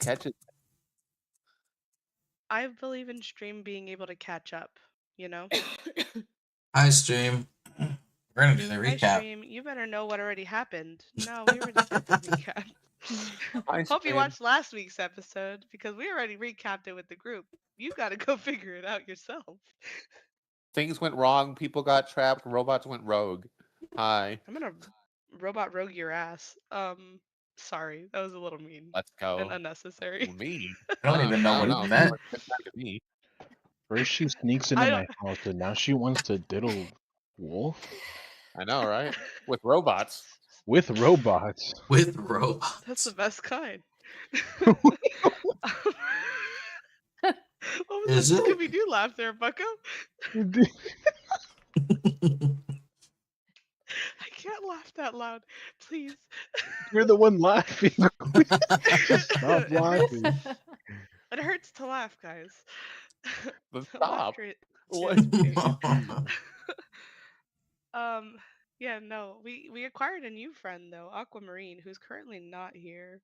catch it. I believe in Stream being able to catch up, you know? Hi, stream. We're gonna do the Hi, recap. Stream. You better know what already happened. No, we already did the recap. Hi, Hope you Stream. watched last week's episode because we already recapped it with the group. You gotta go figure it out yourself. Things went wrong. People got trapped. Robots went rogue. Hi. I'm gonna robot rogue your ass. Sorry, that was a little mean Let's go. and unnecessary. Me? I don't even know what know. it meant. Get back to me. First she sneaks into my house, and now she wants to diddle Wolf I know, right? With robots. with robots. With robots. That's the best kind. What was Is that it? Scooby-Doo laugh there, Bucko? I can't laugh that loud, please. You're the one laughing. Stop laughing. It hurts to laugh, guys. But stop. Laughter What? is pain. Yeah, no, we acquired a new friend though, Aquamarine, who's currently not here,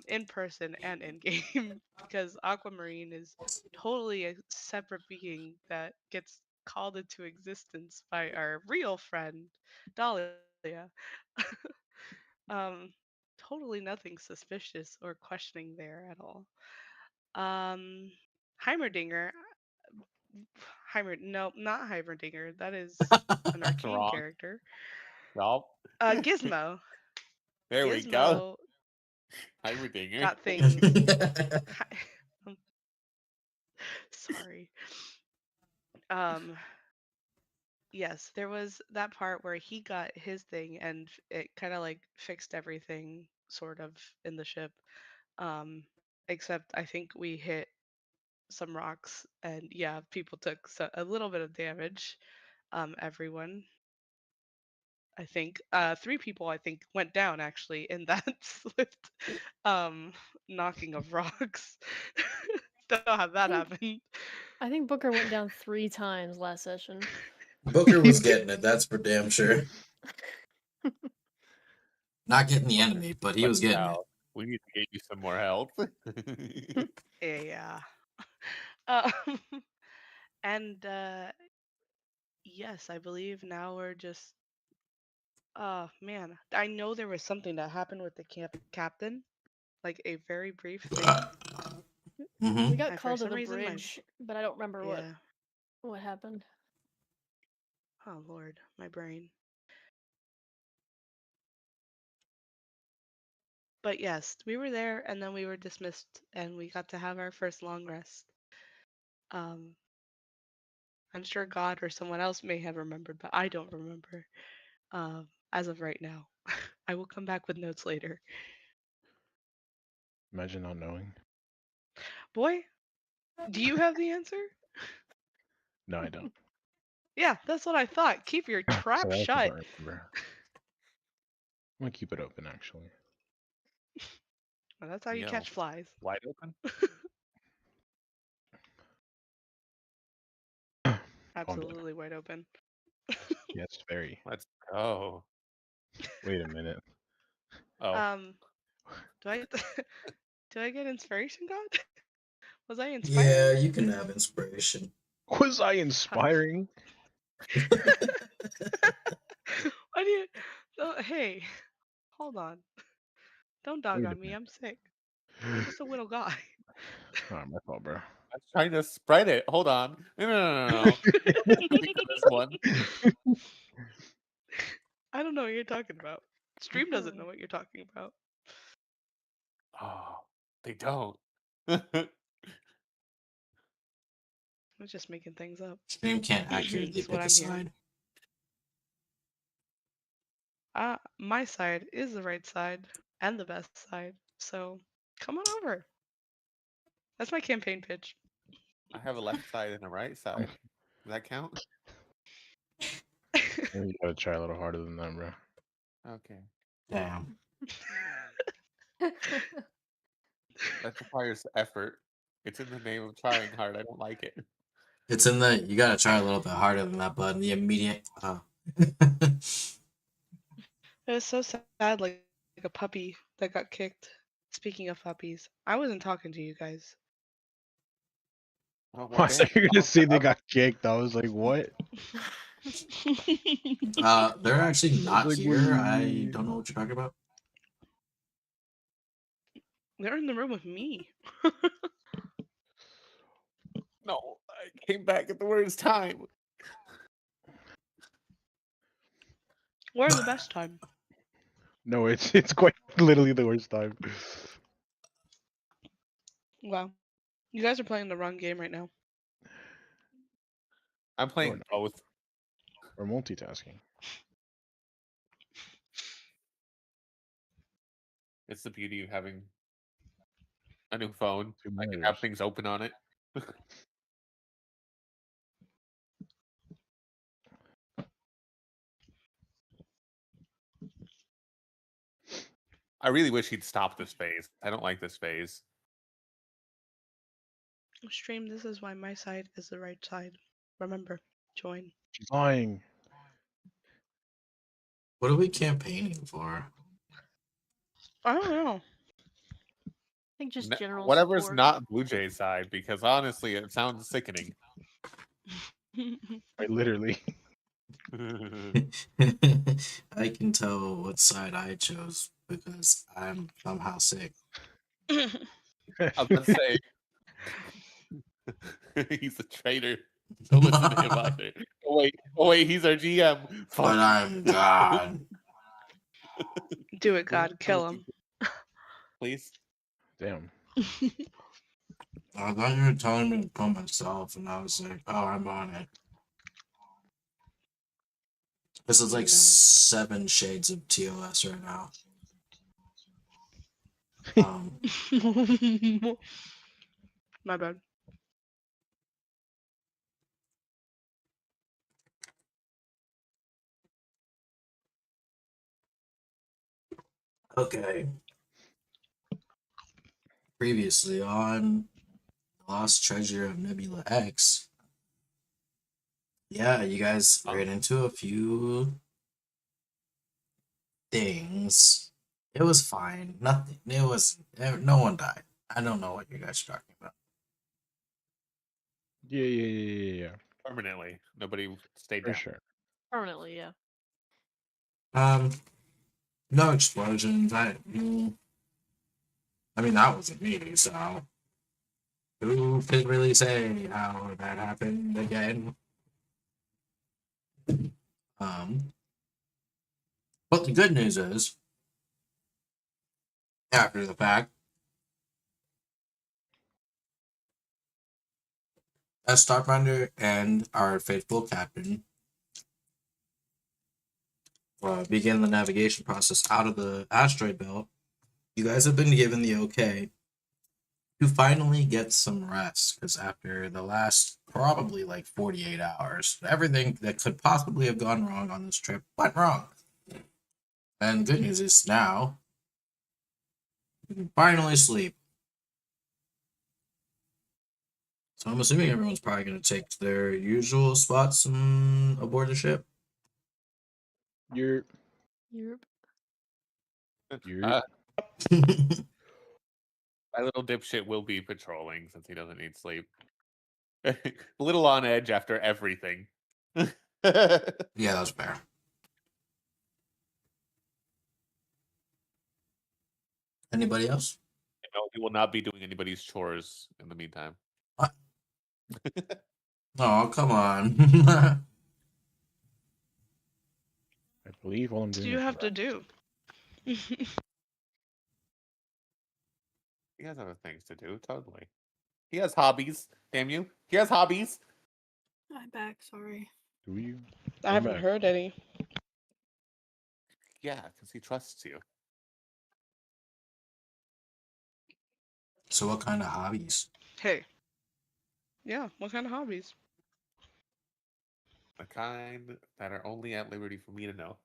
in person and in game, because Aquamarine is totally a separate being that gets called into existence by our real friend, Dahlia. Totally nothing suspicious or questioning there at all. Heimerdinger. No, not Heimerdinger. That is an arcane Wrong. character. Nope. Gizmo. There Gizmo, we go. Heimerdinger. that thing. Sorry. Yes, there was that part where he got his thing and it kind of like fixed everything sort of in the ship. Except I think we hit some rocks and yeah, people took a little bit of damage. Everyone, I think, 3 people I think went down actually in that swift knocking of rocks. Don't know how that happened. I think Booker went down 3 times last session. Booker was getting it, that's for damn sure. Not getting the enemy, but he was getting it. We need to get you some more health. Yeah. And yes, I believe now we're just. Oh man, I know there was something that happened with the captain, like a very brief thing. We got And for called to some the reason, bridge, but I don't remember yeah. what happened. Oh Lord, my brain. But yes, we were there and then we were dismissed and we got to have our first long rest. I'm sure God or someone else may have remembered, but I don't remember as of right now. I will come back with notes later. Imagine not knowing. Boy, do you have the answer? No, I don't. Yeah, that's what I thought. Keep your trap So I shut. don't remember. I'm gonna keep it open actually. Well, that's how you catch flies. Wide open? Absolutely wide open. Yes, very. Let's go. Wait a minute. Oh. Do I do I get inspiration, God? Was I inspired? Yeah, you can have inspiration. Was I inspiring? Why do you? Hey, hold on. Don't dog on me. I'm sick. I'm just a little guy. Alright, my fault, bro. I was trying to spread it. Hold on. No. This one. I don't know what you're talking about. Stream doesn't know what you're talking about. Oh, they don't. I'm just making things up. Stream can't accurately That's what pick a I'm side. My side is the right side and the best side. So come on over. That's my campaign pitch. I have a left side and a right side. Does that count? You gotta try a little harder than that, bro. Okay. Damn. That requires effort. It's in the name of trying hard. I don't like it. It's in the, you gotta try a little bit harder than that, button. The immediate. It was so sad, like a puppy that got kicked. Speaking of puppies, I wasn't talking to you guys. Oh, I well, damn. thought you were gonna say they got kicked. I was like, what? They're actually I was not like, what do here. you I mean? don't know what you're talking about. They're in the room with me. No, I came back at the worst time. We're the best time. No, it's quite literally the worst time. Wow. You guys are playing the wrong game right now. I'm No, playing no, both. we're multitasking. It's the beauty of having a new phone. Two I can monitors. have things open on it. I really wish he'd stop this phase. I don't like this phase. Stream, this is why my side is the right side. Remember, join. She's lying. What are we campaigning for? I don't know. I think just general Whatever's support. not Blue Jay's side, because honestly, it sounds sickening. Quite literally. I can tell what side I chose because I'm somehow sick. I was about to say, he's a traitor. Don't listen to him either. Oh wait, he's our GM. Fuck. But I'm God. Do it, God. Kill him. Please. Damn. I thought you were telling me to kill myself, and I was like, oh, I'm on it. This is like No. 7 shades of TOS right now. My bad. Okay. Previously on Lost Treasure of Nebula X, yeah, you guys ran into a few things. It was fine. Nothing. It was. No one died. I don't know what you guys are talking about. Yeah. Permanently. Nobody stayed For down. sure. Permanently, yeah. No explosions. I mean, that wasn't me. So who could really say how that happened again? But the good news is, after the fact, as Starfinder and our faithful captain begin the navigation process out of the asteroid belt, you guys have been given the okay to finally get some rest. Because after the last probably like 48 hours, everything that could possibly have gone wrong on this trip went wrong. And good news is now you can finally sleep. So I'm assuming everyone's probably going to take their usual spots aboard the ship. You're Europe. My little dipshit will be patrolling since he doesn't need sleep. A little on edge after everything. Yeah, that's fair. Anybody else? No, he will not be doing anybody's chores in the meantime. What? Oh, come on. I believe all I'm What do doing you is have to do? He has other things to do, totally. He has hobbies, damn you. He has hobbies. I'm back, sorry. do you? I I'm haven't back. heard any. Yeah, because he trusts you. So what kind of hobbies? Hey. Yeah, what kind of hobbies? The kind that are only at liberty for me to know.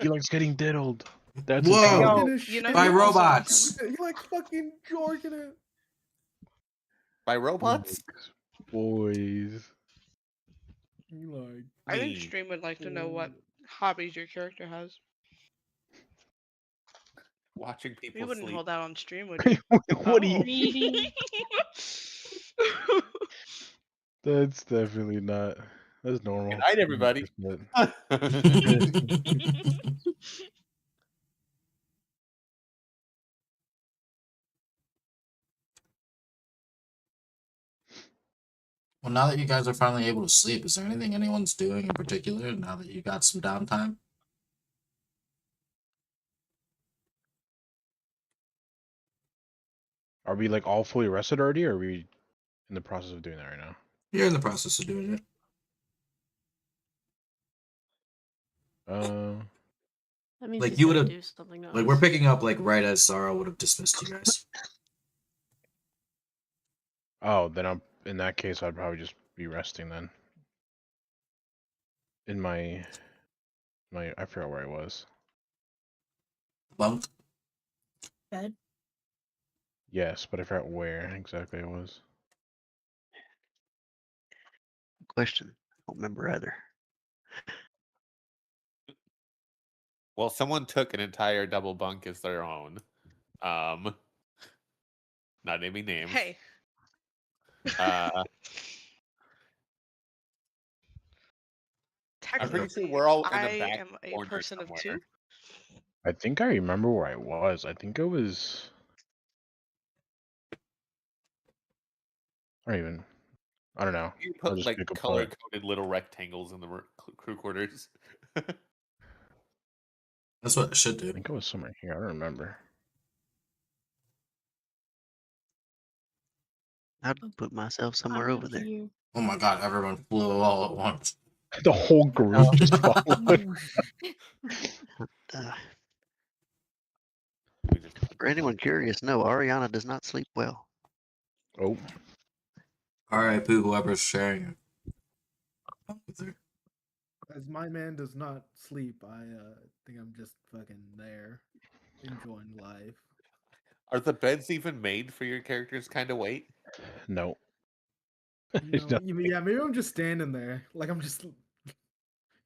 He likes getting diddled. That's his Whoa! hobby. You know By who also robots. He likes fucking jorking it. By He robots? likes boys. I think Stream would like to know what hobbies your character has. Watching people You wouldn't sleep. hold out on stream, would you? What do you? Reading. That's definitely not. That's normal. Good night, everybody. Well, now that you guys are finally able to sleep, is there anything anyone's doing in particular now that you got some downtime? Are we like all fully rested already, or are we in the process of doing that right now? You're in the process of doing it. That means Like, he's you gonna would've- do something to Like, us. we're picking up, like, right as Zara would have dismissed you guys. Oh, then I'm in that case. I'd probably just be resting then. In my I forgot where I was. Bunk? Bed. Yes, but I forgot where exactly I was. Question. I don't remember either. Well, someone took an entire double bunk as their own. Not naming names. Hey. I'm pretty sure Technically, we're all in I the back am a corner person of somewhere. 2. I think I remember where I was. I think it was. I don't know. You I'll put just like pick a point. color-coded little rectangles in the crew quarters. That's what it should I do. think it was somewhere here. I don't remember. I'd put myself somewhere I'm over there. here. Oh my god, everyone flew all at once. The whole group just followed. Uh, We just for anyone curious, no, Ariana does not sleep well. Oh, R.I.P. whoever's sharing it. With her. As my man does not sleep, I think I'm just fucking there, enjoying life. Are the beds even made for your character's kind of weight? no. You know, yeah, maybe I'm just standing there, like I'm just,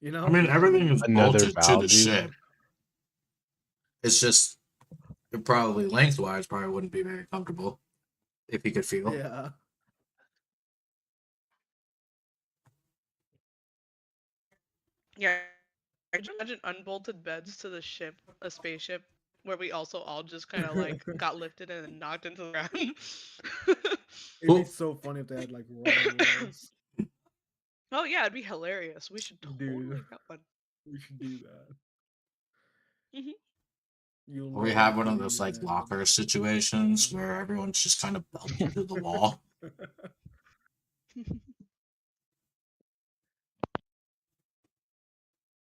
you know. I mean, everything is Another bolted to the valve, dude. ship. It's just, it probably lengthwise probably wouldn't be very comfortable if you could feel. Yeah. Yeah. Could you imagine unbolted beds to the ship, a spaceship, where we also all just kind of like got lifted and then knocked into the ground? It'd be so funny if they had like railroads. Oh yeah, it'd be hilarious. We should totally Dude. get one. We should do that. Mhm. You'll Or we know have the one of those feeling like then. locker situations where everyone's just kind of belted to the wall.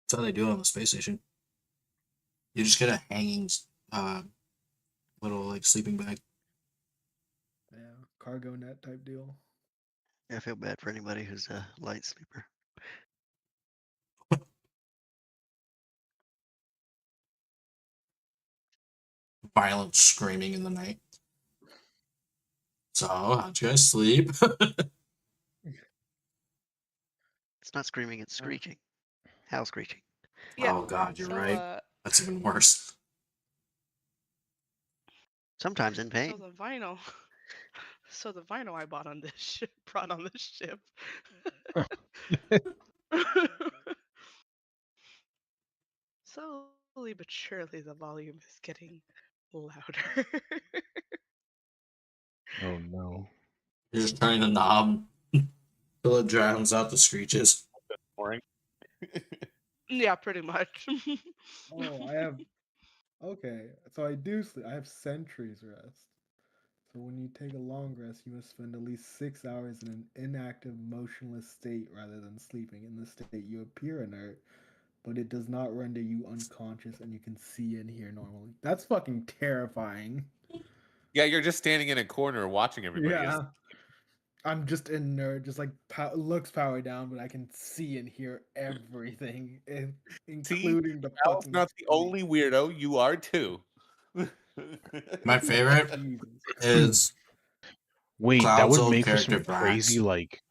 That's how they do it on the space station. You just get a hanging little like sleeping bag. Yeah, cargo net type deal. I feel bad for anybody who's a light sleeper. Violent screaming in the night. So, how'd you guys sleep? It's not screaming, it's screeching. Howl screeching. Yeah. Oh god, you're So, right. That's even worse. Sometimes in pain. So the vinyl. So the vinyl I bought on this ship, brought on this ship. Slowly but surely, the volume is getting louder. Oh no. You're just turning the knob till it drowns out the screeches. Boring. Yeah, pretty much. Oh, I have. Okay, so I do sleep. I have centuries rest. So when you take a long rest, you must spend at least 6 hours in an inactive, motionless state rather than sleeping. In this state, you appear inert, but it does not render you unconscious, and you can see and hear normally. That's fucking terrifying. Yeah, you're just standing in a corner watching everybody. Yeah. I'm just inert, just like looks power down, but I can see and hear everything, including the Al's fucking. not the sleep. only weirdo. You are too. My favorite Jesus. is Wait, that Cloud's would old make for character some crazy Brax. like.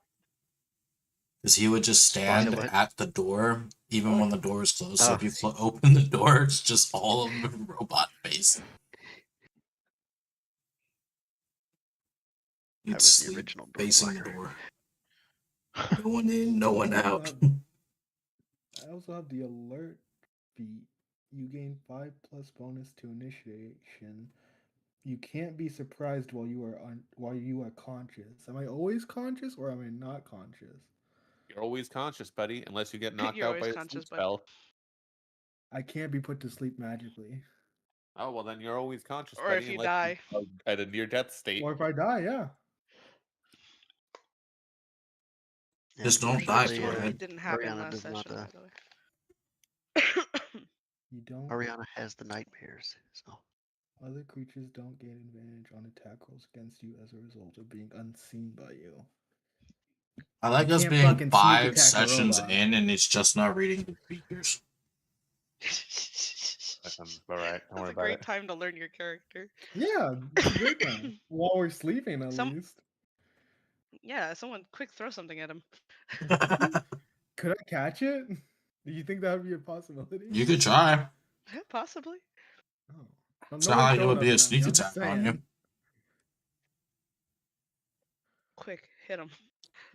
Because he would just stand what? at the door, even when the door is closed. So Oh. if you open the door, it's just all of the robot face. You'd was the sleep original door facing the blocker. door. No one in, no one out. I also have the alert feat. You gain 5+ bonus to initiation. You can't be surprised while you are conscious. Am I always conscious or am I not conscious? You're always conscious, buddy, unless you get knocked You're out always by a conscious, sleep bud. spell. I can't be put to sleep magically. Oh well, then you're always conscious, Or buddy, if you unless die. you are at a near-death state. Or if I die, yeah. Just And don't die, unfortunately, Which Forehead. didn't happen Ariana last does not. session, by the way. You don't. Ariana has the nightmares, so Other creatures don't gain advantage on attack rolls against you as a result of being unseen by you. I like You us can't being fucking sneak 5 attack a sessions robot. in and it's just not reading the speakers. That sounds all right. Don't That's worry a about great it. time to learn your character. Yeah, it's a great time. While we're sleeping, at Some- least. Yeah, someone quick throw something at him. Could I catch it? Do you think that would be a possibility? You could try. Yeah, possibly. Oh. Well, It's no not one's like it showing would be a nothing at me, sneak I'm just attack on you. saying. Quick, hit him.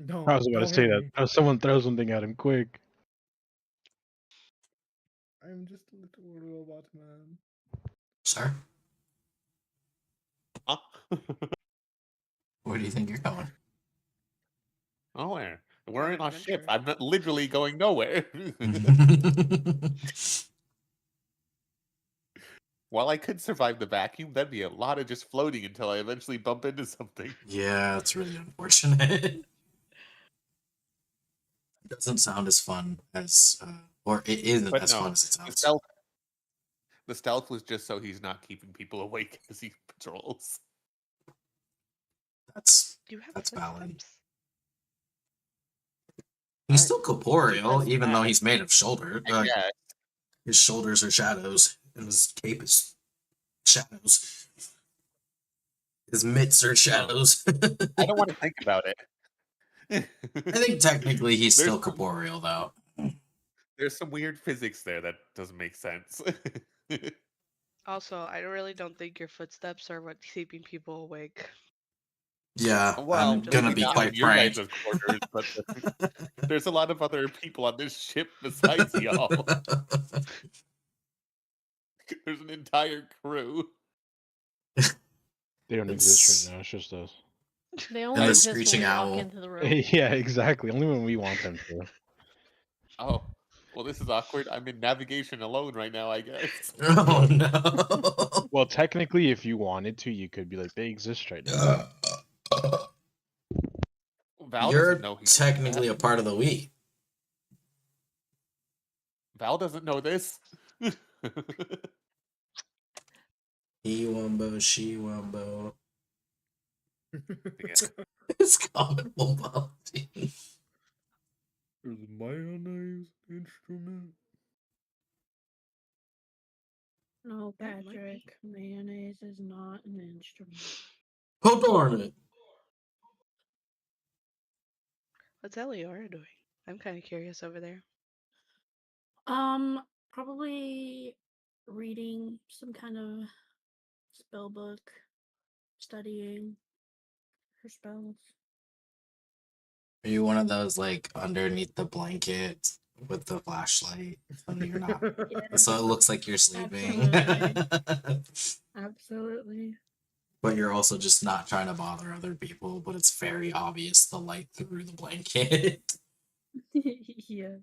Don't. I was about to don't say hit that. me. Someone throw something at him quick. I'm just a little robot man. Sir, Huh? where do you think you're going? Nowhere. We're On in our ship. adventure. I'm not literally going nowhere. While I could survive the vacuum, that'd be a lot of just floating until I eventually bump into something. Yeah, it's really unfortunate. It doesn't sound as fun as, or it isn't But as fun no, as it the sounds. stealth was just so he's not keeping people awake as he patrols. That's Do you have That's valid. footsteps? he's Alright, still corporeal, that's even though bad. he's made of shoulder. Yeah, His shoulders are shadows, and his cape is shadows. His mitts are shadows. I don't want to think about it. I think technically he's There's still some- corporeal, though. There's some weird physics there that doesn't make sense. Also, I really don't think your footsteps are what's keeping people awake. Yeah, Well, I'm just gonna maybe be not quite in your frank. guys' quarters, but there's a lot of other people on this ship besides y'all. There's an entire crew. They don't It's- exist right now. It's just us. They And only the exist when screeching we owl. walk into the room. Yeah, exactly. Only when we want them to. Oh, well, this is awkward. I'm in navigation alone right now, I guess. Oh no. Well, technically, if you wanted to, you could be like, they exist right now. Val You're doesn't know he's technically a part of the we. Val doesn't know this. He wumbo, she wumbo. Yeah. It's common mobility. Is mayonnaise an instrument? No, That might be. Patrick. Mayonnaise is not an instrument. Oh darn it. What's Eliora doing? I'm kind of curious over there. Probably reading some kind of spell book, studying her spells. Are you one of those like underneath the blanket with the flashlight? So you're not. Yeah, So it looks like you're sleeping. absolutely. But you're also just not trying to bother other people, but it's very obvious the light through the blanket. Yeah.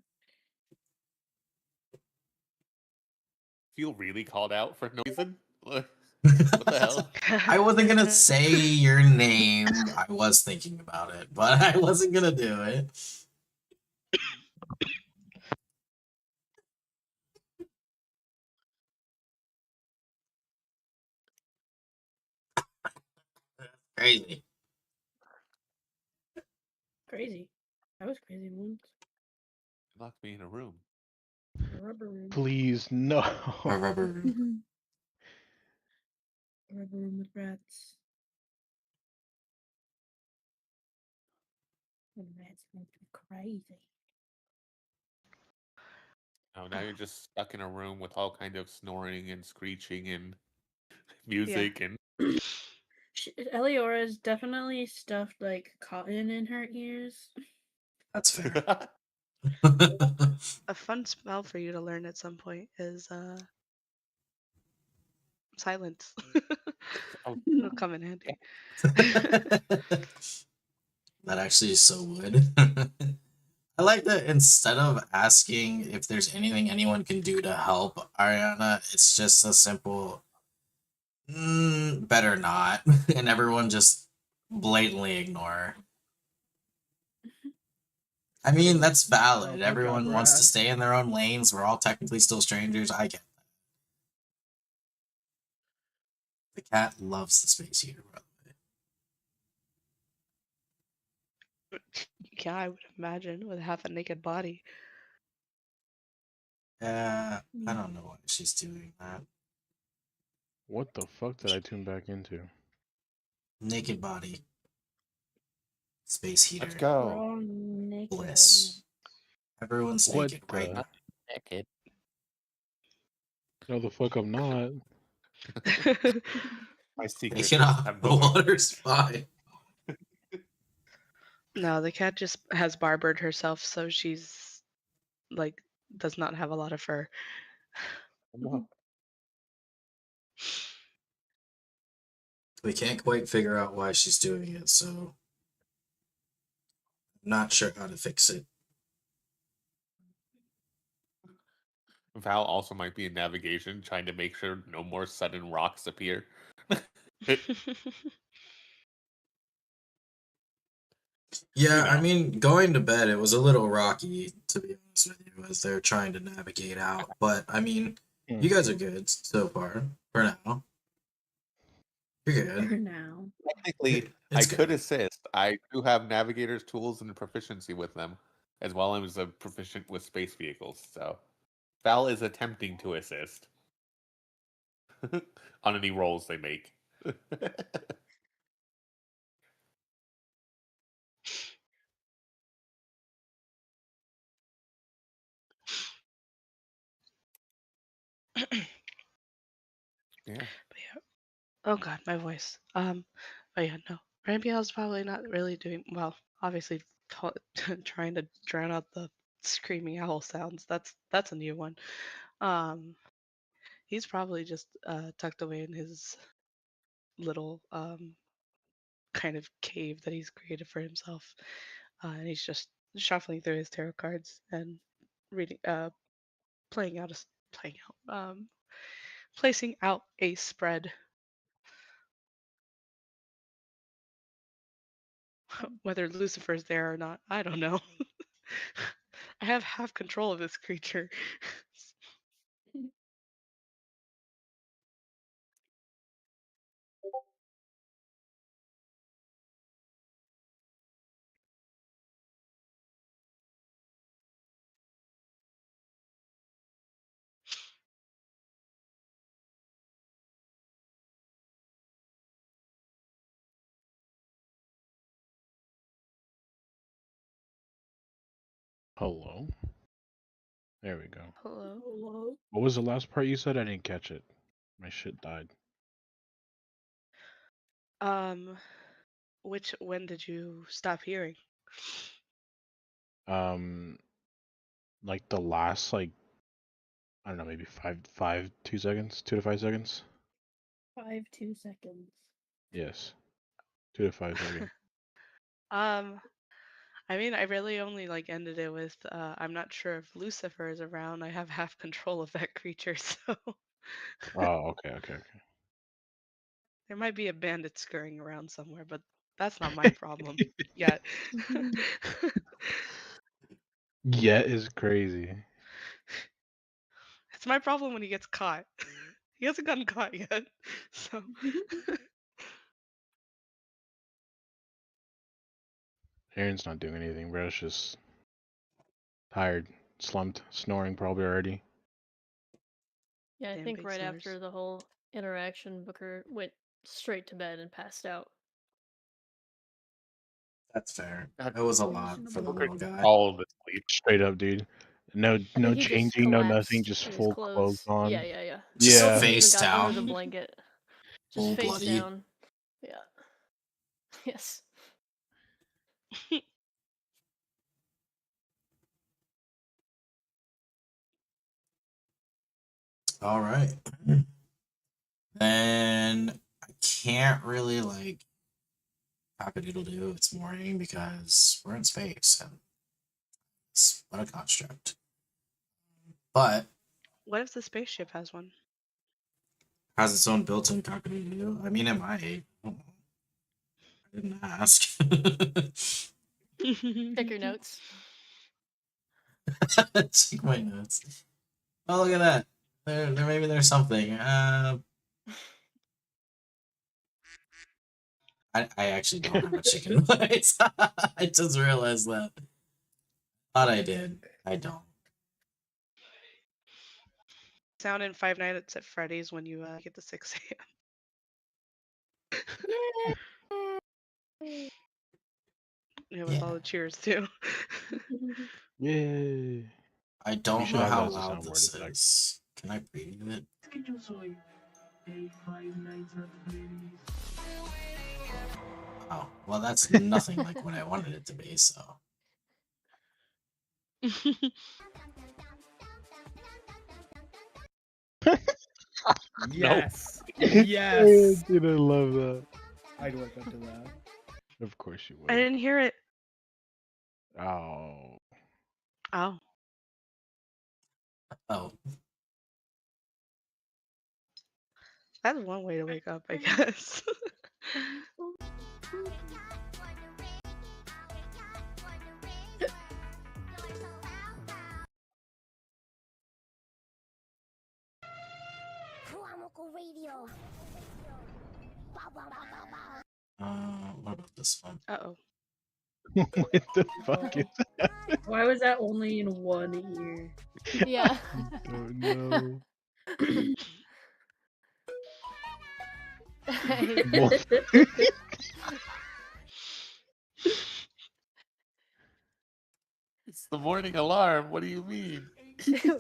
Feel really called out for no reason? What the hell? I wasn't gonna say your name. I was thinking about it, but I wasn't gonna do it. Crazy. Crazy. That was crazy once. Locked me in a room. A rubber room. Please, no. A rubber. A rubber room with rats. And rats make me crazy. Oh, now you're just stuck in a room with all kind of snoring and screeching and music and Eliora's definitely stuffed like cotton in her ears. That's fair. A fun spell for you to learn at some point is silence. Oh, It'll come in handy. That actually so would. I like that instead of asking if there's anything anyone can do to help Ariana, it's just a simple, better not. And everyone just blatantly ignore her. I mean, that's valid. Oh, Everyone fuck up, wants to Brad. stay in their own lanes. We're all technically still strangers. I get that. The cat loves the space heater, by the way. Yeah, I would imagine with half a naked body. Yeah, I don't know why she's doing that. What the fuck did I tune back into? Naked body. Space heater. let's We're go. all naked. Bliss. Everyone's What naked right the- now. Naked. No, the fuck I'm not. My secret. Taking off I'm the going. water's fine. No, the cat just has barbered herself, so she's like does not have a lot of fur. No. We can't quite figure out why she's doing it, so I'm not sure how to fix it. Val also might be in navigation, trying to make sure no more sudden rocks appear. Yeah, You I know. mean, going to bed, it was a little rocky, to be honest with you, as they're trying to navigate out. But, I mean, you guys are good so far, for now. You're good. For now. Technically, I It's could good. assist. I do have navigator's tools and proficiency with them, as well as a proficient with space vehicles. So, Val is attempting to assist on any rolls they make. Yeah. But yeah. Oh god, my voice. But yeah, no. Rambiel's probably not really doing well. Obviously, trying to drown out the screaming owl sounds. That's a new one. He's probably just tucked away in his little kind of cave that he's created for himself, and he's just shuffling through his tarot cards and reading, playing out a, playing out, placing out a spread. Whether Lucifer's there or not, I don't know. I have half control of this creature. Hello? There we go. Hello. Hello? What was the last part you said? I didn't catch it. My shit died. When did you stop hearing? Like the last, like, I don't know, maybe 2 seconds? 2 to 5 seconds? 2 seconds. Yes. 2 to 5 seconds. I mean, I really only like ended it with, I'm not sure if Lucifer is around. I have half control of that creature, so Oh, okay. there might be a bandit scurrying around somewhere, but that's not my problem yet. Yeah, is crazy. It's my problem when he gets caught. He hasn't gotten caught yet, so Aaron's not doing anything, bro. It's just tired, slumped, snoring probably already. Yeah, I Damn think big right snores. after the whole interaction, Booker went straight to bed and passed out. That's fair. God, That was a lot for the Reasonable. little guy. all of the sleep. Straight up, dude. No I think he just changing, no nothing, collapsed just in his full clothes clothes. on. Yeah. Just Yeah. He even face got under the down. blanket. Just Full face bloody. down. Yeah. Yes. All right. Then I can't really like cock-a-doodle-doo. It's morning because we're in space and it's what a construct. But What if the spaceship has one? has its own built-in cock-a-doodle-doo. I mean, it might. I don't know. I didn't ask. Check your notes. Check my notes. Oh, look at that. There maybe there's something. I actually don't have a chicken voice. I just realized that. Thought I did. I don't. Sound in Five Nights at Freddy's when you get to 6 a.m. Yeah, with all Yeah. the cheers too. Yay. I We don't should know have how that as a loud soundboard this effect. is. Can I preview it? Oh, well, that's nothing like what I wanted it to be, so. Yes. Oh, Yes. dude, I love that. I'd wake up to that. Of course you I would. didn't hear it. Oh. Oh. Oh. That's one way to wake up, I guess. What about this one? Uh-oh. What the fuck is that? Why was that only in one ear? Yeah. Oh no. What? It's the morning alarm. What do you mean?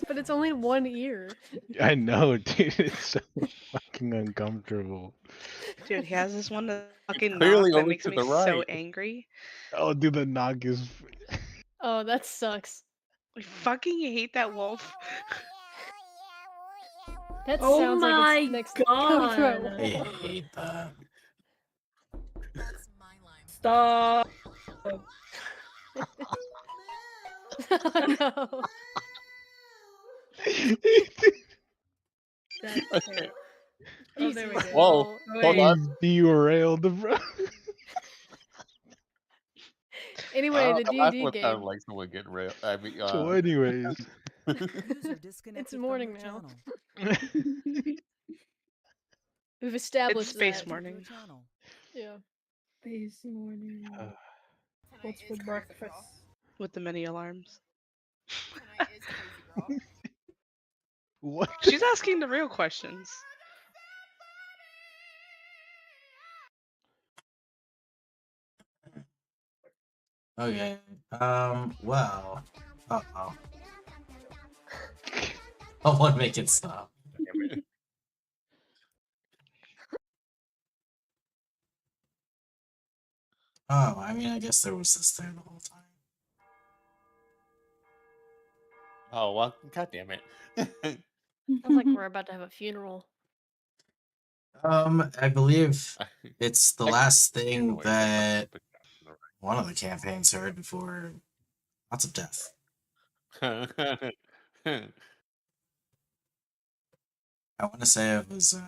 But it's only one ear. I know, dude. It's so fucking uncomfortable. Dude, he has this one fucking Clearly knock that only makes to me the so right. angry. Oh, dude, the knock is. Oh, that sucks. I fucking hate that wolf. That Oh sounds like my it's next coming through our God. I wall. hate that. Stop. No. That's Okay. Oh, there we go. Whoa. Oh, Hold Wait. on. He's derailed, bro. Anyway, the The last D&D one sounded game. like someone getting railed. I mean, So, anyways. It's morning now. Channel. We've It's established space that. morning. Yeah. This morning. What's for breakfast? With the many alarms. What? She's asking the real questions. Okay. Well. Uh-oh. Someone make it stop. Oh, I mean, I guess there was this there the whole time. Oh, well, god damn it. Sounds like we're about to have a funeral. I believe it's the Actually, last thing wait, that that's one of the campaigns heard before lots of death. not- I want to say it was the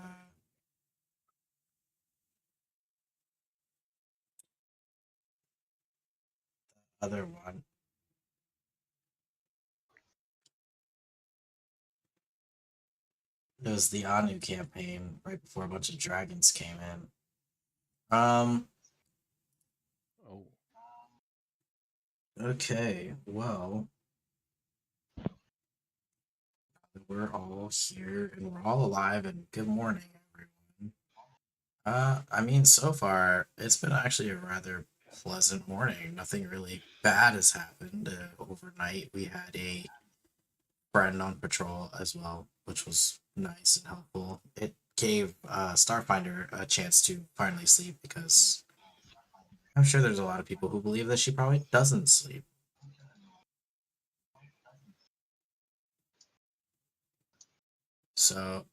other one. It was the Anu campaign right before a bunch of dragons came in. Oh. Okay, well, we're all here and we're all alive, and good morning, everyone. I mean, so far it's been actually a rather pleasant morning. Nothing really bad has happened. Overnight, we had a friend on patrol as well, which was nice and helpful. It gave Starfinder a chance to finally sleep because I'm sure there's a lot of people who believe that she probably doesn't sleep. So,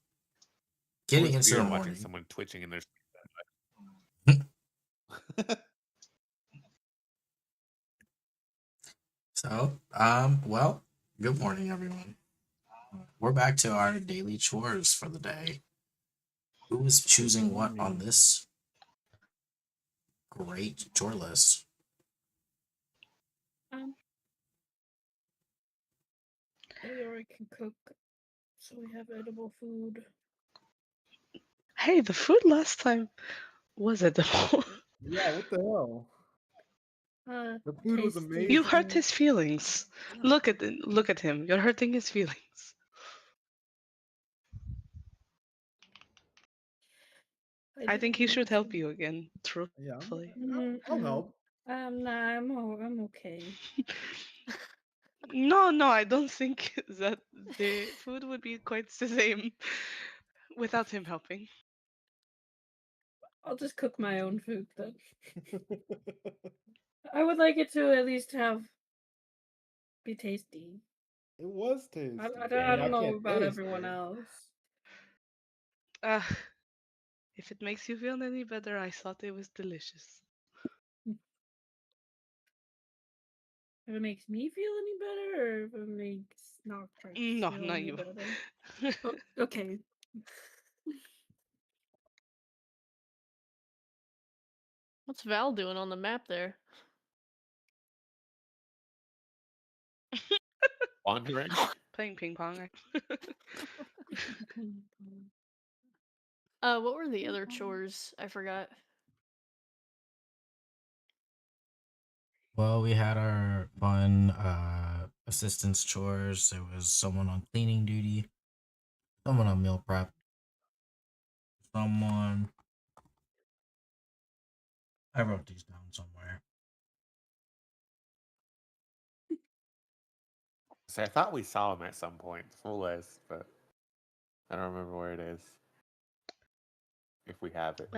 getting It's into the weird watching morning. someone twitching in their So, well, good morning, everyone. We're back to our daily chores for the day. Who is choosing what on this great chore list? Or I can cook, so we have edible food. Hey, the food last time was edible. Yeah, what the hell? The food was Tasty. amazing. You hurt his feelings. Look at him. You're hurting his feelings. I think he should help you again, Yeah, truthfully. I'll help. Nah, I'm okay. No, I don't think that the food would be quite the same without him helping. I'll just cook my own food then. I would like it to at least be tasty. It was tasty. I don't know can't about taste everyone it. else. If it makes you feel any better, I thought it was delicious. If it makes me feel any better, or if it makes Nocturne No, feel not any you. better. Okay. What's Val doing on the map there? wandering. Playing ping pong. What were the other chores? I forgot. Well, we had our fun assistance chores. There was someone on cleaning duty, someone on meal prep, someone. I wrote these down somewhere. So I thought we saw him at some point, full list, but I don't remember where it is. If we have it.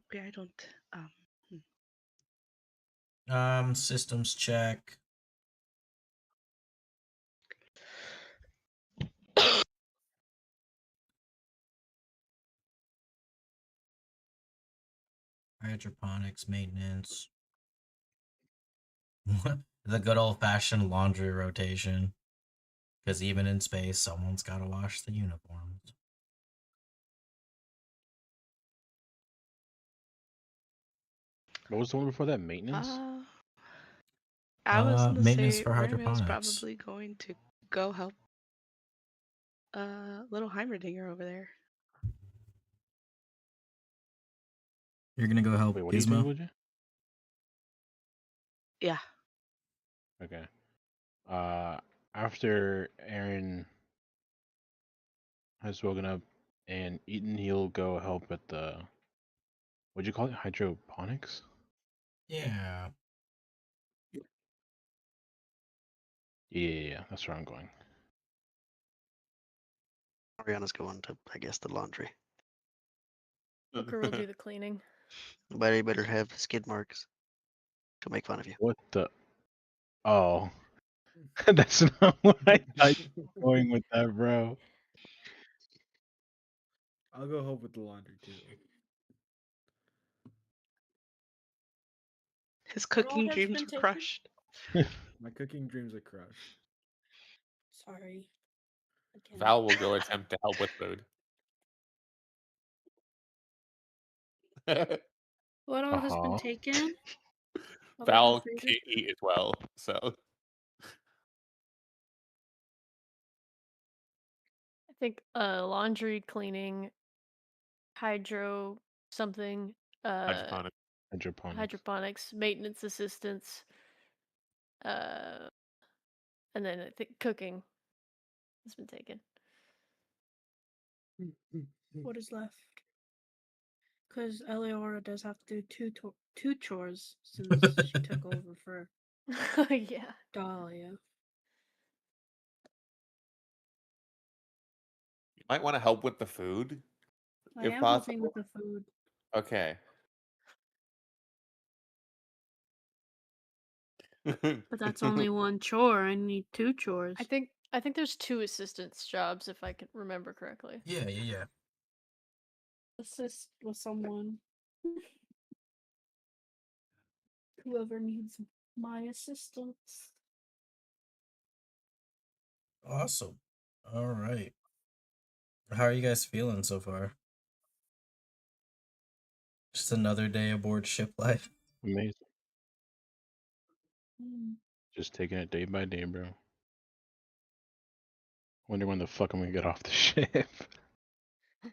Okay, I don't. Systems check. Hydroponics maintenance. The good old fashioned laundry rotation. Because even in space, someone's got to wash the uniforms. What was the one before that? Maintenance? I was gonna Maintenance say for Remio's hydroponics. probably going to go help little Heimerdinger over there. You're gonna go help Wait, what are you doing, Gizmo? Would Yeah. Okay. After Aaron has woken up and eaten, he'll go help at the, what'd you call it? Hydroponics? Yeah. Yeah, that's where I'm going. Ariana's going to, I guess, the laundry. Booker will do the cleaning. Nobody better have skid marks. She'll make fun of you. What the? Oh. That's not what I thought you were going with that, bro. I'll go help with the laundry too. His What all cooking has dreams been were taken? crushed. My cooking dreams are crushed. Sorry. Again. Val will go attempt to help with food. What all has been Uh-huh. taken? Other than Val food? can't eat as well, so I think laundry, cleaning, hydro something, hydroponic. hydroponics, maintenance assistance, and then I think cooking has been taken. What is left? Because Eleora does have to do two chores since she took over for Yeah. Dahlia. You might want to help with the food. I If am helping possible. with the food. Okay. But that's only one chore. I need 2 chores. I think there's 2 assistance jobs if I can remember correctly. Yeah. Assist with someone. Whoever needs my assistance. Awesome. All right. How are you guys feeling so far? Just another day aboard ship life. Amazing. Mm. Just taking it day by day, bro. Wonder when the fuck I'm gonna get off the ship. Yeah,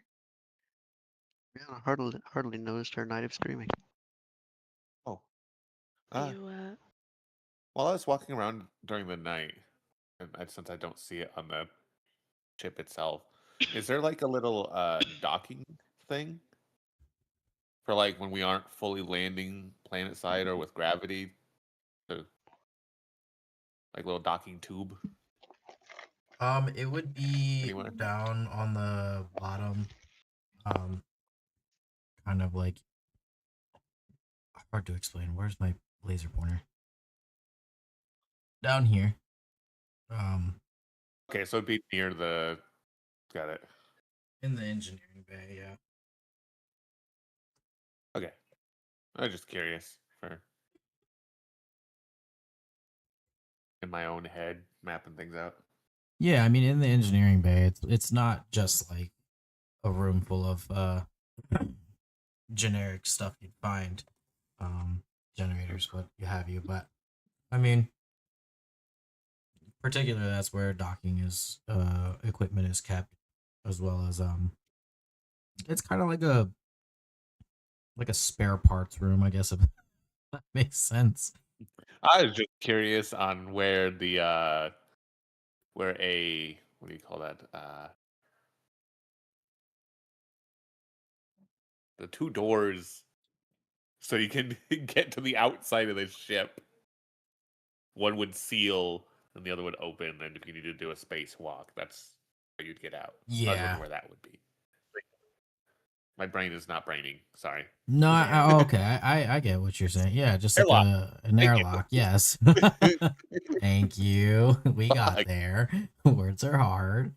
I hardly noticed her night of screaming. Oh. Are Ah. you While I was walking around during the night, and since I don't see it on the ship itself, is there like a little docking thing for like when we aren't fully landing planet side or with gravity? So, like little docking tube It would be anywhere? down on the bottom. Kind of like hard to explain. Where's my laser pointer? Down here. Okay, so it'd be near the. Got it. In the engineering bay, yeah. Okay, I was just curious for in my own head mapping things out. Yeah, I mean in the engineering bay, it's not just like a room full of generic stuff you'd find, generators, what you have you, but I mean, particularly that's where docking is, equipment is kept, as well as it's kind of like a spare parts room, I guess, if that makes sense. I was just curious on where the where a what do you call that? The 2 doors so you can get to the outside of the ship. One would seal and the other would open, and if you need to do a spacewalk, that's how you'd get out. I was Yeah. wondering where that would be. My brain is not braining. Sorry. No, okay, I get what you're saying. Yeah, just like Airlock. an Thank you. airlock. Yes. Thank you. We got Fuck. there. Words are hard.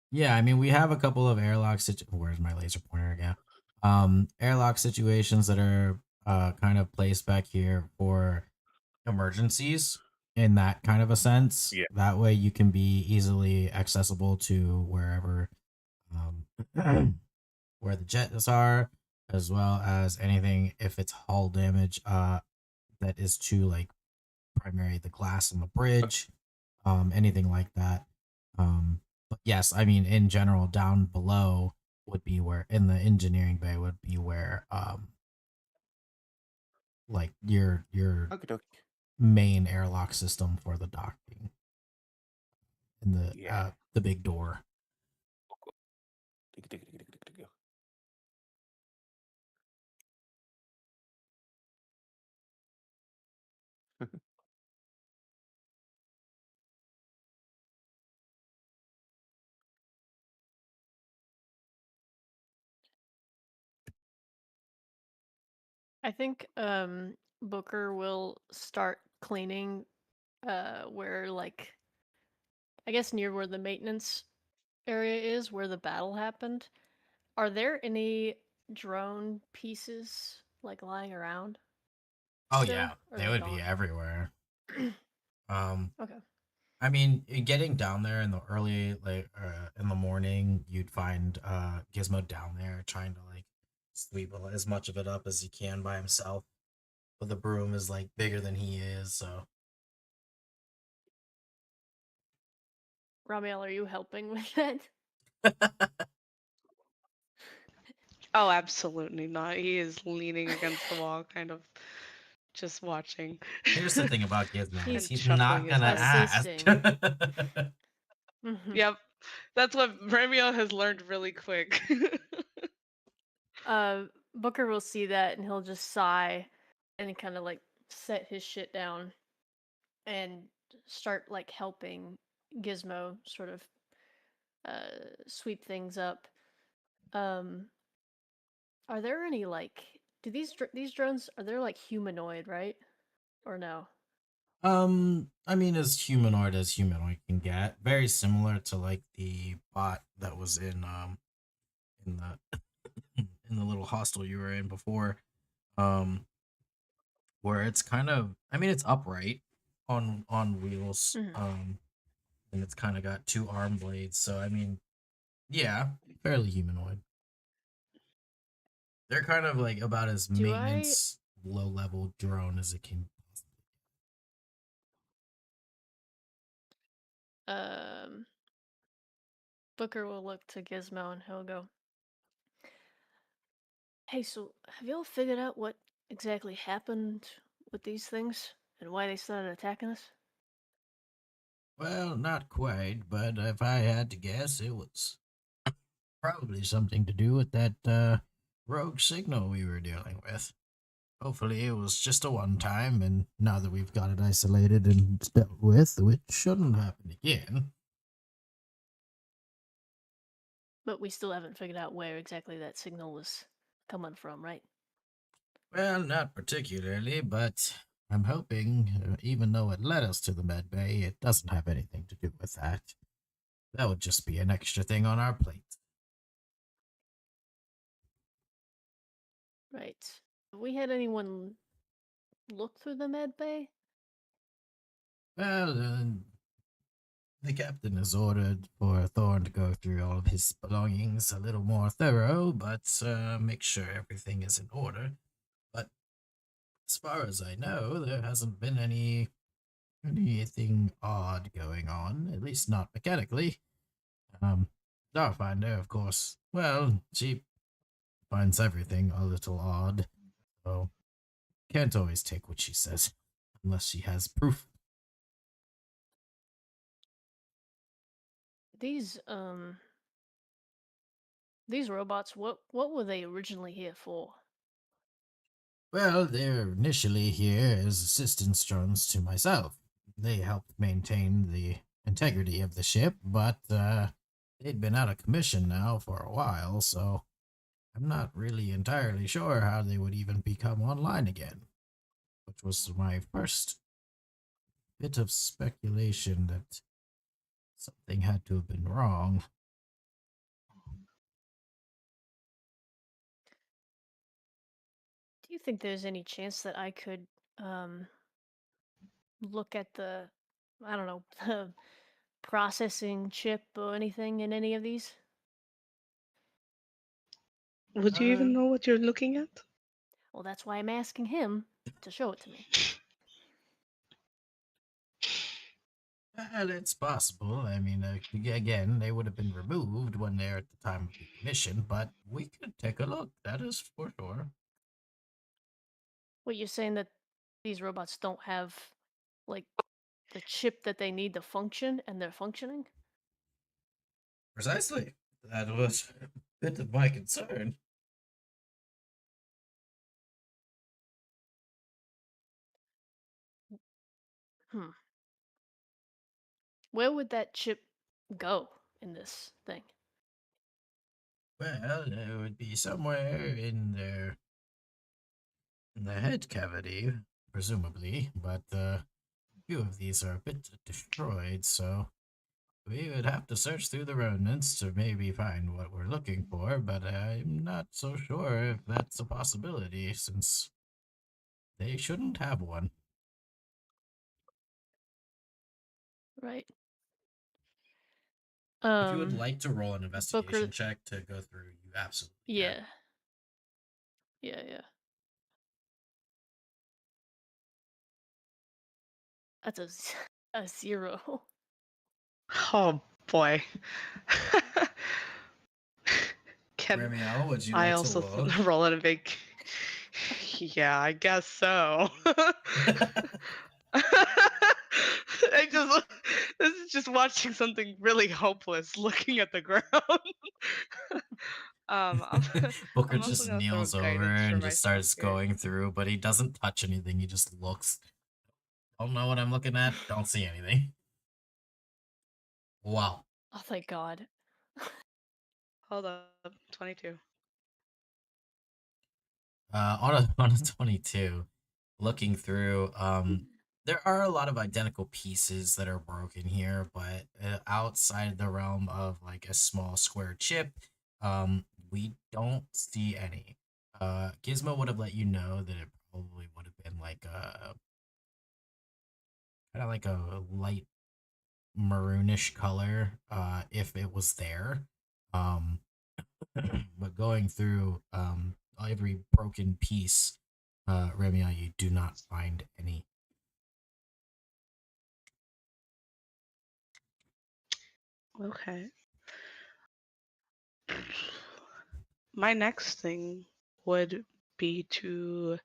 Yeah, I mean, we have a couple of airlock where's my laser pointer again? Airlock situations that are kind of placed back here for emergencies in that kind of a sense. Yeah. That way you can be easily accessible to wherever where the jets are, as well as anything if it's hull damage that is to like primarily the glass on the bridge, anything like that. But yes, I mean in general, down below would be where in the engineering bay would be where like your Okey-dokey. main airlock system for the docking in Yeah. the big door. I think Booker will start cleaning where like I guess near where the maintenance area is where the battle happened. Are there any drone pieces like lying around? Oh still, yeah, or are they would be gone? everywhere. Okay. I mean, getting down there in the early, like, in the morning, you'd find Gizmo down there trying to like sweep as much of it up as he can by himself. But the broom is like bigger than he is, so Ramiel, are you helping with that? Oh, absolutely not. He is leaning against the wall, kind of just watching. here's the thing about Gizmo: And he's shuffling not his gonna head. ask. Assisting. Yep. That's what Romeo has learned really quick. Booker will see that and he'll just sigh and kind of like set his shit down and start like helping Gizmo sort of sweep things up. Are there any like do these drones are they like humanoid, right? Or no? I mean, as humanoid can get, very similar to like the bot that was in the in the little hostel you were in before, um, where it's kind of, I mean, it's upright on wheels, Mhm. and it's kind of got two arm blades. So I mean, yeah, fairly humanoid. They're kind of like about as Do I maintenance low level drone as it can. um Booker will look to Gizmo and he'll go, "Hey, so have y'all figured out what exactly happened with these things and why they started attacking us?" Well, not quite, but if I had to guess, it was probably something to do with that rogue signal we were dealing with. Hopefully, it was just a one time, and now that we've got it isolated and dealt with, it shouldn't happen again. But we still haven't figured out where exactly that signal was coming from, right? Well, not particularly, but I'm hoping, even though it led us to the med bay, it doesn't have anything to do with that. That would just be an extra thing on our plate. Right. Have we had anyone look through the med bay? Well, the captain has ordered for Thorn to go through all of his belongings a little more thorough, but make sure everything is in order. But as far as I know, there hasn't been anything odd going on, at least not mechanically. Starfinder, of course, well, she finds everything a little odd, so can't always take what she says unless she has proof. These these robots, what were they originally here for? Well, they're initially here as assistance drones to myself. They helped maintain the integrity of the ship, but they'd been out of commission now for a while, so I'm not really entirely sure how they would even become online again, which was my first bit of speculation that something had to have been wrong. Do you think there's any chance that I could look at the I don't know, the processing chip or anything in any of these? Would you even know what you're looking at? Well, that's why I'm asking him to show it to me. Well, it's possible. I mean, again, they would have been removed when they're at the time of decommission, but we could take a look. That is for sure. What you're saying that these robots don't have like the chip that they need to function and they're functioning? Precisely. That was a bit of my concern. Hmm. Where would that chip go in this thing? Well, it would be somewhere in the head cavity, presumably, but a few of these are a bit destroyed, so we would have to search through the remnants to maybe find what we're looking for, but I'm not so sure if that's a possibility, since they shouldn't have one. Right. If you would like to roll an investigation Booker. check to go through, you absolutely Yeah. can. Yeah. That's a 0. Oh boy. Can Ramiel, would you I like to also look? roll in a big? Yeah, I guess so. I just this is just watching something really hopeless, looking at the ground. I'm, Booker I'm also just gonna throw kneels over guidance for and just myself starts here. going through, but he doesn't touch anything. He just looks. Don't know what I'm looking at. Don't see anything. Wow. Oh, thank God. Hold up, 22. On a on a 22, looking through, there are a lot of identical pieces that are broken here, but outside the realm of like a small square chip, we don't see any. Gizmo would have let you know that it probably would have been like a kind of like a light maroonish color, if it was there. Um, but going through every broken piece, Remia, you do not find any. Okay. My next thing would be to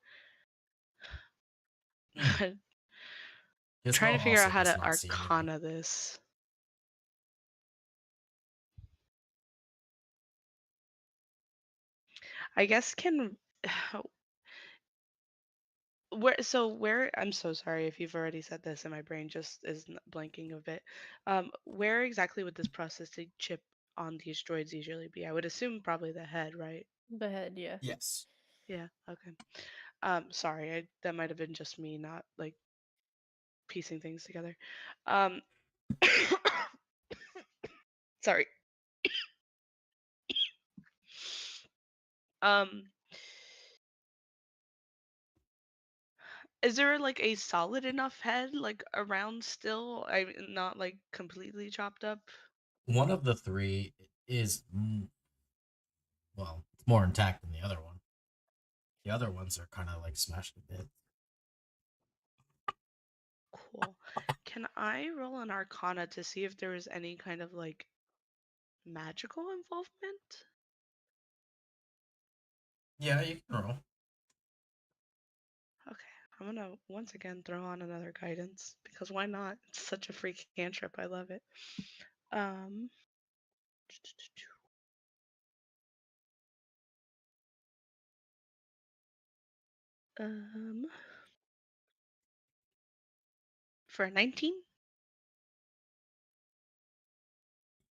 trying Gizmo to figure also out how does to not see anything. arcana this. I guess can where I'm so sorry if you've already said this and my brain just is blanking a bit. Where exactly would this processing chip on these droids usually be? I would assume probably the head, right? The head, yeah. Yes. Yeah, okay. Sorry, that might have been just me not like piecing things together. Um sorry. Um is there like a solid enough head like around still? I not like completely chopped up? One of the three is, well, it's more intact than the other one. The other ones are kind of like smashed to bits. Cool. Can I roll an arcana to see if there is any kind of like magical involvement? Yeah, you can roll. Okay, I'm gonna once again throw on another guidance because why not? It's such a free cantrip. I love it. Um, um, for a 19.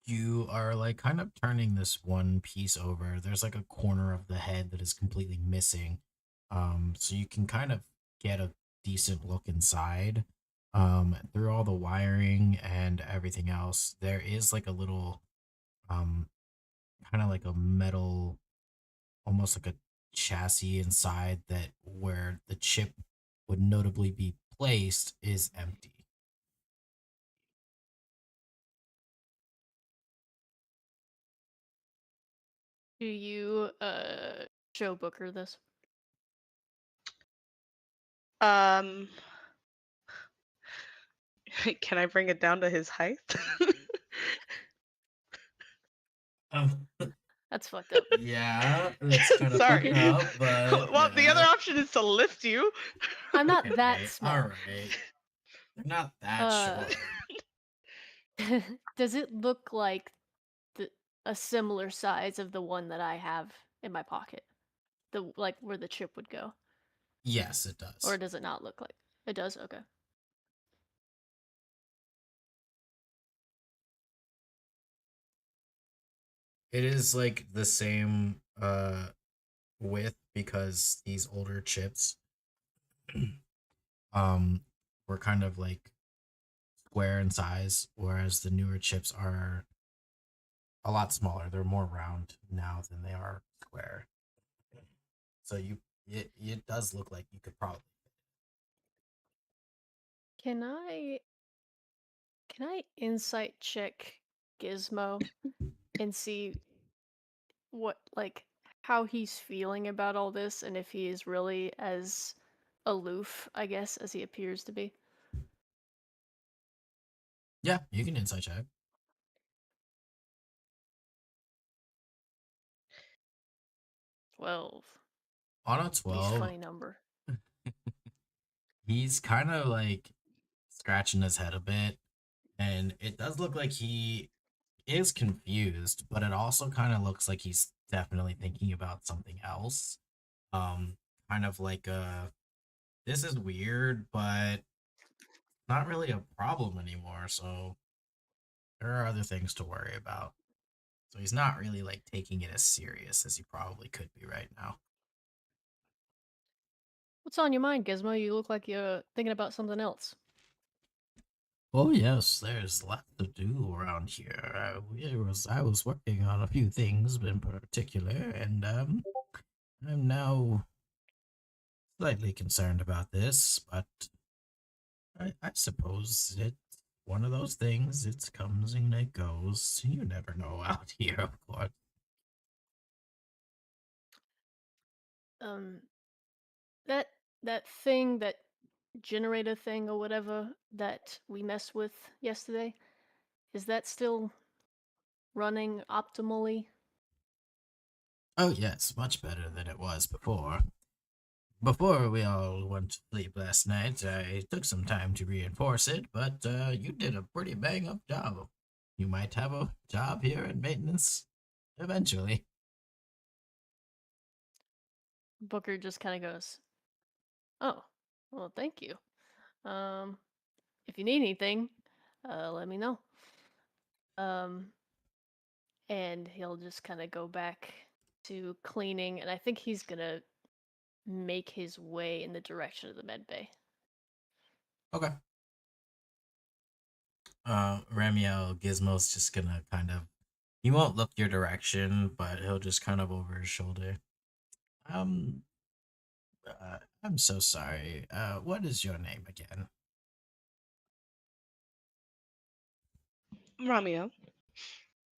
You are like kind of turning this one piece over. There's like a corner of the head that is completely missing. So you can kind of get a decent look inside. Through all the wiring and everything else, there is like a little um kind of like a metal, almost like a chassis inside, that where the chip would notably be placed is empty. Do you show Booker this? Um, can I bring it down to his height? Um, That's fucked up. yeah, that's kind of fucked Sorry. up, but Well, the other yeah. option is to lift you. I'm not that Okay, small. all right. They're not that Uh, short. does it look like a similar size of the one that I have in my pocket? The like where the chip would go, Yes, it or does. does it not look like? It does. Okay. It is like the same width, because these older chips um were kind of like square in size, whereas the newer chips are a lot smaller. They're more round now than they are square. So it does look like you could probably. Can I insight check Gizmo and see what like how he's feeling about all this and if he is really as aloof, I guess, as he appears to be? Yeah, you can insight check. 12. On a Nice 12, funny number. he's kind of like scratching his head a bit, and it does look like he is confused, but it also kind of looks like he's definitely thinking about something else. Um, kind of like this is weird, but not really a problem anymore. So there are other things to worry about. So he's not really like taking it as serious as he probably could be right now. What's on your mind, Gizmo? You look like you're thinking about something else. Oh yes, there's lots to do around here. I was working on a few things in particular, and I'm now slightly concerned about this, but I suppose it's one of those things. It comes and it goes. You never know out here, of course. Um, that that thing, that generator thing or whatever that we messed with yesterday, is that still running optimally? Oh yes, much better than it was before. Before we all went to sleep last night, I took some time to reinforce it, but you did a pretty bang up job. You might have a job here in maintenance eventually. Booker just kind of goes, "Oh, well, thank you. Um, if you need anything, let me know." Um, and he'll just kind of go back to cleaning, and I think he's gonna make his way in the direction of the med bay. Okay. Ramiel Gizmo's just gonna kind of, he won't look your direction, but he'll just kind of over his shoulder. Um, I'm so sorry. What is your name again? Romeo.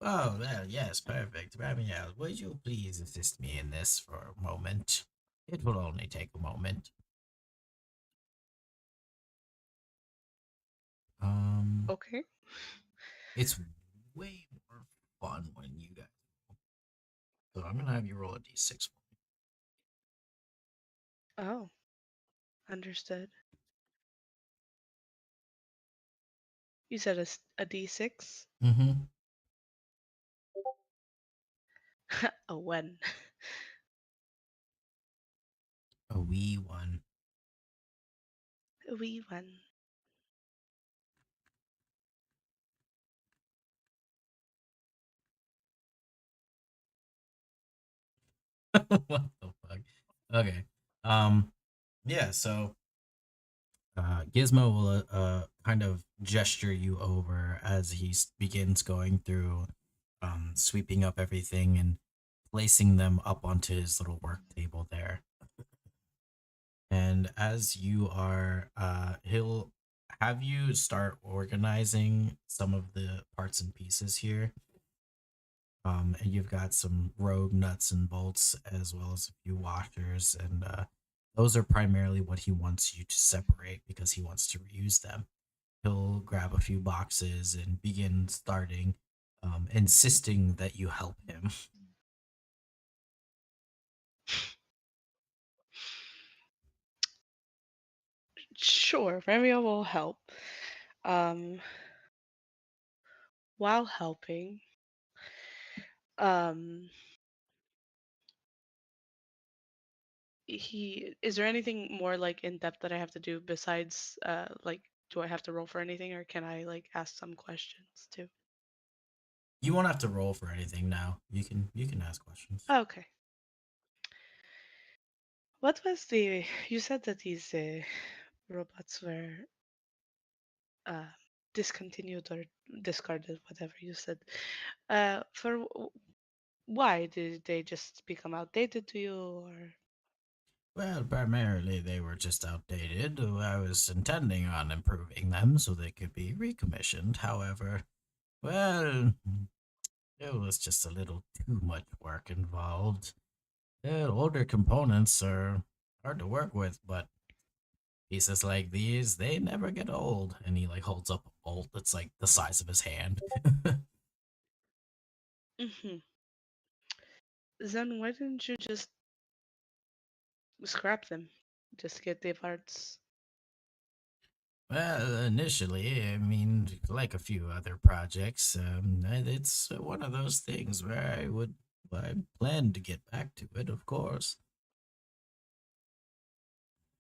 Oh, well, yes, perfect. Ramiel, would you please assist me in this for a moment? It will only take a moment. Okay. It's way more fun when you guys. So I'm gonna have you roll a d6 for me. Oh, understood. You said a D6? Mm-hmm. A one. A wee one. A wee one. What the fuck? Okay. Yeah. So, Gizmo will kind of gesture you over as he begins going through, sweeping up everything and placing them up onto his little work table there. And as you are, he'll have you start organizing some of the parts and pieces here. And you've got some rogue nuts and bolts as well as a few washers, and those are primarily what he wants you to separate because he wants to reuse them. He'll grab a few boxes and begin starting, insisting that you help him. Sure, Romeo will help. Um, while helping, um, is there anything more like in depth that I have to do besides like do I have to roll for anything or can I like ask some questions too? You won't have to roll for anything now. You can ask questions. Okay. What was the you said that these robots were uh discontinued or discarded, whatever you said. Why did they just become outdated to you or Well, primarily they were just outdated. I was intending on improving them so they could be recommissioned. However, well, it was just a little too much work involved. Older components are hard to work with, but pieces like these, they never get old. And he like holds up a bolt that's like the size of his hand. mm-hmm. Then why didn't you just scrap them? Just get the parts. Well, initially, I mean, like a few other projects, it's one of those things where I plan to get back to it, of course.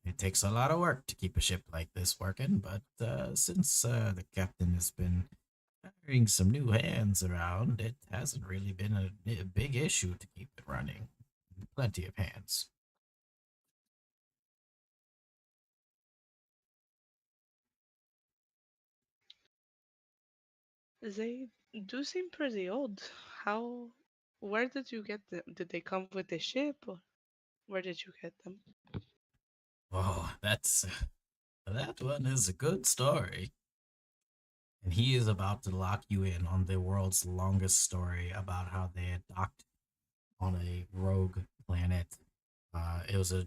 It takes a lot of work to keep a ship like this working, but since the captain has been Hearing some new hands around, it hasn't really been a big issue to keep it running. Plenty of hands. They do seem pretty old. How? Where did you get them? Did they come with the ship, or where did you get them? Oh, that one is a good story. And he is about to lock you in on the world's longest story about how they had docked on a rogue planet. It was a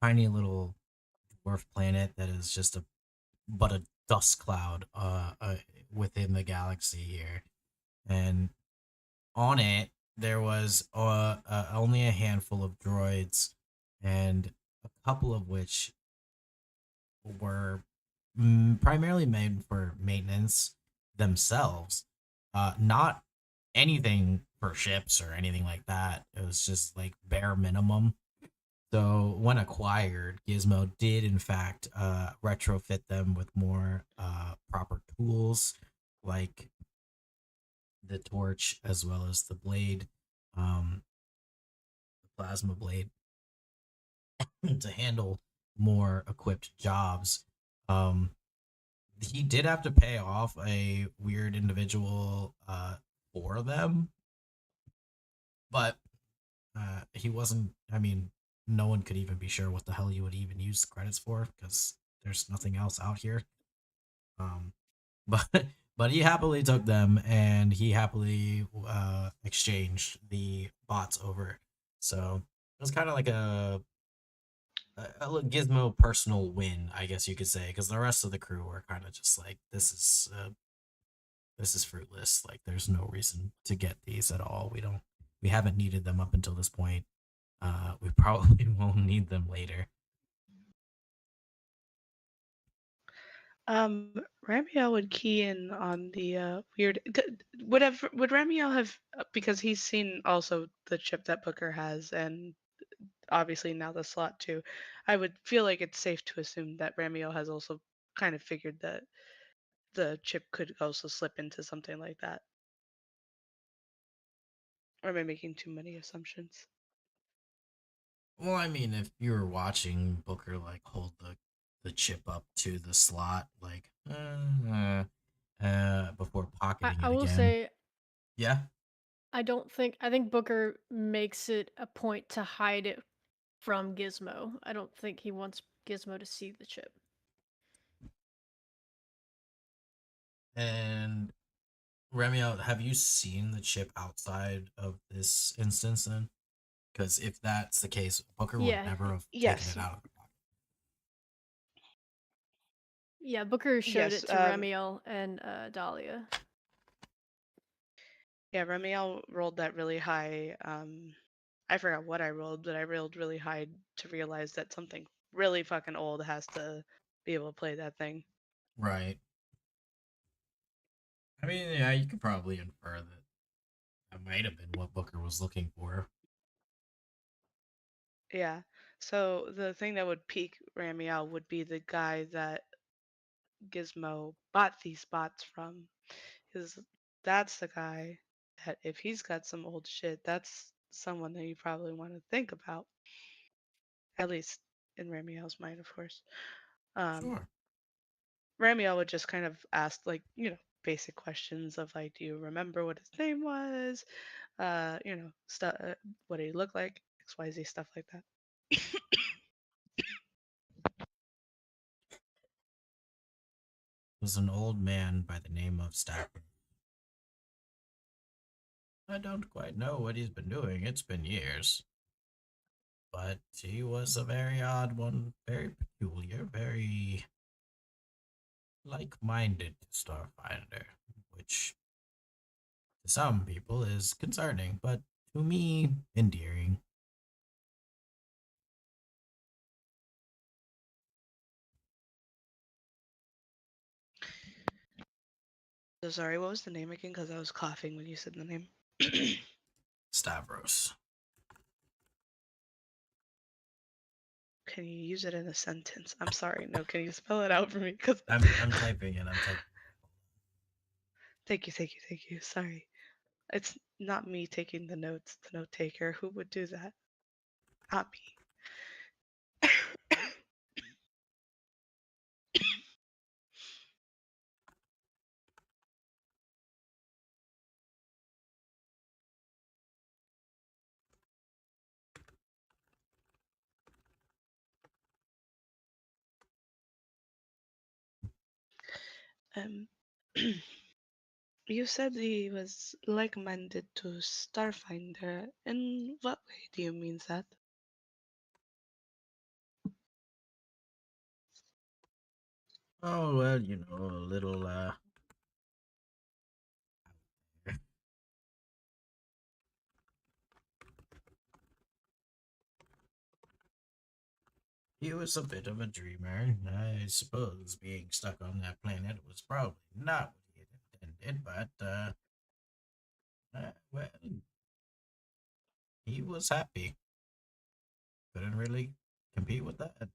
tiny little dwarf planet that is just a dust cloud within the galaxy here, and on it there was only a handful of droids, and a couple of which were primarily made for maintenance themselves, not anything for ships or anything like that. It was just like bare minimum. So when acquired, Gizmo did in fact retrofit them with more proper tools, like the torch as well as the blade, the plasma blade, to handle more equipped jobs. Um, he did have to pay off a weird individual for them, but he wasn't. I mean, no one could even be sure what the hell you would even use the credits for because there's nothing else out here. Um, but but he happily took them and he happily exchanged the bots over. So it was kind of like a Gizmo personal win, I guess you could say, because the rest of the crew were kind of just like, this is fruitless. Like, there's no reason to get these at all. We haven't needed them up until this point. We probably won't need them later. Ramiel would key in on the weird. Would Ramiel have, because he's seen also the chip that Booker has, and obviously now the slot too. I would feel like it's safe to assume that Ramiel has also kind of figured that the chip could also slip into something like that. Or am I making too many assumptions? Well, I mean, if you were watching Booker like hold the chip up to the slot, like before pocketing I it will again, say yeah, I think Booker makes it a point to hide it from Gizmo. I don't think he wants Gizmo to see the chip. and Remiel, have you seen the chip outside of this instance then? Because if that's the case, Booker would Yeah, never have taken Yes, it out of the pocket. yeah. Booker showed yes. it to Ramiel and Dahlia. Yeah, Ramiel rolled that really high. I forgot what I rolled, but I rolled really high to realize that something really fucking old has to be able to play that thing. Right. I mean, yeah, you could probably infer that that might have been what Booker was looking for. Yeah. So the thing that would pique Ramiel would be the guy that Gizmo bought these bots from. Because that's the guy that if he's got some old shit, that's someone that you probably want to think about. At least in Ramiel's mind, of course. Um, Sure. Ramiel would just kind of ask, like, basic questions of, like, do you remember what his name was? Stuff, what he looked like, XYZ, stuff like that. It was an old man by the name of Stafford. I don't quite know what he's been doing. It's been years. But he was a very odd one, very peculiar, very like-minded Starfinder, which to some people is concerning, but to me, endearing. So sorry, what was the name again? Because I was coughing when you said the name. Stavros. Can you use it in a sentence? I'm sorry. No, can you spell it out for me? Because I'm typing it. I'm typing. Thank you, thank you, thank you. Sorry. It's not me taking the notes, the note taker. Who would do that? Not me. um, you said he was like-minded to Starfinder. In what way do you mean that? Oh well, you know, a little he was a bit of a dreamer. I suppose being stuck on that planet was probably not what he had intended, but well, he was happy. Couldn't really compete with that.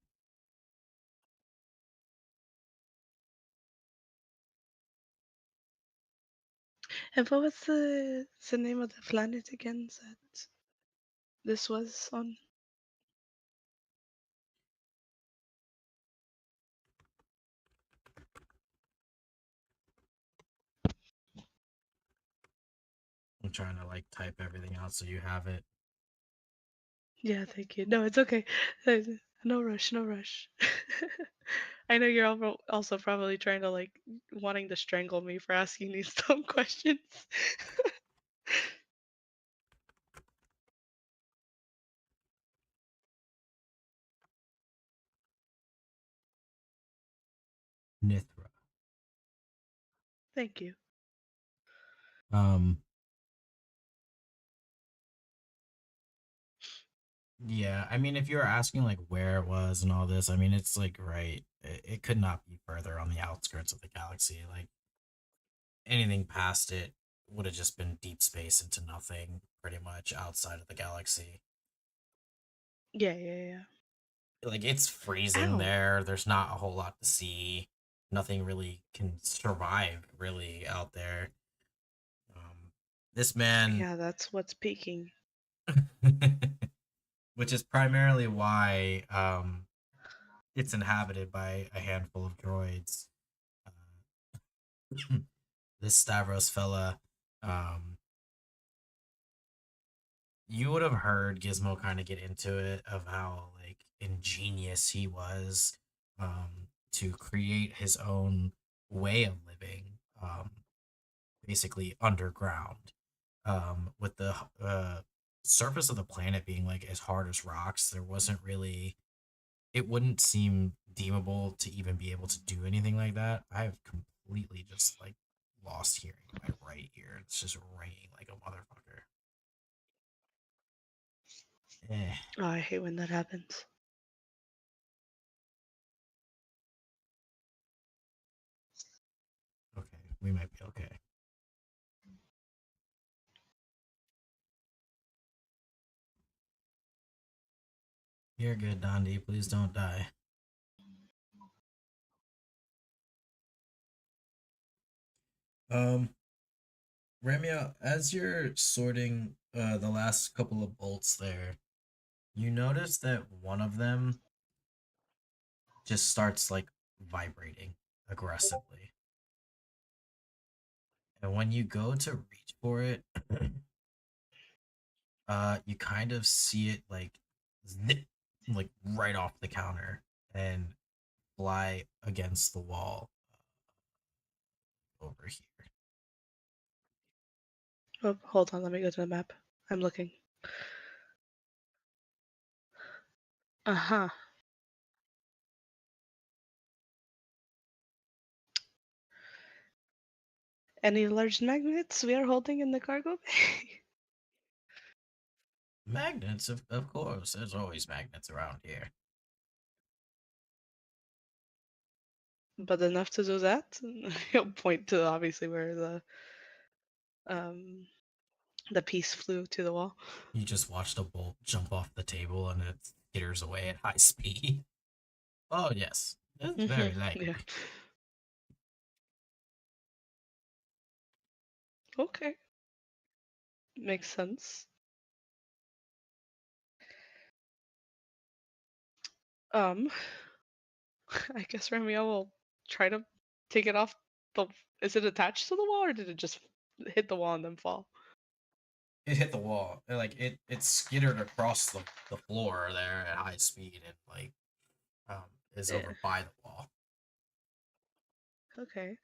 And what was the name of the planet again that this was on? I'm trying to like type everything out so you have it. Yeah, thank you. No, it's okay. No rush, no rush. I know you're also probably trying to like wanting to strangle me for asking these dumb questions. Nithra. Thank you. Um. Yeah, I mean, if you were asking like where it was and all this, I mean, it's like right. It could not be further on the outskirts of the galaxy. Like anything past it would have just been deep space into nothing, pretty much outside of the galaxy. Yeah, yeah, yeah. Like it's freezing Ow. there. There's not a whole lot to see. Nothing really can survive really out there. This man, Yeah, that's what's peaking. which is primarily why it's inhabited by a handful of droids. This Stavros fella, um, you would have heard Gizmo kind of get into it of how like ingenious he was to create his own way of living, basically underground, with the surface of the planet being like as hard as rocks. There wasn't really, it wouldn't seem deemable to even be able to do anything like that. I've completely just like lost hearing in my right ear. It's just ringing like a motherfucker. Eh. Oh, I hate when that happens. Okay, we might be okay. You're good, Dondi. Please don't die. Um, Ramya, as you're sorting the last couple of bolts there, you notice that one of them just starts like vibrating aggressively. And when you go to reach for it, you kind of see it like zip, like right off the counter and fly against the wall over here. Oh, hold on, let me go to the map. I'm looking. Uh-huh. Any large magnets we are holding in the cargo bay? Magnets, of course. There's always magnets around here. But enough to do that? He'll point to obviously where the piece flew to the wall. You just watched a bolt jump off the table and it skitters away at high speed. Oh, yes. It's very likely. Yeah. Okay. Makes sense. Um, I guess Romeo will try to take it off the. Is it attached to the wall or did it just hit the wall and then fall? It hit the wall. It skittered across the floor there at high speed and is Yeah. over by the wall. Okay.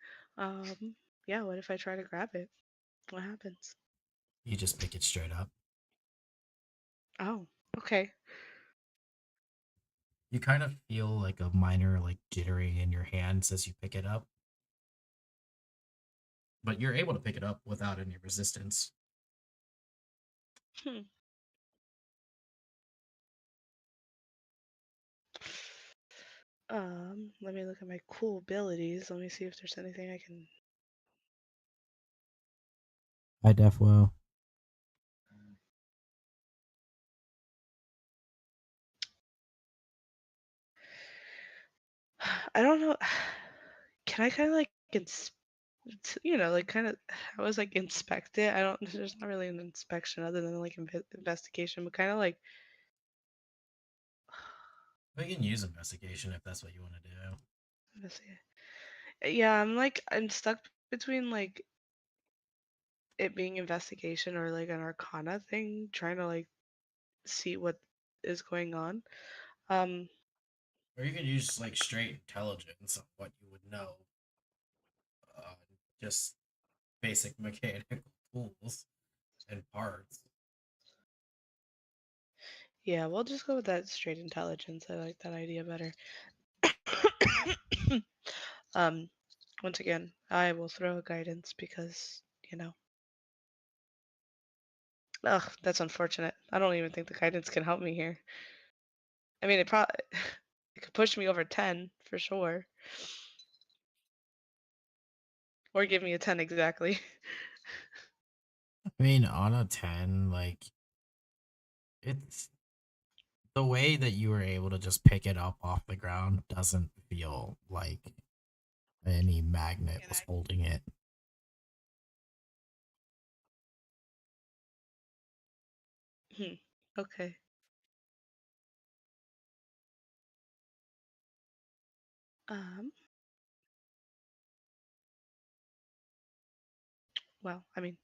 Yeah, what if I try to grab it? What happens? You just pick it straight up. Oh, okay. You kind of feel like a minor jittering in your hands as you pick it up. But you're able to pick it up without any resistance. Hmm. Let me look at my cool abilities. Let me see if there's anything I can. Hi, Defwo. I don't know. Can I kind of like like kind of I was like inspect it. I don't. There's not really an inspection other than like investigation, but kind of like. We can use investigation if that's what you want to do. Yeah, I'm stuck between like it being investigation or like an arcana thing, trying to like see what is going on. Or you can use straight intelligence of what you would know. Uh, just basic mechanical tools and parts. Yeah, we'll just go with that straight intelligence. I like that idea better. um, Once again, I will throw a guidance because, you know. Ugh, that's unfortunate. I don't even think the guidance can help me here. I mean, it probably it could push me over 10 for sure. Or give me a 10 exactly. I mean, on a 10, it's the way that you were able to just pick it up off the ground doesn't feel like any magnet was holding it. Okay. Um, well, I mean,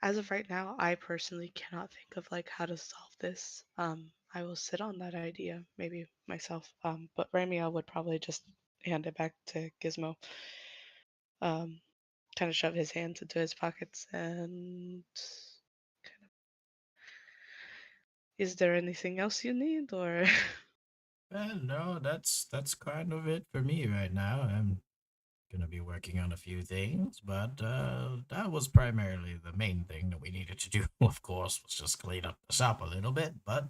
as of right now, I personally cannot think of like how to solve this. I will sit on that idea, maybe myself. But Ramia would probably just hand it back to Gizmo. Um, Kind of shove his hands into his pockets and kind of. Is there anything else you need, or? No, that's kind of it for me right now. I'm gonna be working on a few things, but that was primarily the main thing that we needed to do. Of course, was just clean up the shop a little bit. But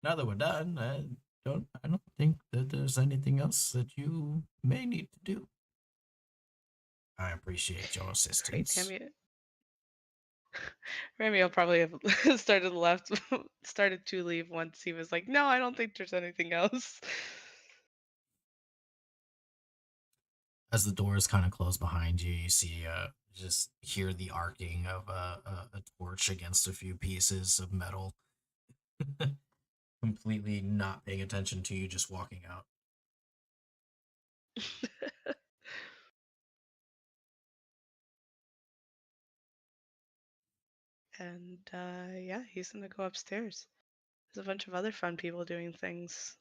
now that we're done, I don't think that there's anything else that you may need to do. I appreciate your Great, assistance. Tammy. Remy will probably have started to leave once he was like, "No, I don't think there's anything else." As the doors kind of close behind you, you see, just hear the arcing of a torch against a few pieces of metal. Completely not paying attention to you, just walking out. And yeah, he's gonna go upstairs. There's a bunch of other fun people doing things.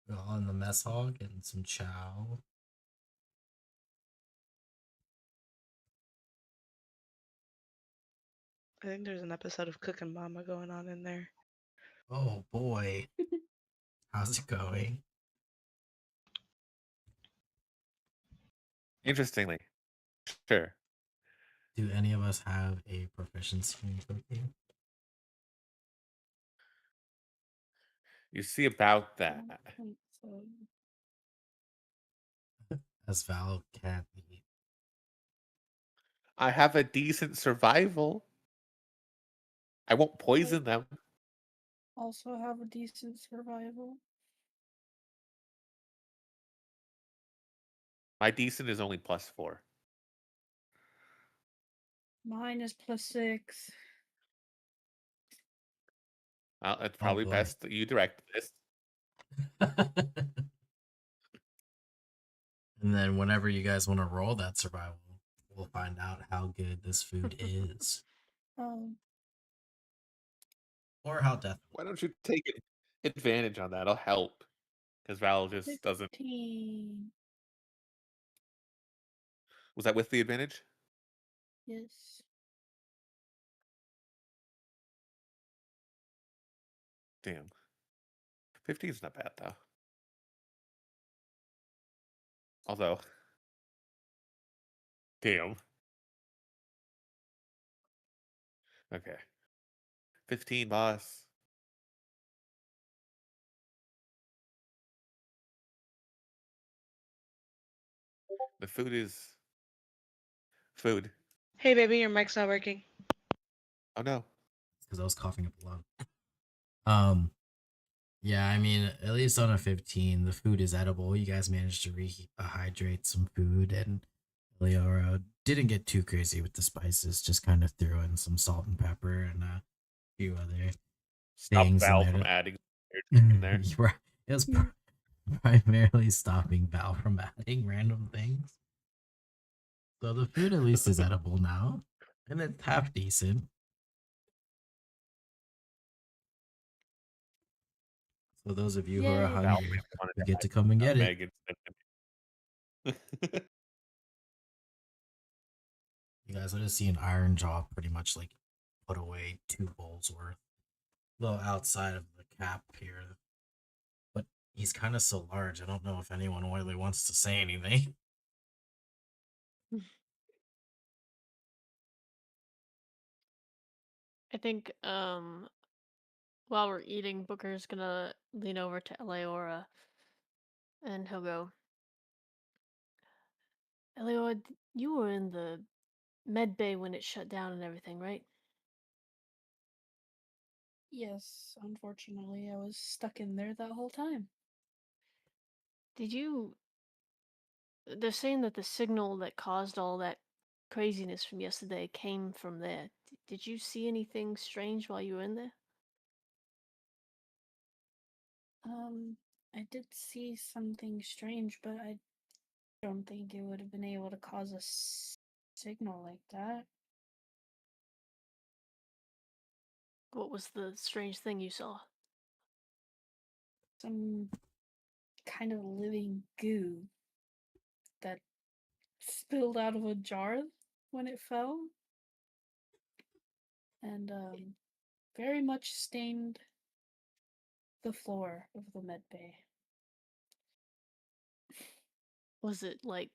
We're all in the mess hall getting some chow. I think there's an episode of Cookin' Mama going on in there. Oh boy. How's it going? Interestingly, sure. Do any of us have a proficiency in cooking? You see about that. As Val can't eat. I have a decent survival. I won't poison them. Also have a decent survival. My decent is only +4. Mine is +6. Well, it's Oh probably boy. best that you direct this. And then whenever you guys want to roll that survival, we'll find out how good this food is. Or how deathly. Why don't you take advantage on that? It'll help. Because Val just doesn't. 15. Was that with the advantage? Yes. Damn. 15's not bad, though. Although. Damn. Okay. 15, boss. The food is food. Hey, baby, your mic's not working. Oh no. Because I was coughing up a lot. Yeah, I mean, at least on a 15, the food is edible. You guys managed to rehydrate some food, and Leora didn't get too crazy with the spices, just kind of threw in some salt and pepper and a few other Stop things in Val there. from adding in there. Right. It was primarily stopping Val from adding random things. So the food at least is edible now, and it's half decent. So those of you who are Yay. Val hungry, wanted you to get to come and get it. Meg instead. You guys would have seen Iron Jaw pretty much like put away 2 bowls worth. Well, outside of the cap here. But he's kind of so large, I don't know if anyone really wants to say anything. I think while we're eating, Booker's gonna lean over to Eleora and he'll go, Eleora, you were in the med bay when it shut down and everything, right? Yes, unfortunately, I was stuck in there that whole time. Did you... They're saying that the signal that caused all that craziness from yesterday came from there. Did you see anything strange while you were in there? I did see something strange, but I don't think it would have been able to cause a signal like that. What was the strange thing you saw? Some kind of living goo that spilled out of a jar when it fell. And very much stained the floor of the med bay. Was it like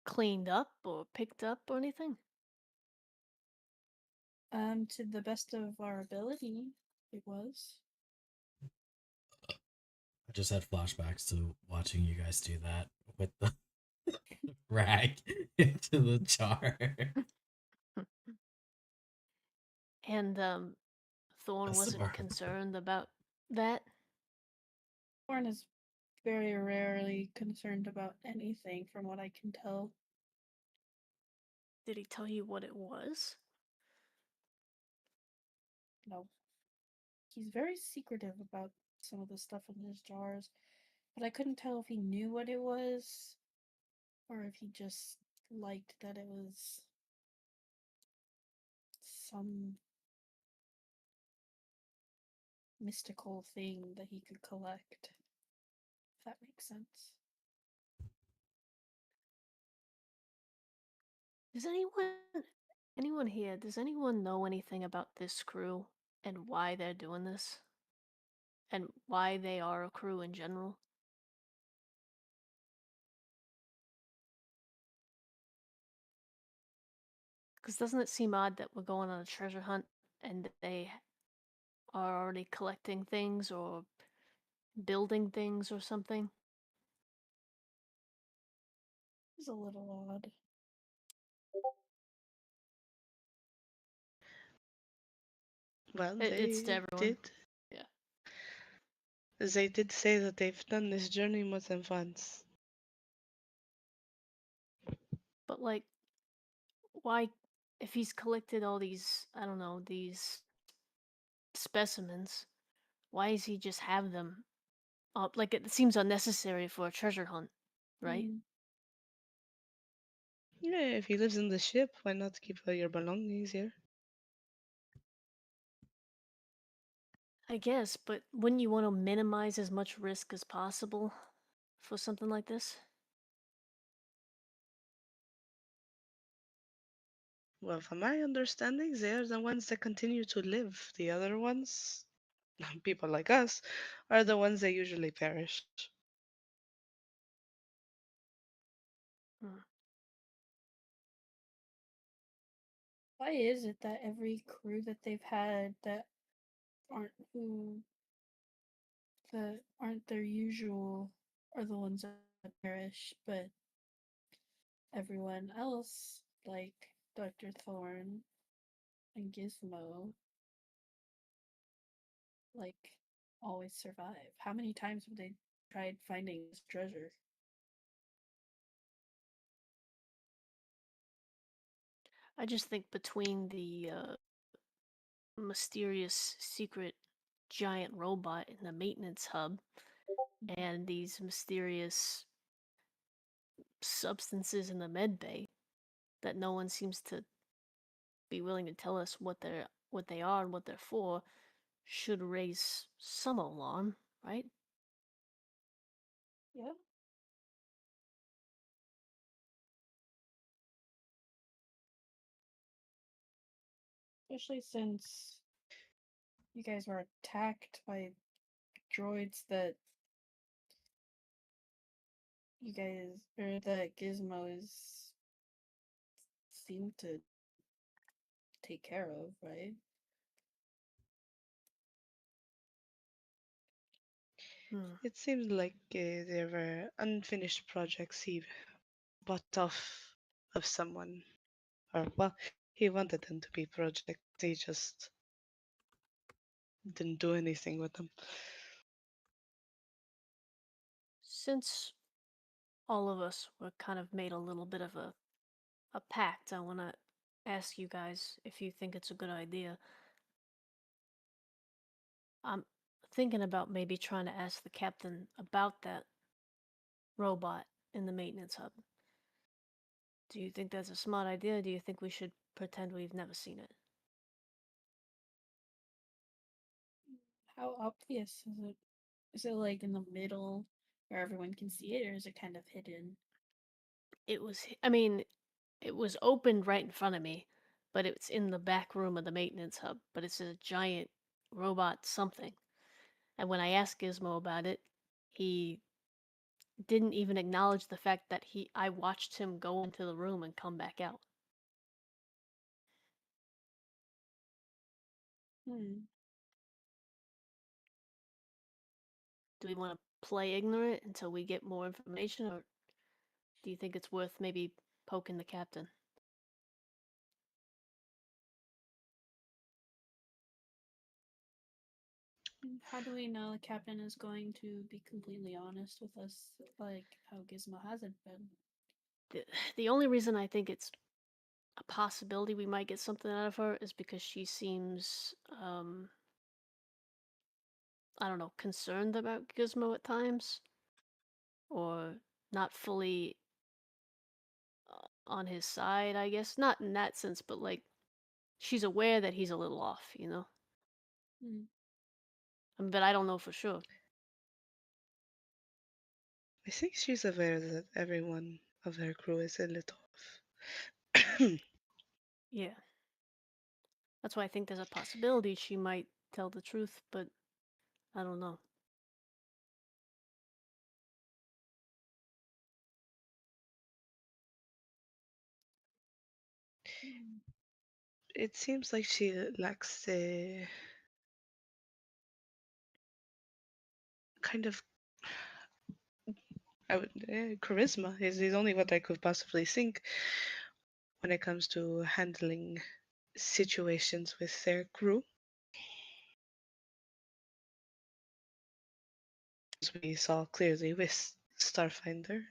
cleaned up or picked up or anything? To the best of our ability, it was. I just had flashbacks to watching you guys do that with the rag into the jar. And Thorn That's wasn't smart. concerned about that? Thorn is very rarely concerned about anything, from what I can tell. Did he tell you what it was? No. He's very secretive about some of the stuff in his jars, but I couldn't tell if he knew what it was or if he just liked that it was some mystical thing that he could collect. If that makes sense. Does anyone here, does anyone know anything about this crew and why they're doing this? And why they are a crew in general? Because doesn't it seem odd that we're going on a treasure hunt and they are already collecting things or building things or something? It's a little odd. Well, It's to they everyone. did. Yeah. They did say that they've done this journey more than once. But like, why, if he's collected all these, I don't know, these specimens, why does he just have them up? Like, it seems unnecessary for a treasure hunt, right? Mm. Yeah, if he lives in the ship, why not keep all your belongings here? I guess, but wouldn't you want to minimize as much risk as possible for something like this? Well, from my understanding, they are the ones that continue to live. The other ones, people like us, are the ones that usually perish. Hmm. Why is it that every crew that they've had that aren't who that aren't their usual are the ones that perish, but everyone else, like Dr. Thorne and Gizmo, like always survive? How many times have they tried finding this treasure? I just think between the mysterious secret giant robot in the maintenance hub and these mysterious substances in the med bay that no one seems to be willing to tell us what they are and what they're for should raise some alarm, right? Yeah. Especially since you guys were attacked by droids that you guys or that Gizmo is seem to take care of, right? Hmm. It seems like there were unfinished projects he bought off of someone. Or, well, he wanted them to be projects. He just didn't do anything with them. Since all of us were kind of made a little bit of a pact, I want to ask you guys if you think it's a good idea. I'm thinking about maybe trying to ask the captain about that robot in the maintenance hub. Do you think that's a smart idea? Or do you think we should pretend we've never seen it? How obvious is it? Is it like in the middle where everyone can see it, or is it kind of hidden? I mean, it was opened right in front of me, but it's in the back room of the maintenance hub. But it's a giant robot something. And when I asked Gizmo about it, he didn't even acknowledge the fact that I watched him go into the room and come back out. Hmm. Do we want to play ignorant until we get more information, or do you think it's worth maybe poking the captain? How do we know the captain is going to be completely honest with us, like how Gizmo hasn't been? The only reason I think it's a possibility we might get something out of her is because she seems, I don't know, concerned about Gizmo at times, or not fully on his side, I guess. Not in that sense, but like she's aware that he's a little off, you know? Hmm. But I don't know for sure. I think she's aware that everyone of her crew is a little off. Yeah. That's why I think there's a possibility she might tell the truth, but I don't know. Hmm. It seems like she lacks a kind of charisma is only what I could possibly think when it comes to handling situations with their crew. as we saw clearly with Starfinder.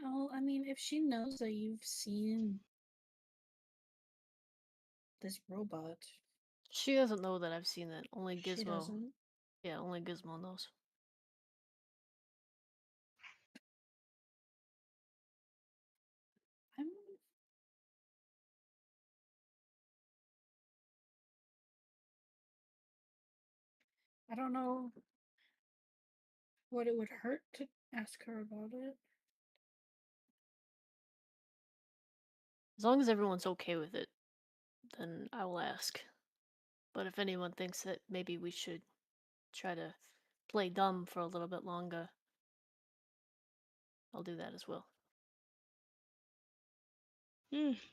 Well, I mean, if she knows that you've seen this robot, She doesn't know that I've seen it. Only she Gizmo. doesn't. Yeah, only Gizmo knows. I'm. I don't know what it would hurt to ask her about it. As long as everyone's okay with it, then I will ask. But if anyone thinks that maybe we should try to play dumb for a little bit longer, I'll do that as well.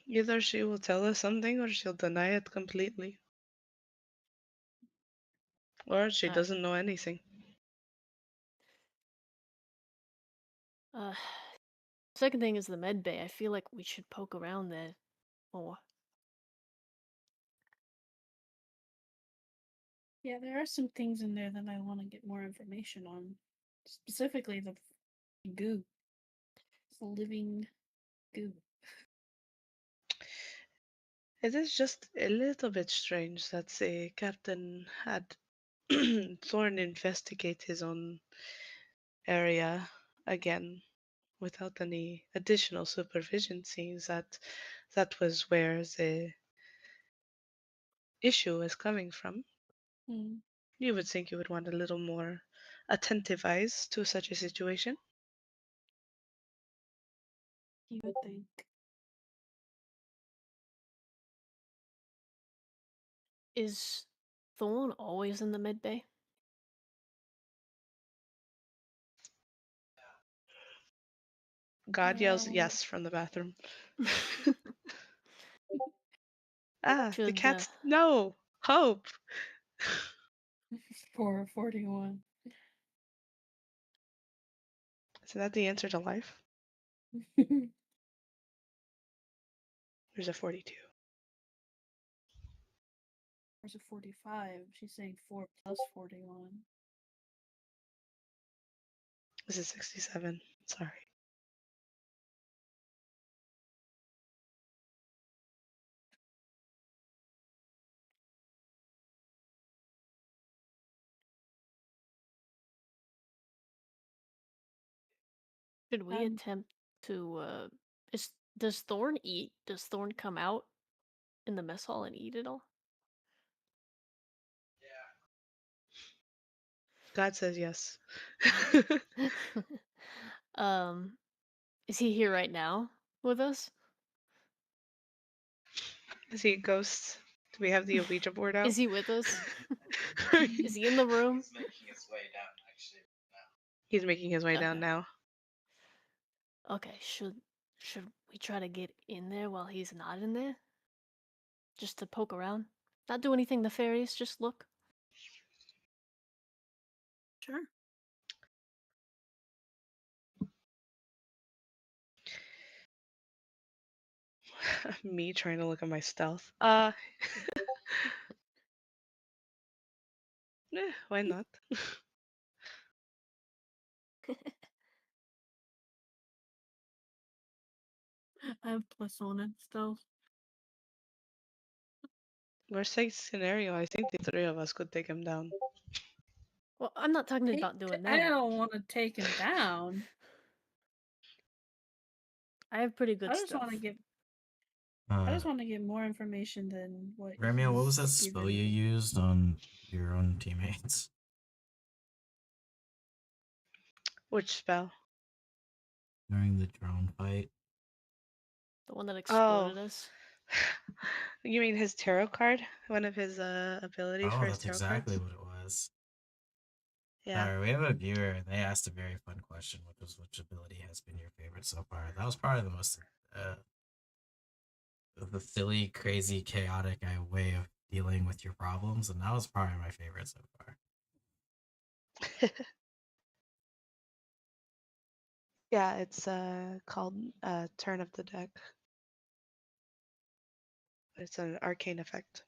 Either she will tell us something or she'll deny it completely. Or she Alright. doesn't know anything. Second thing is the med bay. I feel like we should poke around there more. Yeah, there are some things in there that I want to get more information on. Specifically, the goo. It's the living goo. It is just a little bit strange that the captain had Thorn investigate his own area again without any additional supervision, seeing that that was where the issue is coming from. Hmm. You would think you would want a little more attentive eyes to such a situation. You would think. Is Thorn always in the med bay? God yells Well, yes from the bathroom. The Should cat's no hope. 441. Is that the answer to life? There's a 42. There's a 45. She's saying 4 plus 41. This is 67. Sorry. Should we attempt to does Thorn eat? Does Thorn come out in the mess hall and eat it all? God says yes. Is he here right now with us? Is he a ghost? Do we have the Ouija board out? Is he with us? Is he in the room? He's making his way down Okay. now. Okay, should we try to get in there while he's not in there? Just to poke around? Not do anything nefarious, just look. Sure. Me trying to look at my stealth. Why not? I have +1 in stealth. Worst case scenario, I think the three of us could take him down. Well, I'm not talking about doing I that. don't want to take him down. I have pretty good I just stuff. want to get. I just want to get more information than what. Ramiel, what was he's that spell given you me. used on your own teammates? Which spell? During the drone fight? The one that exploded Oh. us. You mean his tarot card? One of his abilities Oh, for his that's tarot exactly cards? what it was. Yeah. Sorry, we have a viewer and they asked a very fun question, which was which ability has been your favorite so far? That was probably the most the silly, crazy, chaotic way of dealing with your problems, and that was probably my favorite so far. Yeah, it's called Turn of the Deck. It's an arcane effect.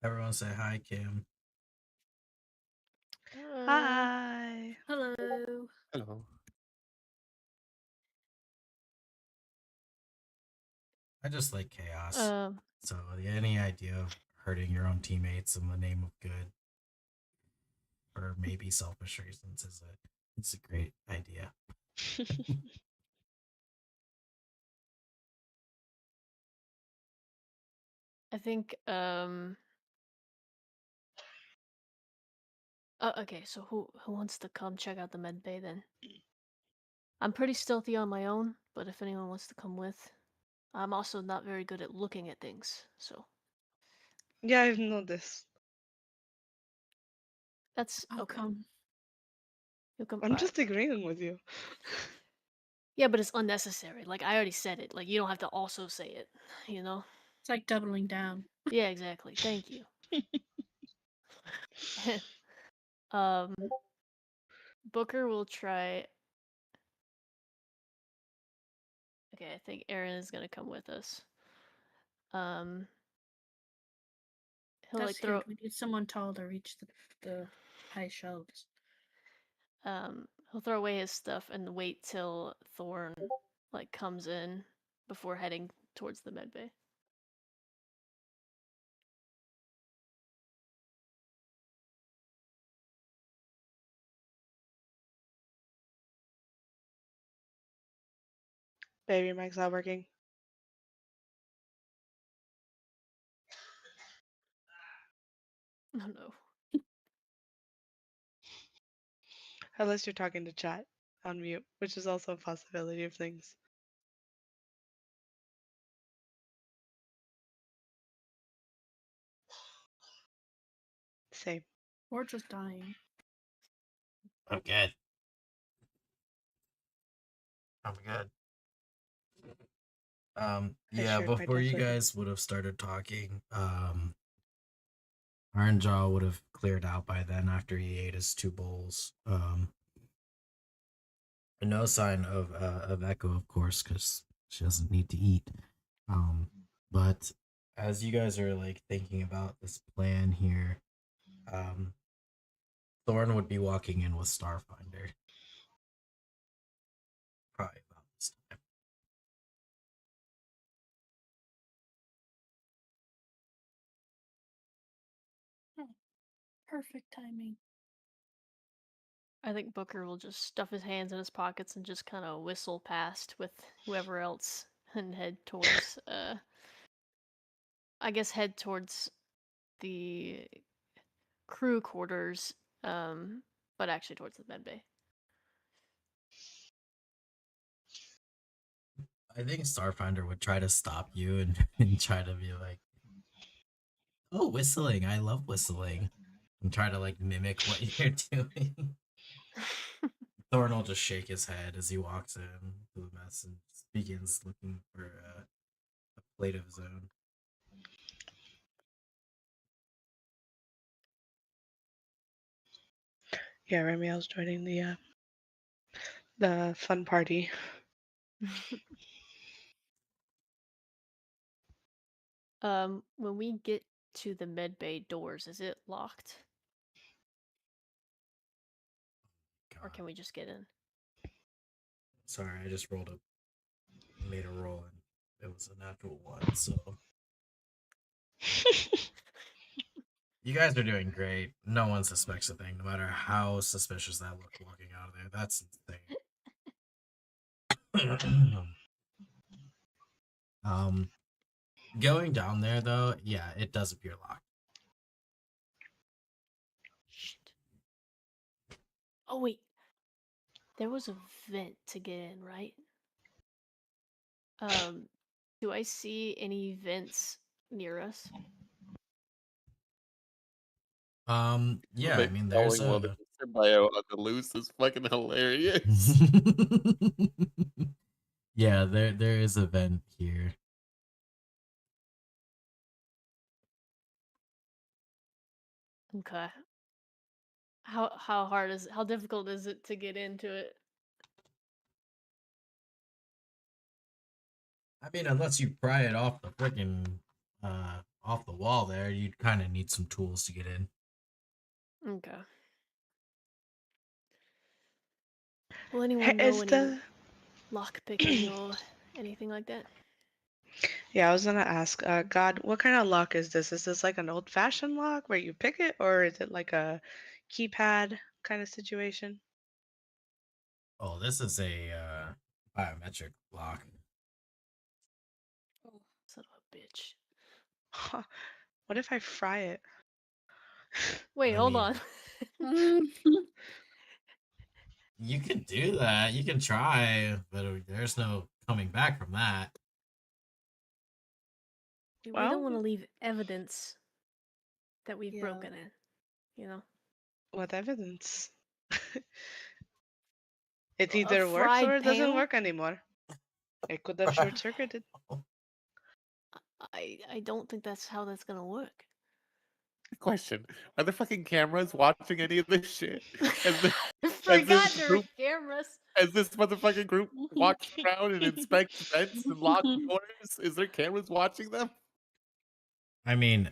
Everyone say hi, Kim. Hi. Hello. Hello. I just like chaos. Um, So any idea of hurting your own teammates in the name of good, or maybe selfish reasons, is a great idea. I think okay, so who wants to come check out the med bay then? I'm pretty stealthy on my own, but if anyone wants to come with, I'm also not very good at looking at things, so Yeah, I've noticed. that's I'll okay. come. You'll come. I'm just agreeing with you. Yeah, but it's unnecessary. Like I already said it. Like you don't have to also say it. You know? It's like doubling down. Yeah, exactly. Thank you. um, Booker will try. Okay, I think Aaron is gonna come with us. He'll That's like throw. good. We need someone tall to reach the high shelves. He'll throw away his stuff and wait till Thorn like comes in before heading towards the medbay. Baby mic's not working. Oh no. Unless you're talking to chat on mute, which is also a possibility of things. Same. Or just dying. I'm good. I'm good. Yeah, shared my before you template. guys would have started talking, Iron Jaw would have cleared out by then after he ate his 2 bowls. And no sign of Echo, of course, because she doesn't need to eat. But as you guys are like thinking about this plan here, Thorn would be walking in with Starfinder. Probably about this time. Perfect timing. I think Booker will just stuff his hands in his pockets and just kind of whistle past with whoever else and head towards I guess head towards the crew quarters, but actually towards the med bay. I think Starfinder would try to stop you and try to be like, "Oh, whistling! I love whistling," and try to like mimic what you're doing. Thorn will just shake his head as he walks in to the mess and begins looking for a plate of his own. Yeah, Ramiel's joining the fun party. When we get to the med bay doors, is it locked? Or God. can we just get in? Sorry, I just made a roll and it was a natural 1. So you guys are doing great. No one suspects a thing, no matter how suspicious that looked walking out of there. That's insane. Going down there though, yeah, it does appear locked. Shit. Oh wait. There was a vent to get in, right? Do I see any vents near us? Yeah, I They mean there's calling while a their bio on the loose is fucking hilarious. yeah, there is a vent here. Okay. How difficult is it to get into it? I mean, unless you pry it off the freaking off the wall there, you'd kind of need some tools to get in. Okay. Will anyone know Is any the lock picking or anything like that? Yeah, I was gonna ask, God, what kind of lock is this? Is this like an old-fashioned lock where you pick it, or is it like a keypad kind of situation? Oh, this is a biometric lock. Oh. Son of a bitch. Huh. What if I fry it? Wait, I hold mean, on. you can do that. You can try, but there's no coming back from that. We don't Well, want to leave evidence that we've Yeah. broken it, you know? what evidence? It A either works or fried it doesn't panel? work anymore. It could have short-circuited. I don't think that's how that's gonna work. Question: are there fucking cameras watching any of this shit? As I as this forgot there were group, cameras. as this motherfucking group walks around and inspects vents and locks doors, is there cameras watching them? I mean,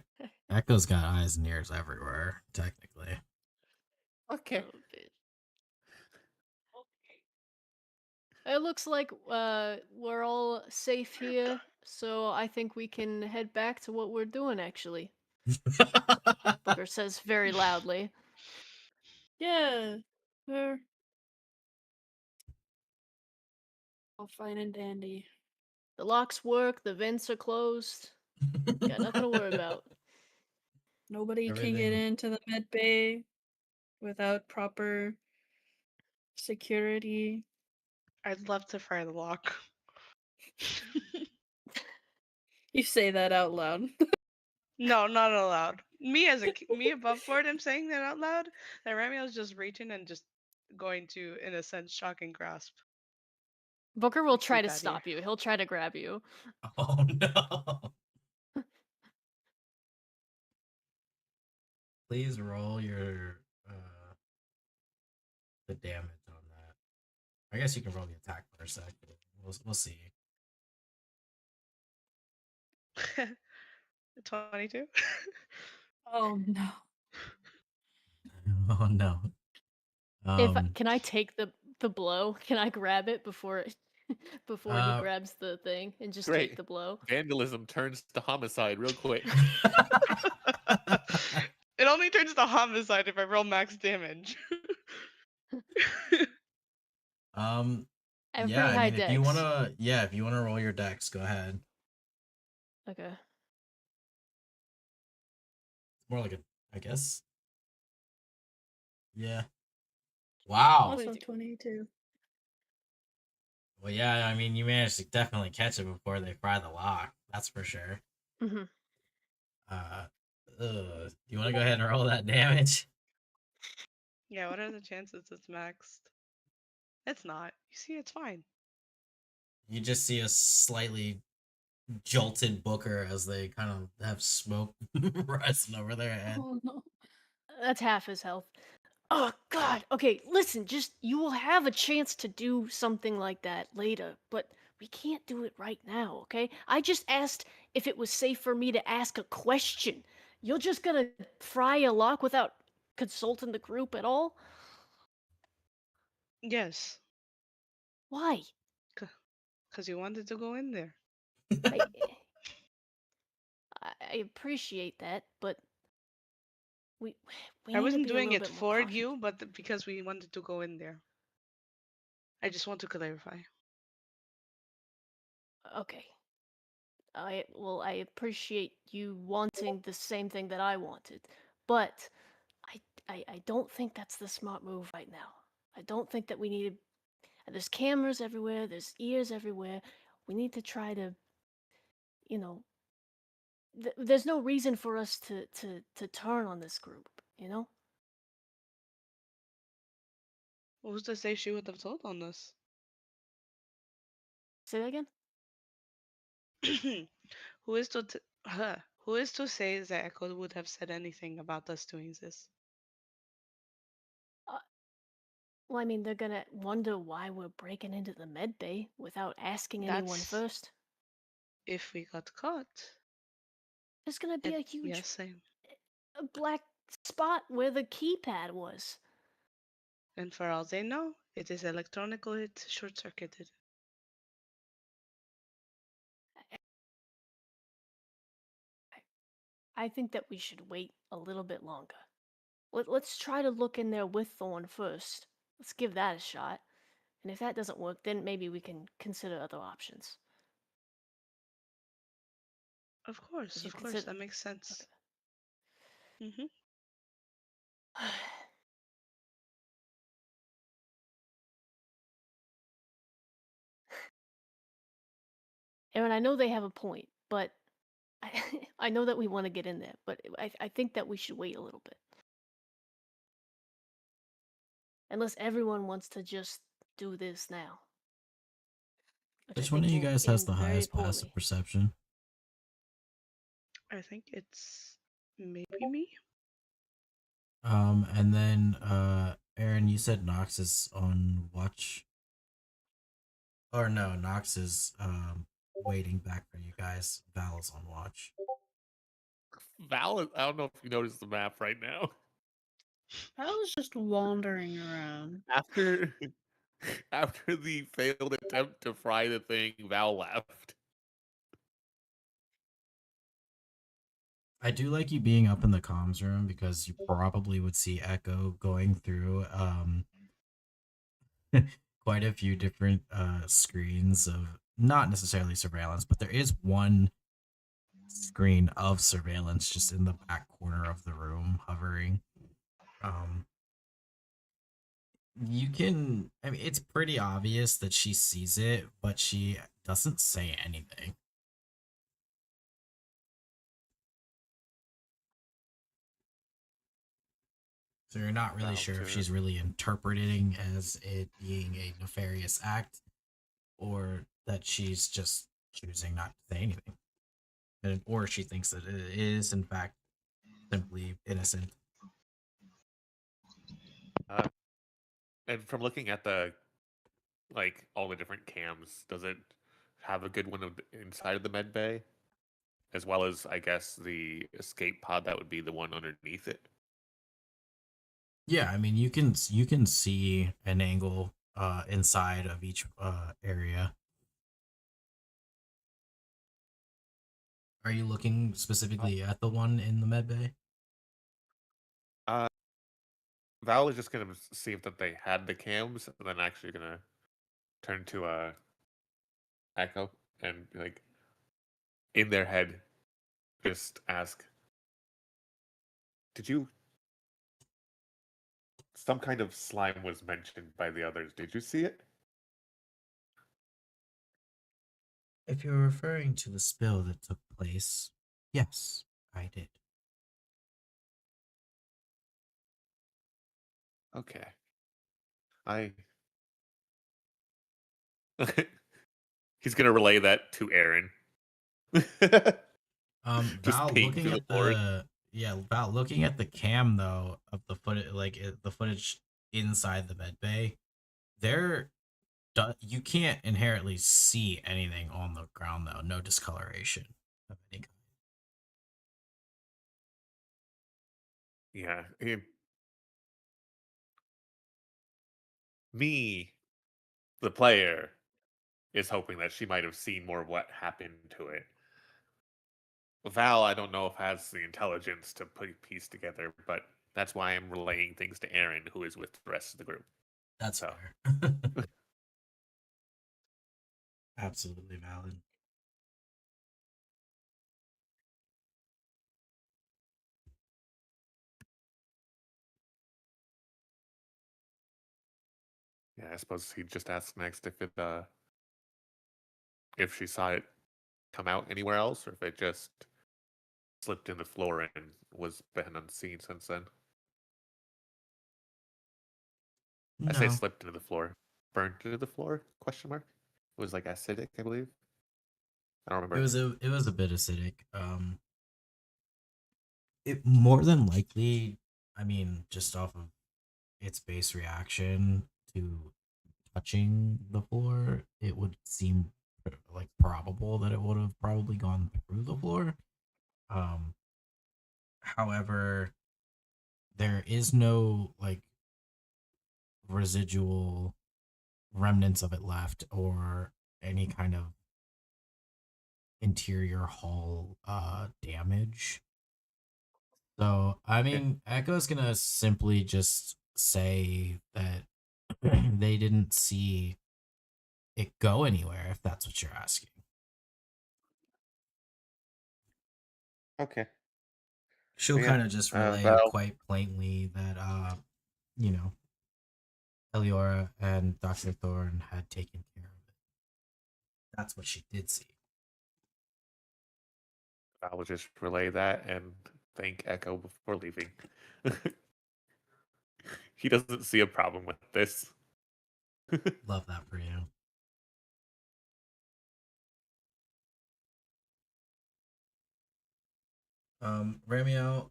Echo's got eyes and ears everywhere, technically. Okay. Oh, bitch. It looks like we're all safe here, so I think we can head back to what we're doing actually. Booker says very loudly. Yeah. We're all fine and dandy. The locks work, the vents are closed. Got nothing to worry about. Nobody can get Everything. into the med bay without proper security. I'd love to fry the lock. You say that out loud. No, not allowed. Me above board, I'm saying that out loud. That Ramio's just reaching and just going to, in a sense, shock and grasp. Booker will Like, try keep to out here. stop you. He'll try to grab you. Oh no! Please roll your the damage on that. I guess you can roll the attack for a sec. We'll see. 22. Oh no. Oh no. Can I take the blow? Can I grab it before before he Uh, grabs the thing and just take Great. the blow? Vandalism turns to homicide real quick. It only turns to homicide if I roll max damage. I have yeah. pretty I high mean, dex. if you wanna roll your dex, go ahead. Okay. It's more like I guess. Yeah. Wow. Also 22. 22. Well, yeah. I mean, you managed to definitely catch it before they fry the lock. That's for sure. Mm-hmm. You want to go ahead and roll that damage? Yeah, what are the chances it's maxed? It's not. You see, it's fine. You just see a slightly jolted Booker as they kind of have smoke rising over their head. Oh no. That's half his health. Oh God. Okay, listen. Just you will have a chance to do something like that later, but we can't do it right now. Okay? I just asked if it was safe for me to ask a question. You're just gonna fry a lock without consulting the group at all? Yes, Why? because you wanted to go in there. I, I appreciate that, but we we I need to wasn't be a doing little it bit more for cautious. you, but because we wanted to go in there. I just want to clarify. Okay. I appreciate you wanting the same thing that I wanted, but I don't think that's the smart move right now. I don't think that we need to. There's cameras everywhere. There's ears everywhere. We need to try to, you know. There's no reason for us to turn on this group. You know. Who's to say she would have told on us? Say that again. Who is to who is to say that Echo would have said anything about us doing this? Uh, well, I mean, they're gonna wonder why we're breaking into the med bay without asking anyone That's first. if we got caught. There's gonna be a huge Yes, same. a black spot where the keypad was. And for all they know, it is electronically short-circuited. I think that we should wait a little bit longer. Let's try to look in there with Thorn first. Let's give that a shot. And if that doesn't work, then maybe we can consider other options. Of course, that makes sense. Okay. Aaron, I know they have a point, but I know that we want to get in there, but I think that we should wait a little bit. Unless everyone wants to just do this now. Which one of you guys has the highest poorly. passive perception? I think it's maybe me. And then Aaron, you said Nox is on watch. Or no, Nox is waiting back for you guys. Val is on watch. Val, I don't know if you noticed the map right now. I was just wandering around. After after the failed attempt to fry the thing, Val left. I do like you being up in the comms room because you probably would see Echo going through quite a few different screens of not necessarily surveillance, but there is one screen of surveillance just in the back corner of the room hovering. You can, I mean, it's pretty obvious that she sees it, but she doesn't say anything. So you're not really sure if she's really interpreting as it being a nefarious act or that she's just choosing not to say anything. Or she thinks that it is, in fact, simply innocent. And from looking at all the different cams, does it have a good one inside of the med bay? As well as, I guess, the escape pod that would be the one underneath it? Yeah, I mean, you can see an angle inside of each area. Are you looking specifically at the one in the med bay? Val is just gonna see if that they had the cams, and then actually gonna turn to Echo and in their head, just ask, "Did you? Some kind of slime was mentioned by the others. Did you see it?" If you're referring to the spill that took place, yes, I did. Okay. He's gonna relay that to Aaron. Just Val peeing looking through at the board. Val looking at the cam though of the footage, the footage inside the med bay, you can't inherently see anything on the ground though. No discoloration of any kind. Yeah. Me, the player, is hoping that she might have seen more of what happened to it. Val, I don't know if has the intelligence to put a piece together, but that's why I'm relaying things to Aaron, who is with the rest of the group. That's fair. Absolutely valid. Yeah, I suppose he'd just ask next if she saw it come out anywhere else, or if it just slipped in the floor and was been unseen since then. I say No, slipped into the floor. Burned into the floor? Question mark. It was acidic, I believe. I don't remember. it was a bit acidic. It more than likely, I mean, just off of its base reaction to touching the floor, it would seem like probable that it would have probably gone through the floor. Um, However, there is no like residual remnants of it left or any kind of interior hull damage. So, I Okay. mean, Echo's gonna simply just say that they didn't see it go anywhere, if that's what you're asking. Okay. She'll Well, yeah. kind of just relay Well, quite plainly that, you know, Eliora and Dr. Thorne had taken care of it. That's what she did see. I will just relay that and thank Echo before leaving. He doesn't see a problem with this. Love that for you. Ramio,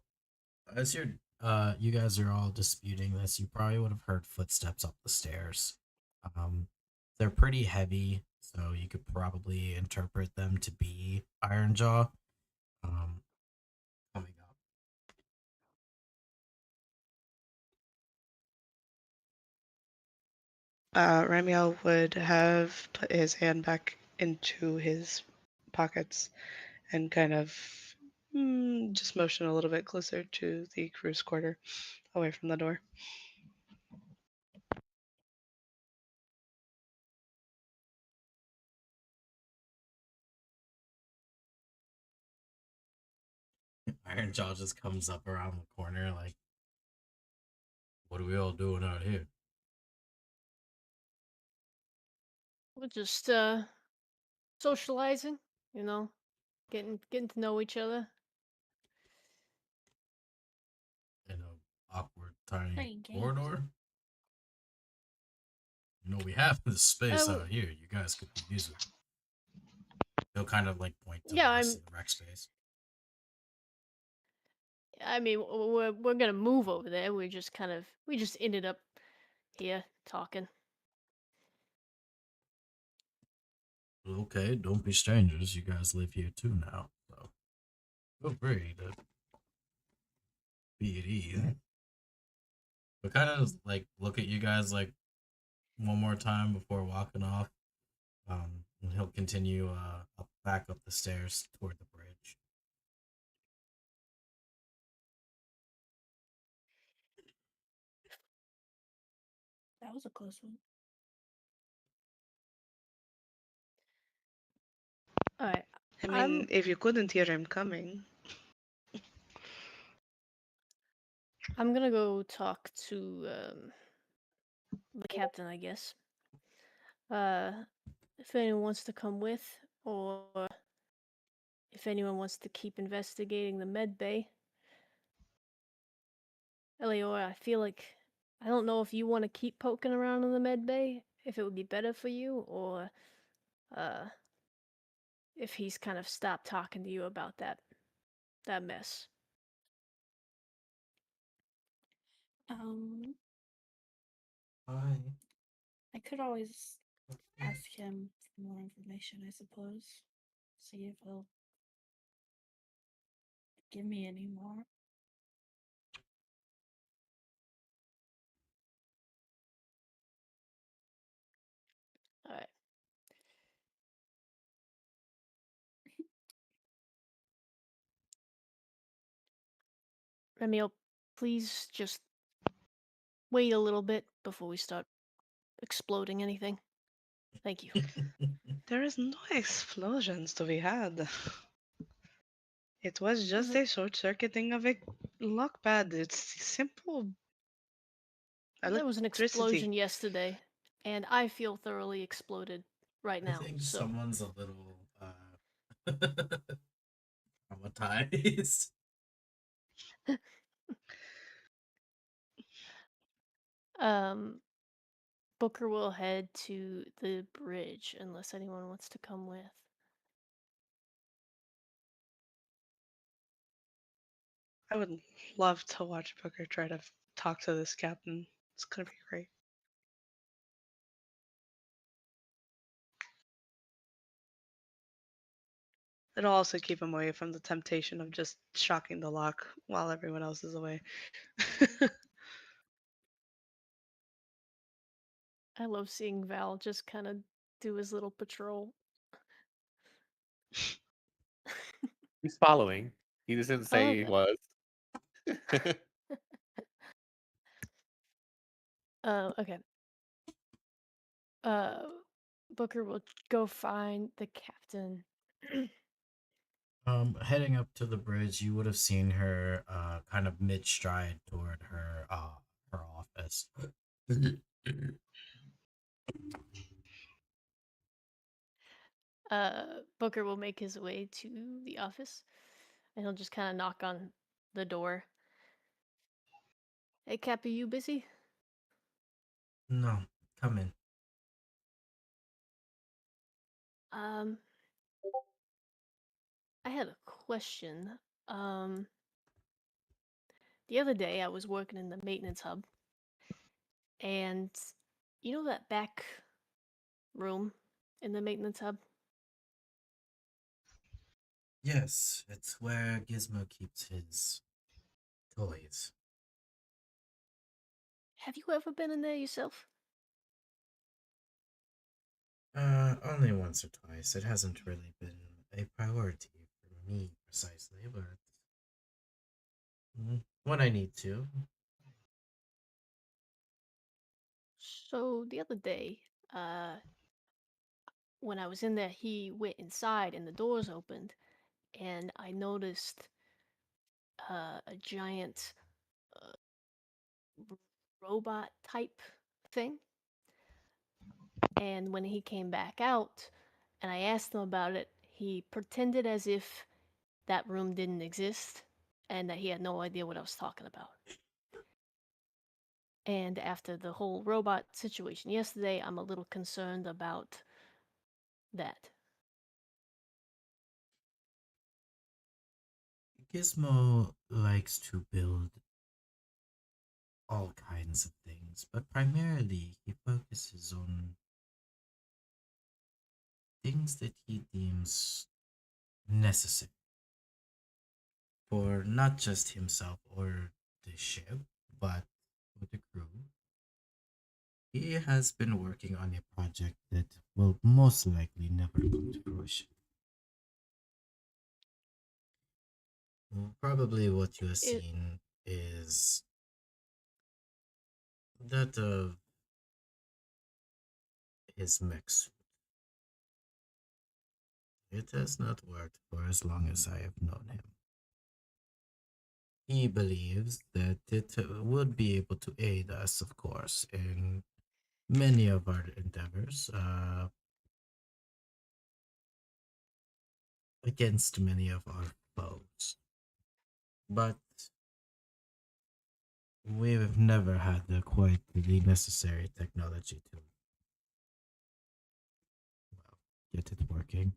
as you guys are all disputing this, you probably would have heard footsteps up the stairs. They're pretty heavy, so you could probably interpret them to be Ironjaw. Coming up. Ramiel would have put his hand back into his pockets and kind of just motion a little bit closer to the crew's quarter, away from the door. Ironjaw just comes up around the corner, like, what are we all doing out here? We're just socializing, you know, getting to know each other. In an awkward, tiny Playing games. corridor. You know, we have this space Uh, out here. You guys could be using. He'll kind of like point to Yeah, the rest of the rec space. I mean, we're gonna move over there. We just ended up here talking. Okay, don't be strangers. You guys live here too now, so feel free to be at ease. But kind of like look at you guys like one more time before walking off. And he'll continue back up the stairs toward the bridge. That was a close one. All right, I mean, I'm if you couldn't hear him coming, I'm gonna go talk to the captain, I guess. If anyone wants to come with, or if anyone wants to keep investigating the med bay. Eleor, I feel like I don't know if you want to keep poking around in the med bay, if it would be better for you, or uh, if he's kind of stopped talking to you about that mess. Hi. I could always ask him for more information, I suppose. See if he'll give me any more. All right. Emil, please just wait a little bit before we start exploding anything. Thank you. there is no explosions to be had. It was just Was a short circuiting of a lock pad. It's simple There was an electricity. explosion yesterday, and I feel thoroughly exploded right I now. think So someone's a little traumatized. Booker will head to the bridge unless anyone wants to come with. I would love to watch Booker try to talk to this captain. It's gonna be great. It'll also keep him away from the temptation of just shocking the lock while everyone else is away. I love seeing Val just kind of do his little patrol. He's following. He just didn't say he Okay. was. Okay. Uh, Booker will go find the captain. Heading up to the bridge, you would have seen her kind of mid stride toward her office. Booker will make his way to the office, and he'll just kind of knock on the door. Hey, Cap, are you busy? No, come in. I had a question. Um, the other day I was working in the maintenance hub, and you know that back room in the maintenance hub? Yes, it's where Gizmo keeps his toys. Have you ever been in there yourself? Only once or twice. It hasn't really been a priority for me precisely, but when I need to. So the other day, when I was in there, he went inside and the doors opened, and I noticed a giant uh, robot type thing. And when he came back out and I asked him about it, he pretended as if that room didn't exist and that he had no idea what I was talking about. And after the whole robot situation yesterday, I'm a little concerned about that. Gizmo likes to build all kinds of things, but primarily he focuses on things that he deems necessary for not just himself or the ship, but for the crew. He has been working on a project that will most likely never come to fruition. Probably what you have It, seen is that of his mech suit. It has not worked for as long as I have known him. He believes that it would be able to aid us, of course, in many of our endeavors against many of our foes. But we've never had quite the necessary technology to, well, get it working.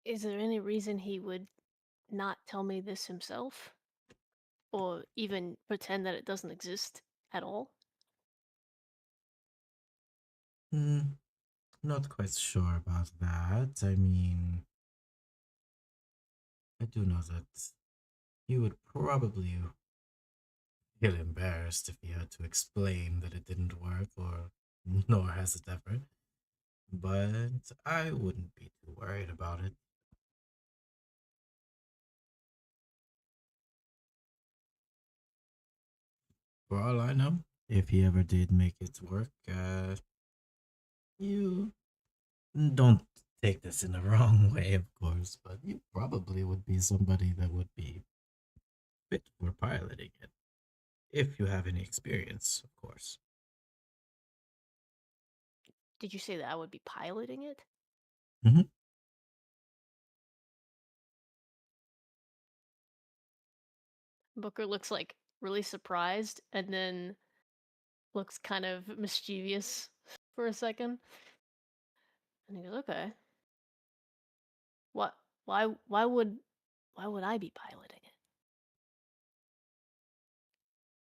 is there any reason he would not tell me this himself? Or even pretend that it doesn't exist at all? Hmm, not quite sure about that. I mean, I do know that he would probably feel embarrassed if he had to explain that it didn't work, or nor has it ever. But I wouldn't be too worried about it. For all I know, if he ever did make it work, you don't take this in the wrong way, of course, but you probably would be somebody that would be fit for piloting it, if you have any experience, of course. Did you say that I would be piloting it? Mm-hmm. Booker looks like really surprised and then looks kind of mischievous for a second. And he goes, "Okay. What why would I be piloting it?"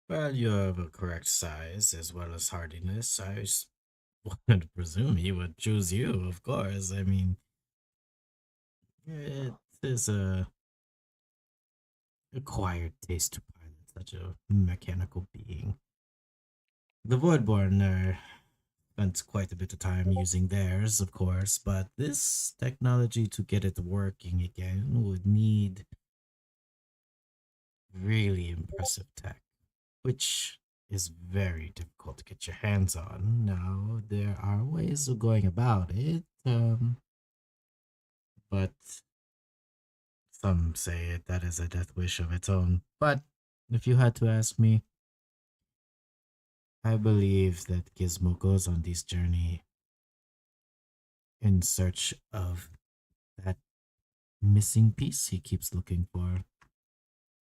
Well, you have a correct size as well as hardiness. would presume he would choose you, of course. I mean, it is a acquired taste to pilot such a mechanical being. The Voidborn spent quite a bit of time using theirs, of course, but this technology to get it working again would need really impressive tech, which is very difficult to get your hands on. Now, there are ways of going about it, but some say that is a death wish of its own. But if you had to ask me, I believe that Gizmo goes on this journey in search of that missing piece he keeps looking for.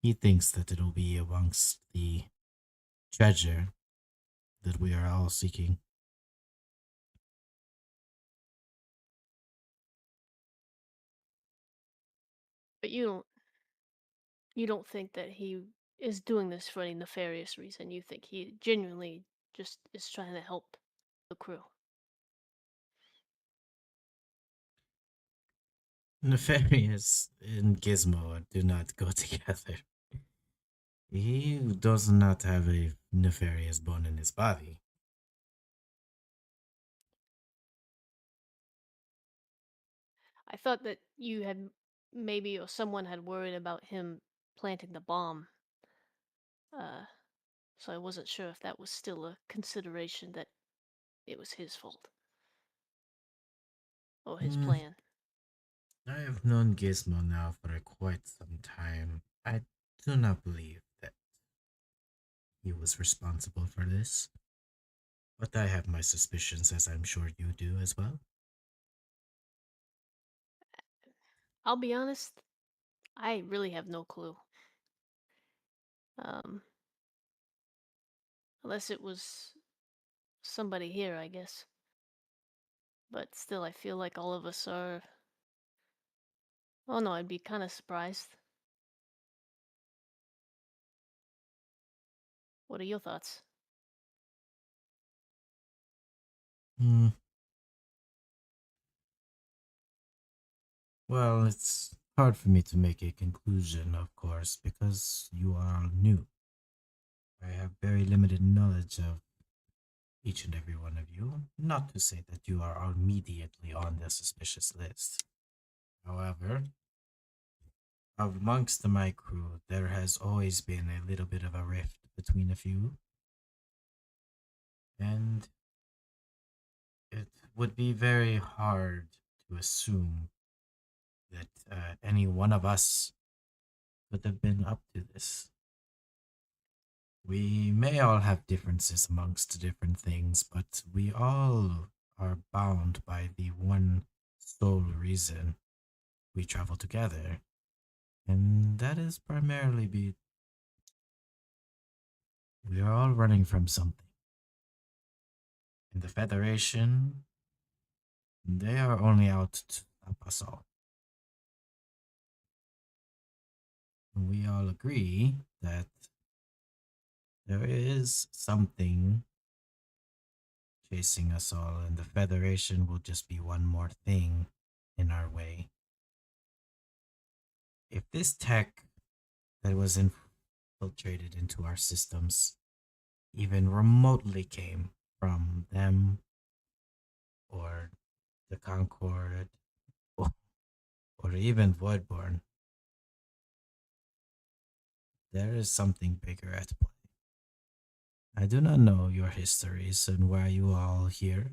He thinks that it'll be amongst the treasure that we are all seeking. But you don't think that he is doing this for any nefarious reason. You think he genuinely just is trying to help the crew. Nefarious and Gizmo do not go together. He does not have a nefarious bone in his body. I thought that you had maybe or someone had worried about him planting the bomb. So I wasn't sure if that was still a consideration that it was his fault or his Hmm, plan. I have known Gizmo now for quite some time. I do not believe that he was responsible for this, but I have my suspicions, as I'm sure you do as well. I'll be honest, I really have no clue. Um, unless it was somebody here, I guess. But still, I feel like all of us are. Oh no, I'd be kind of surprised. What are your thoughts? Hmm. Well, it's hard for me to make a conclusion, of course, because you are all new. I have very limited knowledge of each and every one of you. Not to say that you are immediately on the suspicious list. However, amongst my crew, there has always been a little bit of a rift between a few, and it would be very hard to assume that any one of us would have been up to this. We may all have differences amongst different things, but we all are bound by the one sole reason we travel together. And that is primarily we are all running from something. And the Federation, they are only out to stop us all. And we all agree that there is something chasing us all, and the Federation will just be one more thing in our way. If this tech that was infiltrated into our systems even remotely came from them or the Concord or even Voidborn, there is something bigger at play. I do not know your histories and why you are all here.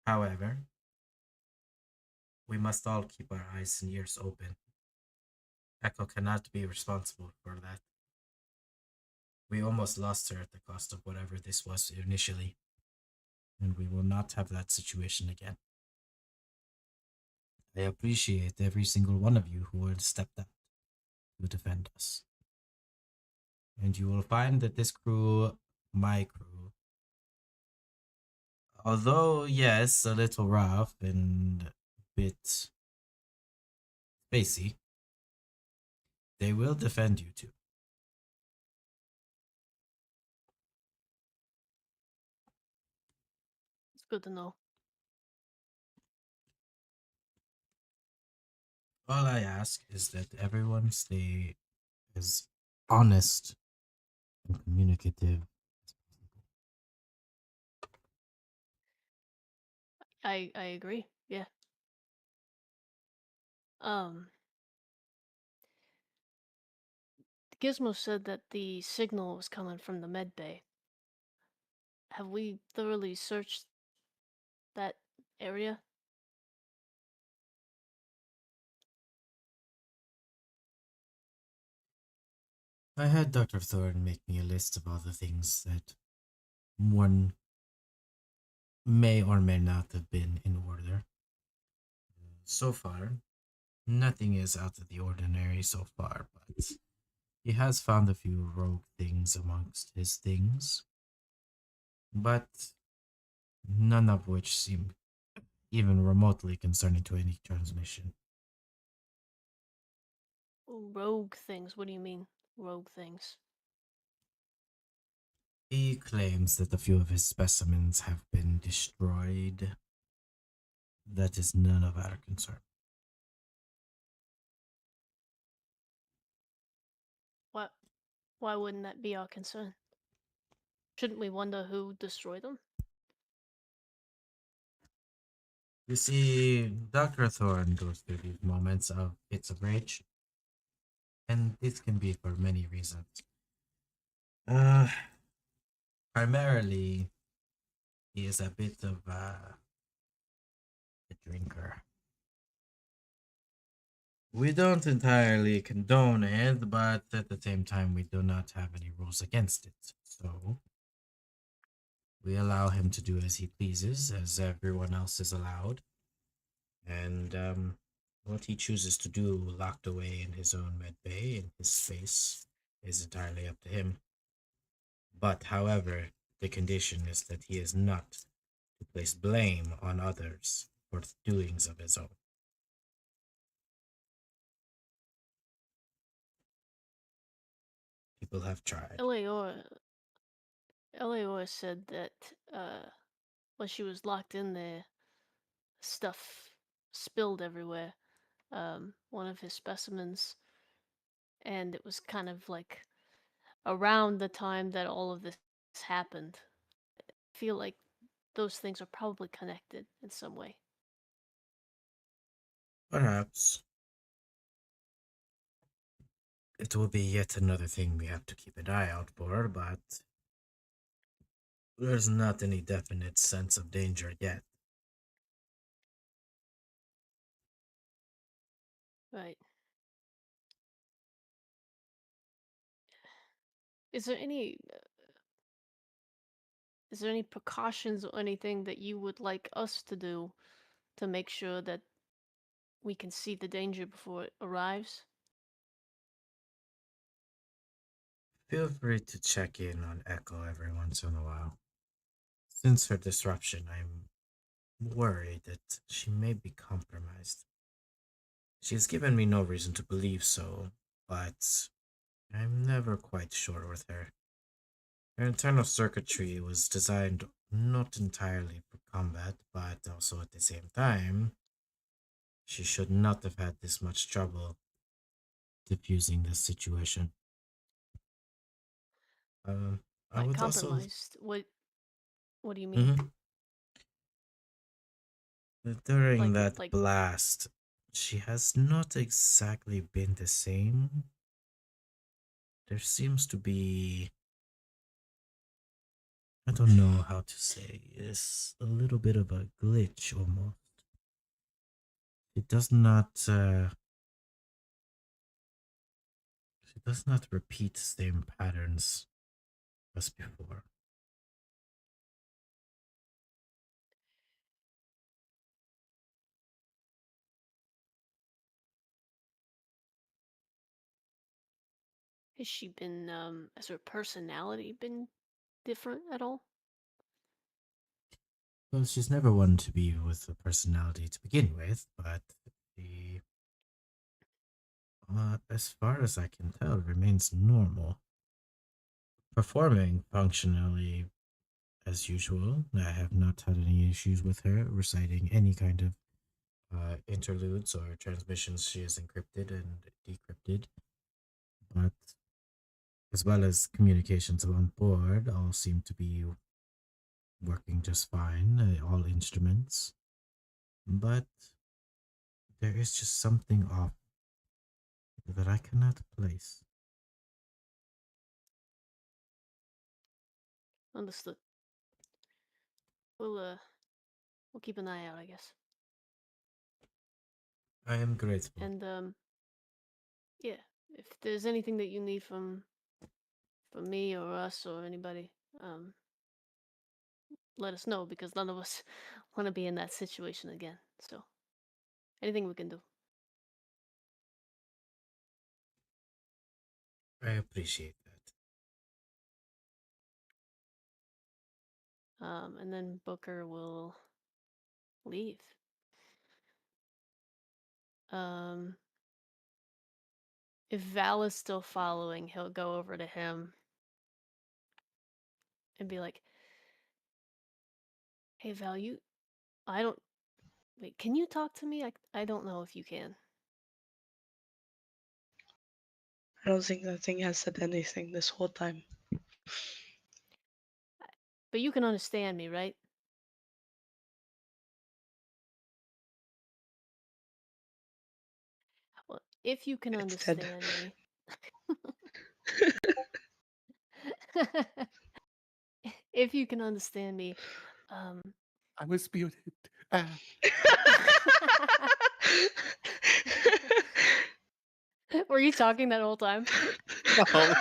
However, we must all keep our eyes and ears open. Echo cannot be responsible for that. We almost lost her at the cost of whatever this was initially, and we will not have that situation again. I appreciate every single one of you who has stepped up to defend us. And you will find that this crew, my crew, although, yes, a little rough and a bit spacey, they will defend you too. Good to know. All I ask is that everyone stay as honest and communicative as possible. I agree. Yeah. Um, Gizmo said that the signal was coming from the med bay. Have we thoroughly searched that area? I had Dr. Thorne make me a list of all the things that one may or may not have been in order. So far, nothing is out of the ordinary so far, but he has found a few rogue things amongst his things, but none of which seem even remotely concerning to any transmission. Rogue things. What do you mean, rogue things? He claims that a few of his specimens have been destroyed. That is none of our concern. What? Why wouldn't that be our concern? Shouldn't we wonder who destroyed them? You see, Dr. Thorne goes through these moments of fits of rage, and this can be for many reasons. Uh, Primarily, he is a bit of a drinker. We don't entirely condone it, but at the same time, we do not have any rules against it. So, we allow him to do as he pleases, as everyone else is allowed. And what he chooses to do, locked away in his own med bay, in his space, is entirely up to him. But, however, the condition is that he is not to place blame on others for the doings of his own. People have tried. Eleor said that when she was locked in there, stuff spilled everywhere. One of his specimens, and it was kind of like around the time that all of this happened. I feel like those things are probably connected in some way. Perhaps. It will be yet another thing we have to keep an eye out for, but there's not any definite sense of danger yet. Right. Is there any precautions or anything that you would like us to do to make sure that we can see the danger before it arrives? Feel free to check in on Echo every once in a while. Since her disruption, I'm worried that she may be compromised. She has given me no reason to believe so, but I'm never quite sure with her. Her internal circuitry was designed not entirely for combat, but also at the same time, she should not have had this much trouble diffusing this situation. I By would also. compromised, what do you mean? Mhm. During Like that blast, she has not exactly been the same. There seems to be. I don't know how to say. It's a little bit of a glitch almost. It does not. She does not repeat the same patterns as before. has she been has her personality been different at all? Well, she's never one to be with a personality to begin with, but the as far as I can tell, remains normal, performing functionally as usual. I have not had any issues with her reciting any kind of interludes or transmissions she has encrypted and decrypted. But as well as communications on board, all seem to be working just fine, all instruments. But there is just something off that I cannot place. Understood. We'll keep an eye out, I guess. I am grateful. And yeah, if there's anything that you need from me or us or anybody, let us know, because none of us want to be in that situation again. So anything we can do. I appreciate that. And then Booker will leave. If Val is still following, he'll go over to him and be like, "Hey Val, I don't wait, can you talk to me? I don't know if you can." I don't think that thing has said anything this whole time. But you can understand me, right? Well, if you can It's dead. understand me. If you can understand me, I was muted. Ah. were you talking that whole time? No.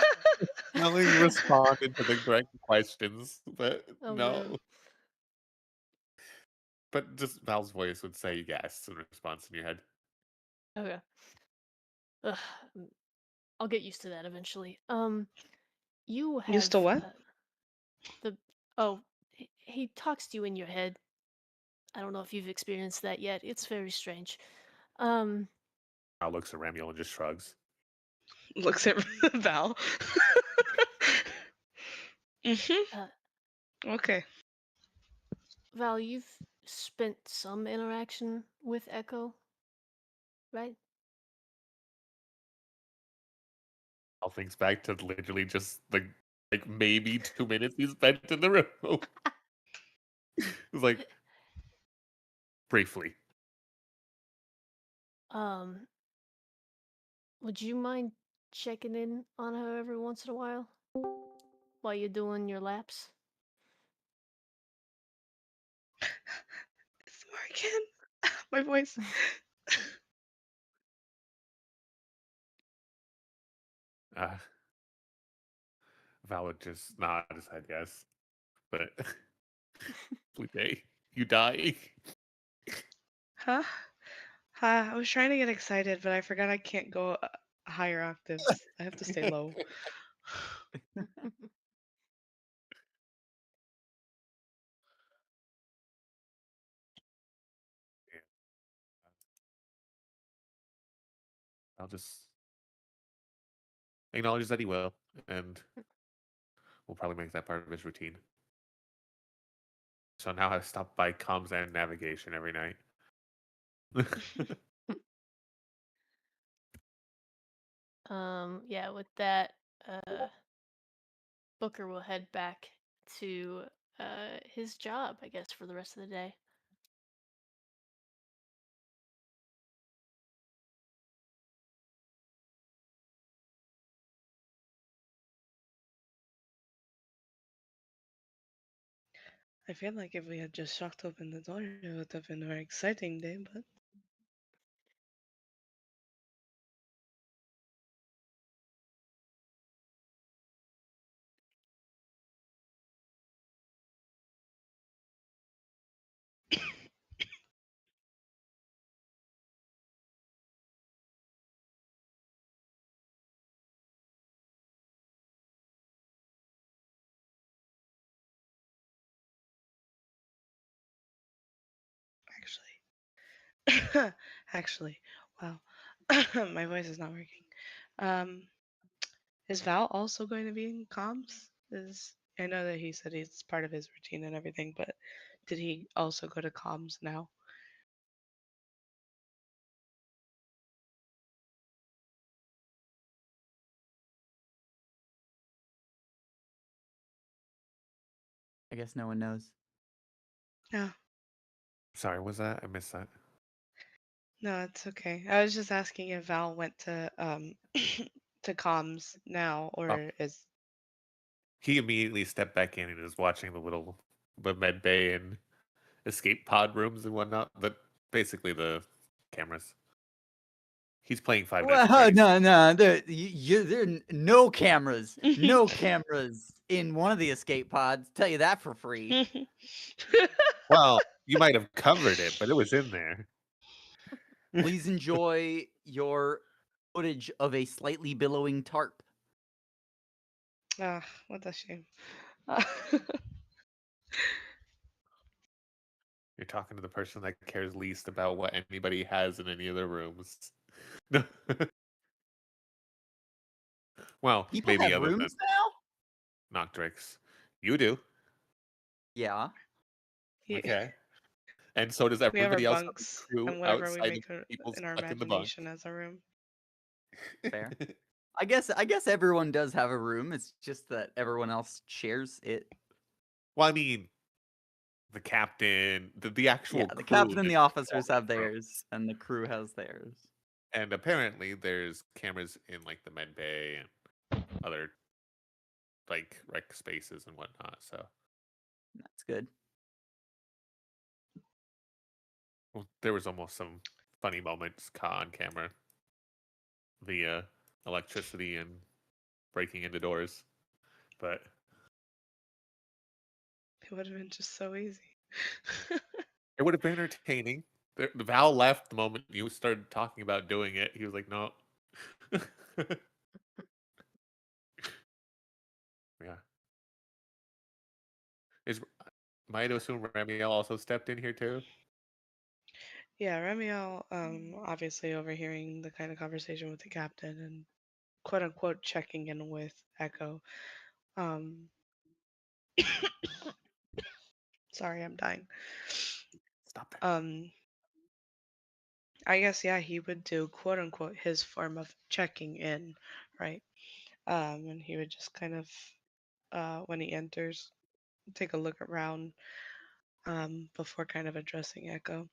Smelling responded to the correct questions, but Oh no. man. But just Val's voice would say yes in response in your head. Okay. Ugh, I'll get used to that eventually. You Used have to what? the oh, he talks to you in your head. I don't know if you've experienced that yet. It's very strange. Um, Val looks at Ramiel and just shrugs. Looks at Val. uh, Okay. Val, you've spent some interaction with Echo, right? Val thinks back to literally just like maybe 2 minutes he spent in the room. It's like briefly. Um, would you mind checking in on her every once in a while you're doing your laps? It's Morgan. My voice. Uh, Val would just nod his head yes. But Felipe, you die. Huh? I was trying to get excited, but I forgot I can't go higher octaves. I have to stay low. Yeah. I'll just acknowledge that he will, and we'll probably make that part of his routine. So now I've stopped by comms and navigation every night. Yeah, with that, uh, Booker will head back to his job, I guess, for the rest of the day. I feel like if we had just shocked open the door, it would have been a very exciting day, but actually, actually, wow, my voice is not working. Um, is Val also going to be in comms? Is I know that he said it's part of his routine and everything, but did he also go to comms now? I guess no one knows. No, Sorry, was that? I missed that. no, it's okay. I was just asking if Val went to to comms now Oh, or is he immediately stepped back in and is watching the med bay and escape pod rooms and whatnot. Basically the cameras. He's playing Five Nights at Well, Freddy's. no, there are no cameras, no cameras in one of the escape pods. Tell you that for free. Well, you might have covered it, but it was in there. Please enjoy your footage of a slightly billowing tarp. Ah, what a shame. You're talking to the person that cares least about what anybody has in any of their rooms. No. Well, People maybe have other than rooms now? Noctrix. You do. Yeah. Yeah, Okay. And so does we have our everybody else on the bunks crew and whatever we outside of make people in our stuck in the bunk. imagination as a room. Fair. I guess everyone does have a room. It's just that everyone else shares it. Well, I mean, the captain, the actual Yeah, the crew captain and just the officers all have have rooms. theirs, and the crew has theirs. And apparently there's cameras in like the med bay and other like rec spaces and whatnot. So That's good. well, there was almost some funny moments caught on camera via electricity and breaking into doors. But It would have been just so easy. it would have been entertaining. The Val left the moment you started talking about doing it. He was like, "No." Yeah. Is am I to assume Ramiel also stepped in here too? Yeah, Ramiel, obviously overhearing the kind of conversation with the captain and quote unquote checking in with Echo. Um, sorry, I'm dying. Stop it. I guess yeah, he would do quote unquote his form of checking in, right? And he would just kind of, when he enters, take a look around, before kind of addressing Echo.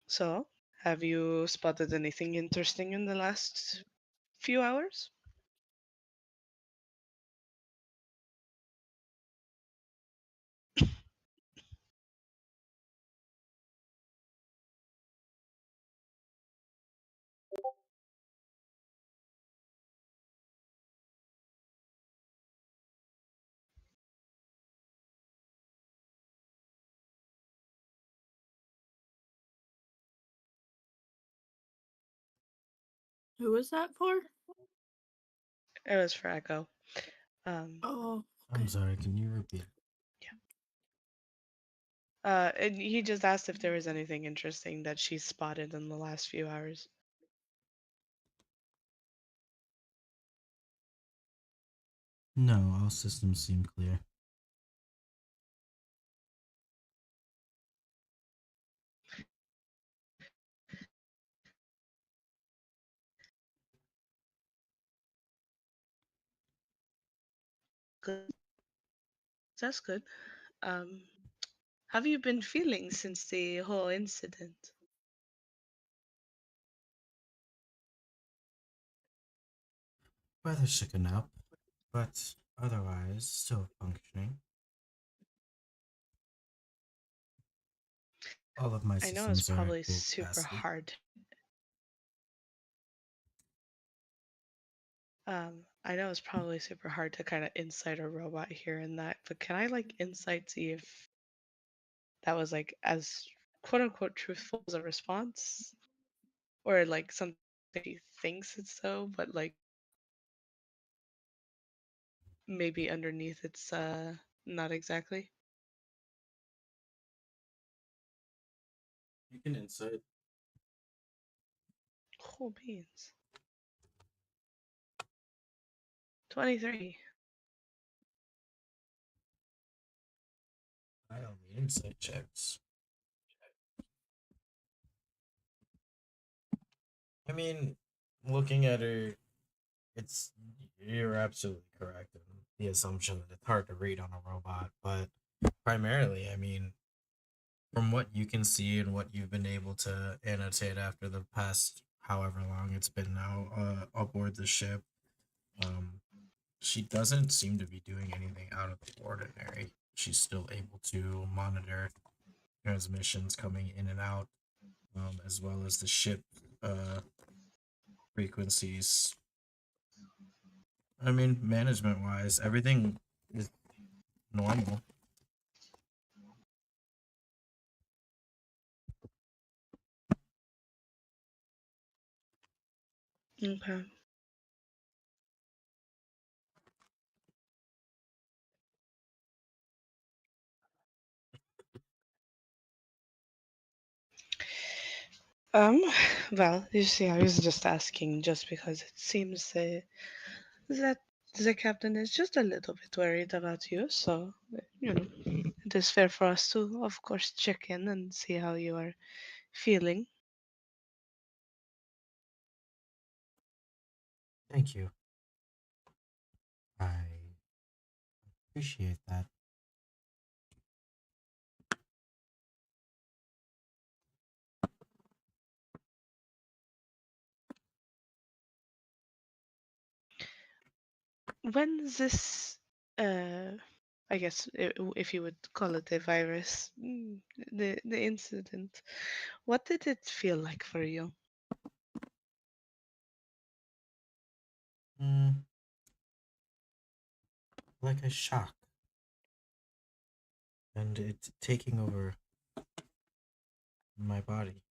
So, have you spotted anything interesting in the last few hours? Who is that for? It was for Echo. Oh, I'm sorry, can you repeat? And he just asked if there was anything interesting that she spotted in the last few hours. No, all systems seem clear. Good. That's good. Um, have you been feeling since the whole incident? Weather shaken up, but otherwise still functioning. All of my I know it's systems are at probably full super capacity. hard. I know it's probably super hard to kind of insight a robot here and that, but can I like insight see if that was like as quote unquote truthful as a response? Or like something he thinks it's so, but like maybe underneath it's not exactly. You can insight. Cool beans. 23. I'll need insight checks. I mean, looking at her, it's you're absolutely correct in the assumption that it's hard to read on a robot, but primarily, I mean, from what you can see and what you've been able to annotate after the past however long it's been now aboard the ship, um, she doesn't seem to be doing anything out of the ordinary. She's still able to monitor transmissions coming in and out, as well as the ship uh, frequencies. I mean, management wise, everything is normal. Okay. Um, well, you see, I was just asking just because it seems that the captain is just a little bit worried about you, so, it is fair for us to, of course, check in and see how you are feeling. Thank you. I appreciate that. When this, I guess, if you would call it a virus, the incident, what did it feel like for you? Mm, like a shock, and it taking over my body.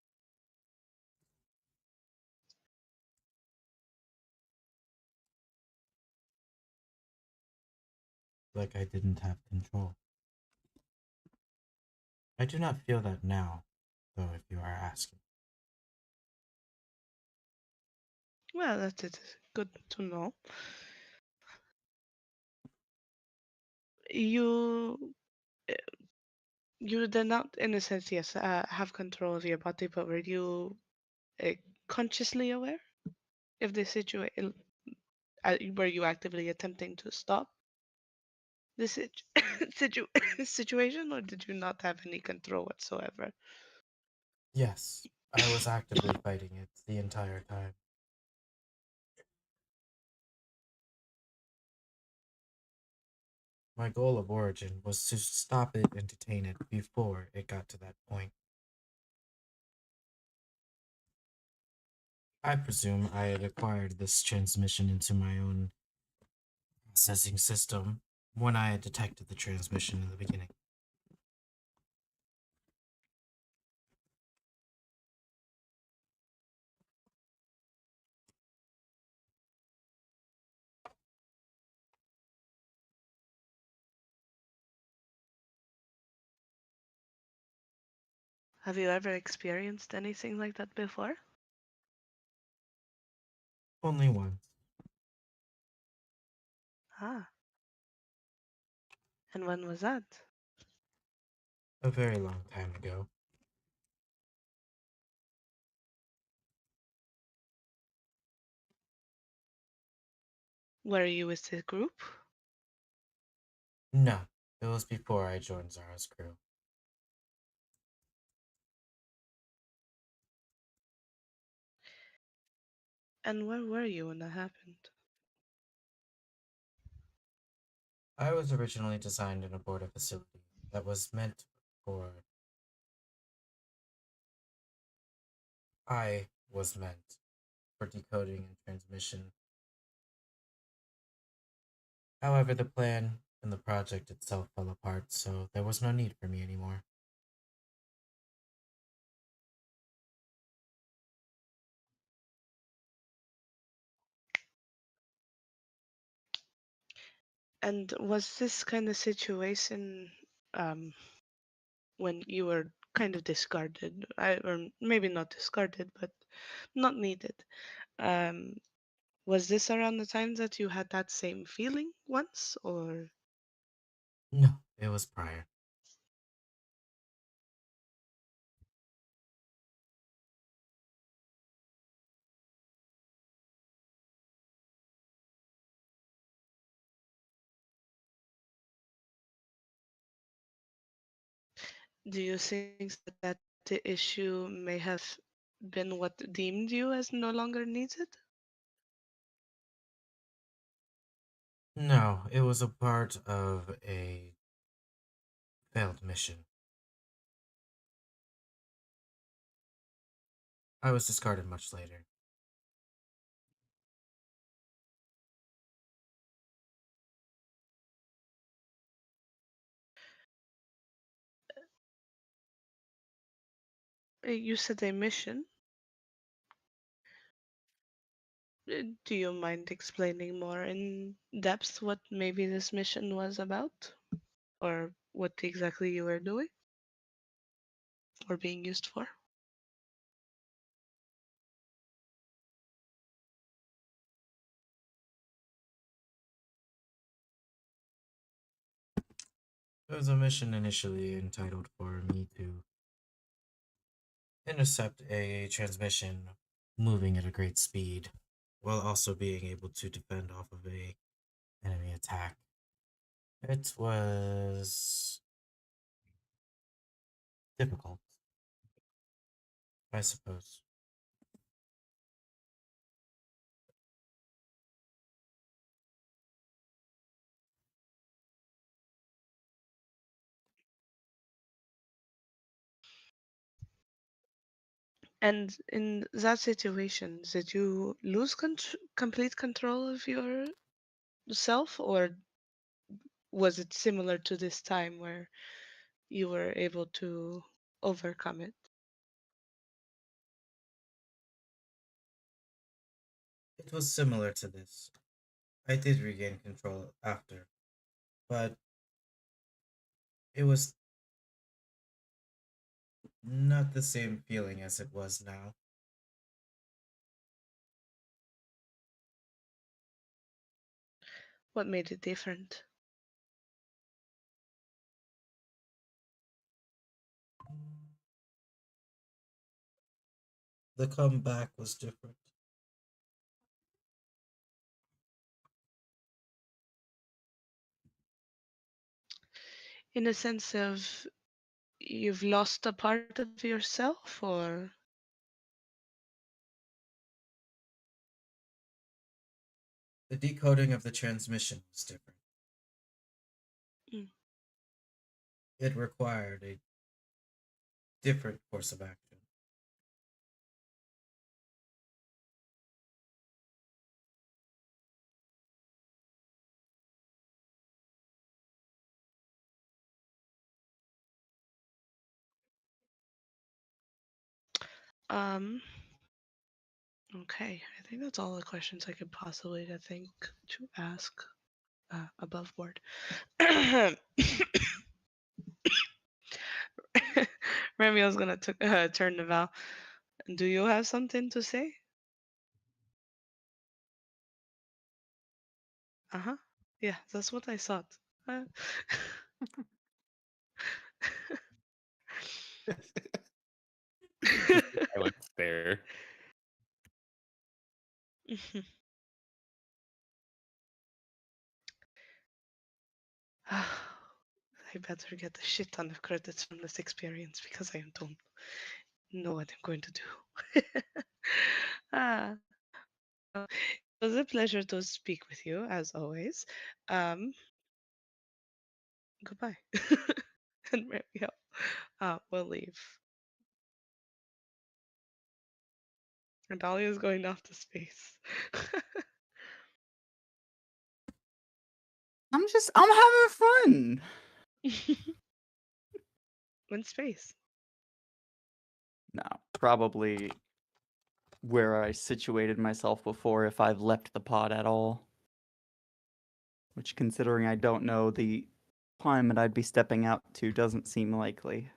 Like I didn't have control. I do not feel that now, though, if you are asking. Well, that is good to know. You uh, you did not, in a sense, yes, have control of your body, but were you uh, consciously aware of the situation? Were you actively attempting to stop the situation, or did you not have any control whatsoever? Yes, I was actively fighting it the entire time. My goal of origin was to stop it and detain it before it got to that point. I presume I had acquired this transmission into my own processing system when I had detected the transmission in the beginning. Have you ever experienced anything like that before? Only once. Ah, and when was that? A very long time ago. Were you with the group? No, it was before I joined Zara's crew. And where were you when that happened? I was originally designed in aboard a facility that was meant for. I was meant for decoding and transmission. However, the plan and the project itself fell apart, so there was no need for me anymore. And was this kind of situation um, when you were kind of discarded, or maybe not discarded, but not needed? Um, was this around the time that you had that same feeling once, or? No, it was prior. Do you think that the issue may have been what deemed you as no longer needed? No, it was a part of a failed mission. I was discarded much later. You said a mission. Do you mind explaining more in depth what maybe this mission was about? Or what exactly you were doing? Or being used for? It was a mission initially entitled for me to intercept a transmission moving at a great speed, while also being able to defend off of a enemy attack. It was difficult, I suppose. And in that situation, did you lose complete control of yourself, or was it similar to this time where you were able to overcome it? It was similar to this. I did regain control after, but it was not the same feeling as it was now. What made it different? The comeback was different. In a sense of you've lost a part of yourself, or The decoding of the transmission was different. Mm. It required a different course of action. um okay, I think that's all the questions I could possibly think to ask above board. Ramio's gonna turn to Val. Do you have something to say? Uh-huh. Yeah, that's what I thought. Uh, Just a silent stare. I better get a shit ton of credits from this experience because I don't know what I'm going to do. Ah, it was a pleasure to speak with you as always. Goodbye. And Mario, we'll leave. And Dahlia's going off to space. I'm having fun. In space. No, probably where I situated myself before if I've left the pod at all. Which, considering I don't know the climate I'd be stepping out to, doesn't seem likely.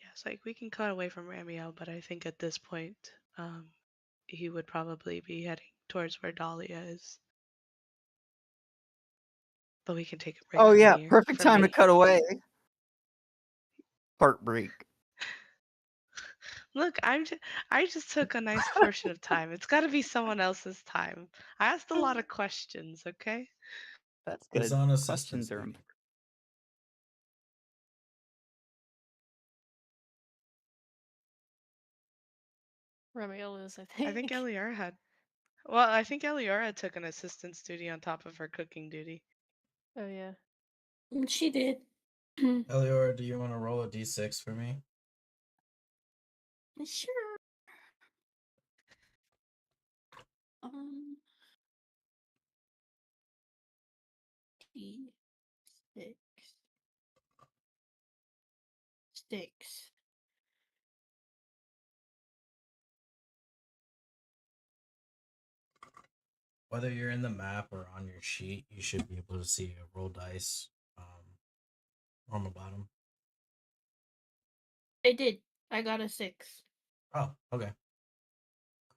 Yes, like we can cut away from Ramio, but I think at this point, he would probably be heading towards where Dahlia is. But we can take a break Oh from yeah, here. perfect time to cut away. Heartbreak. Look, I just took a nice portion of time. It's got to be someone else's time. I asked a lot of questions, okay? That's He's good. on assistance Questions are duty. important. Ramiel is, I I think think. Eliara had. Well, I think Eliara took an assistance duty on top of her cooking duty. Oh yeah. She did. Eliora, do you want to roll a d6 for me? Sure. D6. Sticks. Whether you're in the map or on your sheet, you should be able to see a roll dice on the bottom. I did. I got a 6. Oh, okay.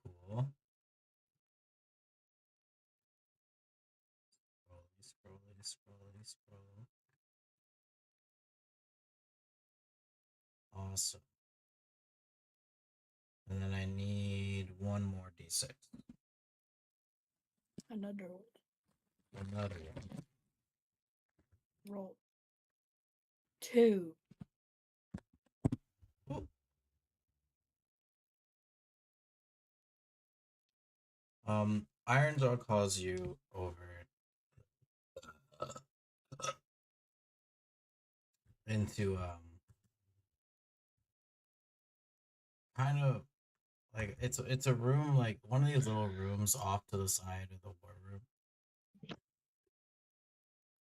Cool. Scroll. Awesome. And then I need one more d6. Another one. Another one. Roll. 2. Ooh. Iron Jaw calls you over into kind of like it's a room, like one of these little rooms off to the side of the war room,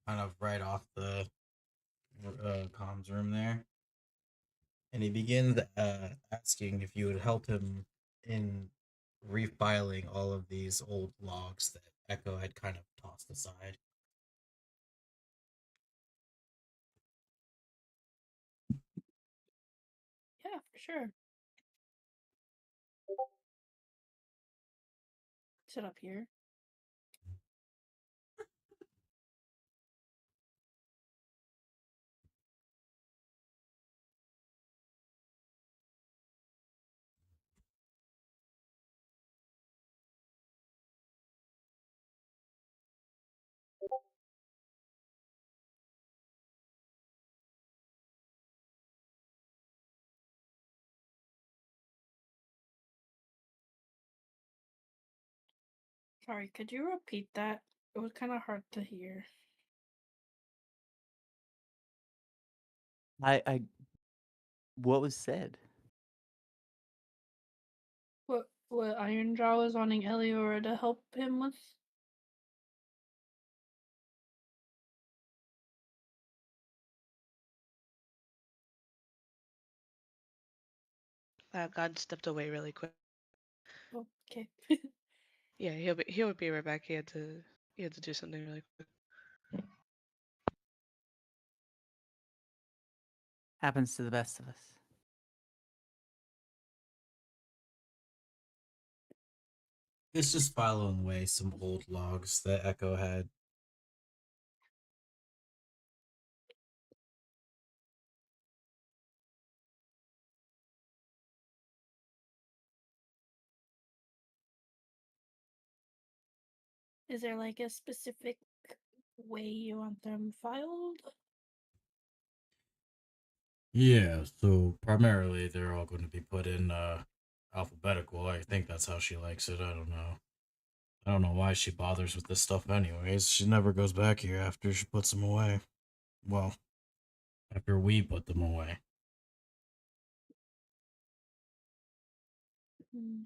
kind of right off the comms room there, and he begins asking if you would help him in refiling all of these old logs that Echo had kind of tossed aside. Yeah, for sure. Sit up here. Sorry, could you repeat that? It was kind of hard to hear. I what was said? What Ironjaw was wanting Eliora to help him with? God stepped away really quick. Oh, okay. Yeah, he'll be right back. He had to do something really quick. Happens to the best of us. It's just filing away some old logs that Echo had. Is there like a specific way you want them filed? Yeah, so primarily they're all going to be put in alphabetical. I think that's how she likes it. I don't know. I don't know why she bothers with this stuff anyways. She never goes back here after she puts them away. Well, after we put them away. Hmm.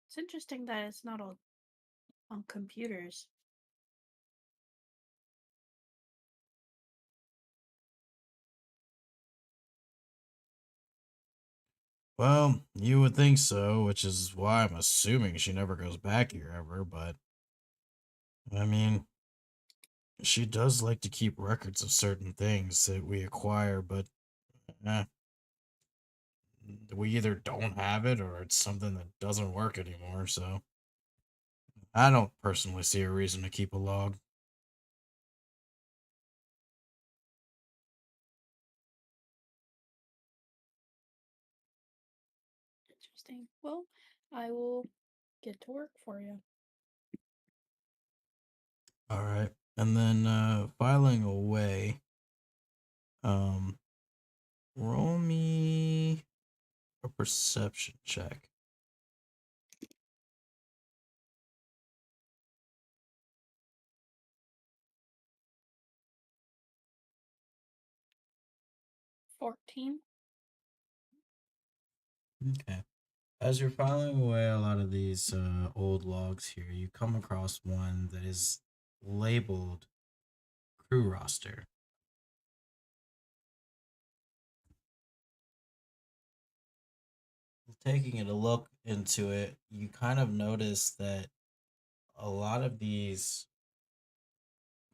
It's interesting that it's not all on computers. Well, you would think so, which is why I'm assuming she never goes back here ever, but I mean, she does like to keep records of certain things that we acquire, but eh, we either don't have it or it's something that doesn't work anymore, so I don't personally see a reason to keep a log. Interesting. Well, I will get to work for you. All right. And then filing away. Roll me a perception check. $14. Okay. As you're filing away a lot of these old logs here, you come across one that is labeled crew roster. Taking a look into it, you kind of notice that a lot of these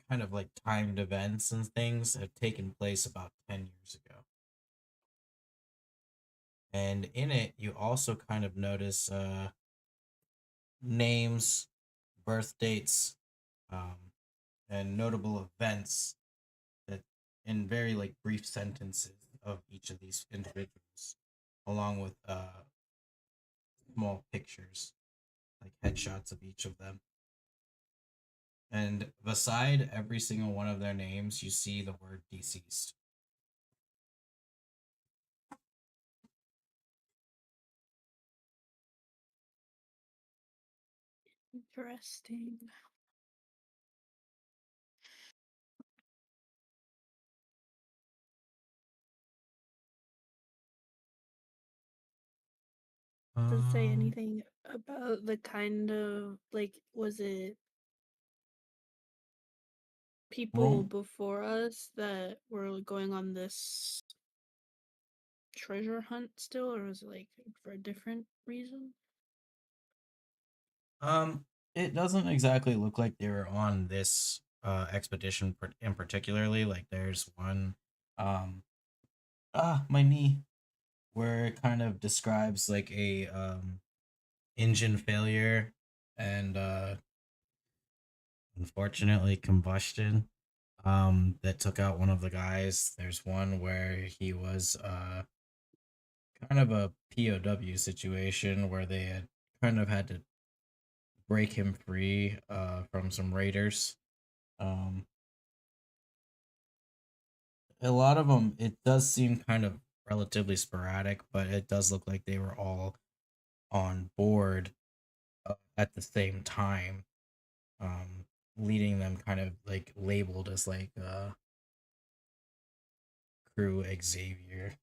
kind of like timed events and things have taken place about 10 years ago. And in it, you also kind of notice names, birth dates, and notable events that in very like brief sentences of each of these individuals, along with small pictures, like headshots of each of them. And beside every single one of their names, you see the word deceased. Interesting. Does it say anything about the kind of, like, was it people before us that were going on this treasure hunt still, or was it like for a different reason? It doesn't exactly look like they were on this expedition in particularly. Like there's one, my knee, where it kind of describes like a engine failure and unfortunately combustion that took out one of the guys. There's one where he was kind of a POW situation where they had kind of had to break him free from some raiders. Um, a lot of them, it does seem kind of relatively sporadic, but it does look like they were all on board at the same time, leading them kind of like labeled as like crew Xavier.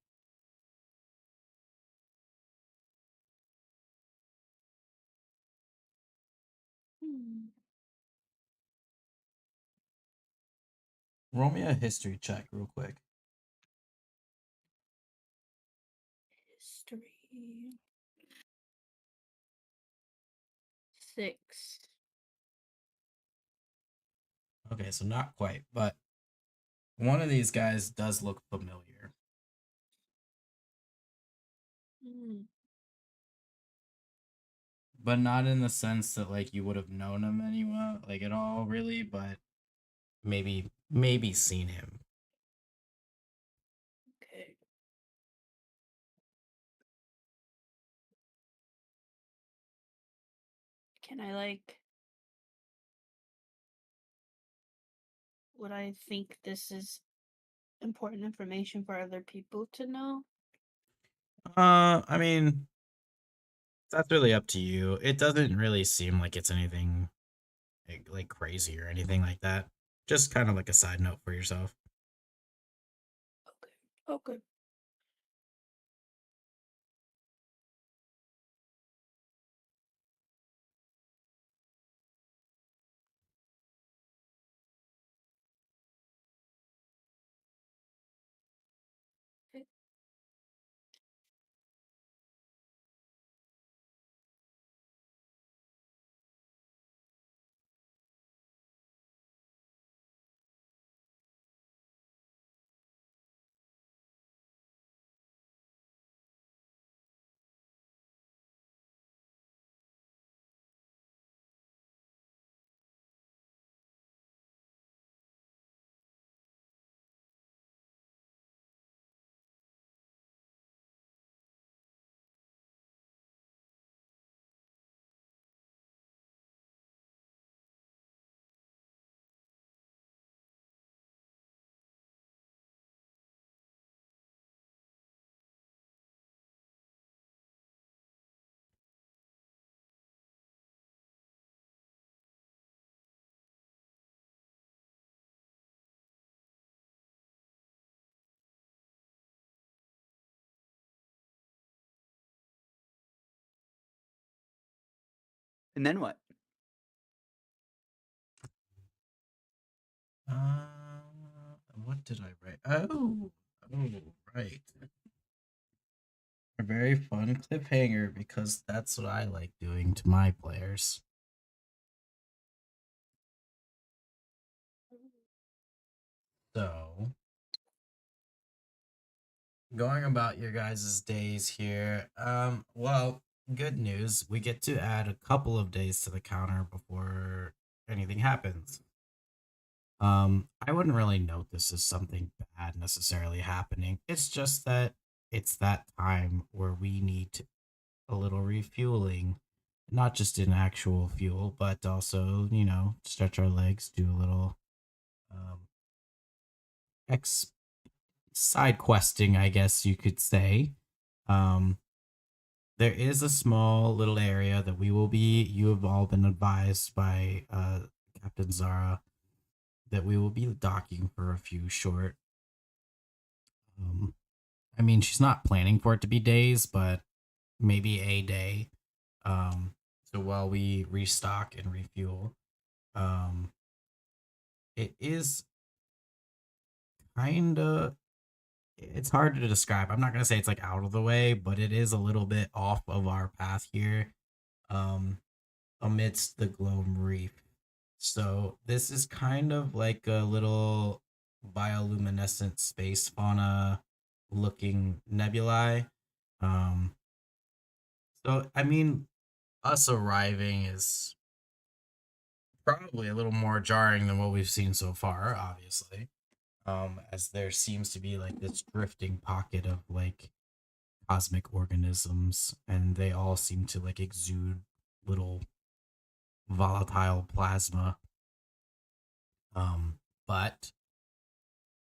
Roll me a history check real quick. History. 6. Okay, so not quite, but one of these guys does look familiar. But not in the sense that like you would have known him anywhere, like at all, really, but maybe seen him. Okay. Can I like, would I think this is important information for other people to know? I mean, that's really up to you. It doesn't really seem like it's anything like crazy or anything like that. Just kind of like a side note for yourself. Okay. Okay. And then what? What did I write? Oh, right. A very fun cliffhanger because that's what I like doing to my players. So, going about your guys' days here. Well, good news. We get to add a couple of days to the counter before anything happens. I wouldn't really note this as something bad necessarily happening. It's just that it's that time where we need a little refueling, not just in actual fuel, but also, stretch our legs, do a little um, ex side questing, I guess you could say. Um, there is a small little area that you have all been advised by Captain Zara that we will be docking for a few short. I mean, she's not planning for it to be days, but maybe a day. So while we restock and refuel, um, it is kind of it's hard to describe. I'm not gonna say it's like out of the way, but it is a little bit off of our path here, um, amidst the Gloam Reef. So this is kind of like a little bioluminescent space fauna looking nebulae. Um, so I mean, us arriving is probably a little more jarring than what we've seen so far, obviously. As there seems to be like this drifting pocket of like cosmic organisms, and they all seem to like exude little volatile plasma. But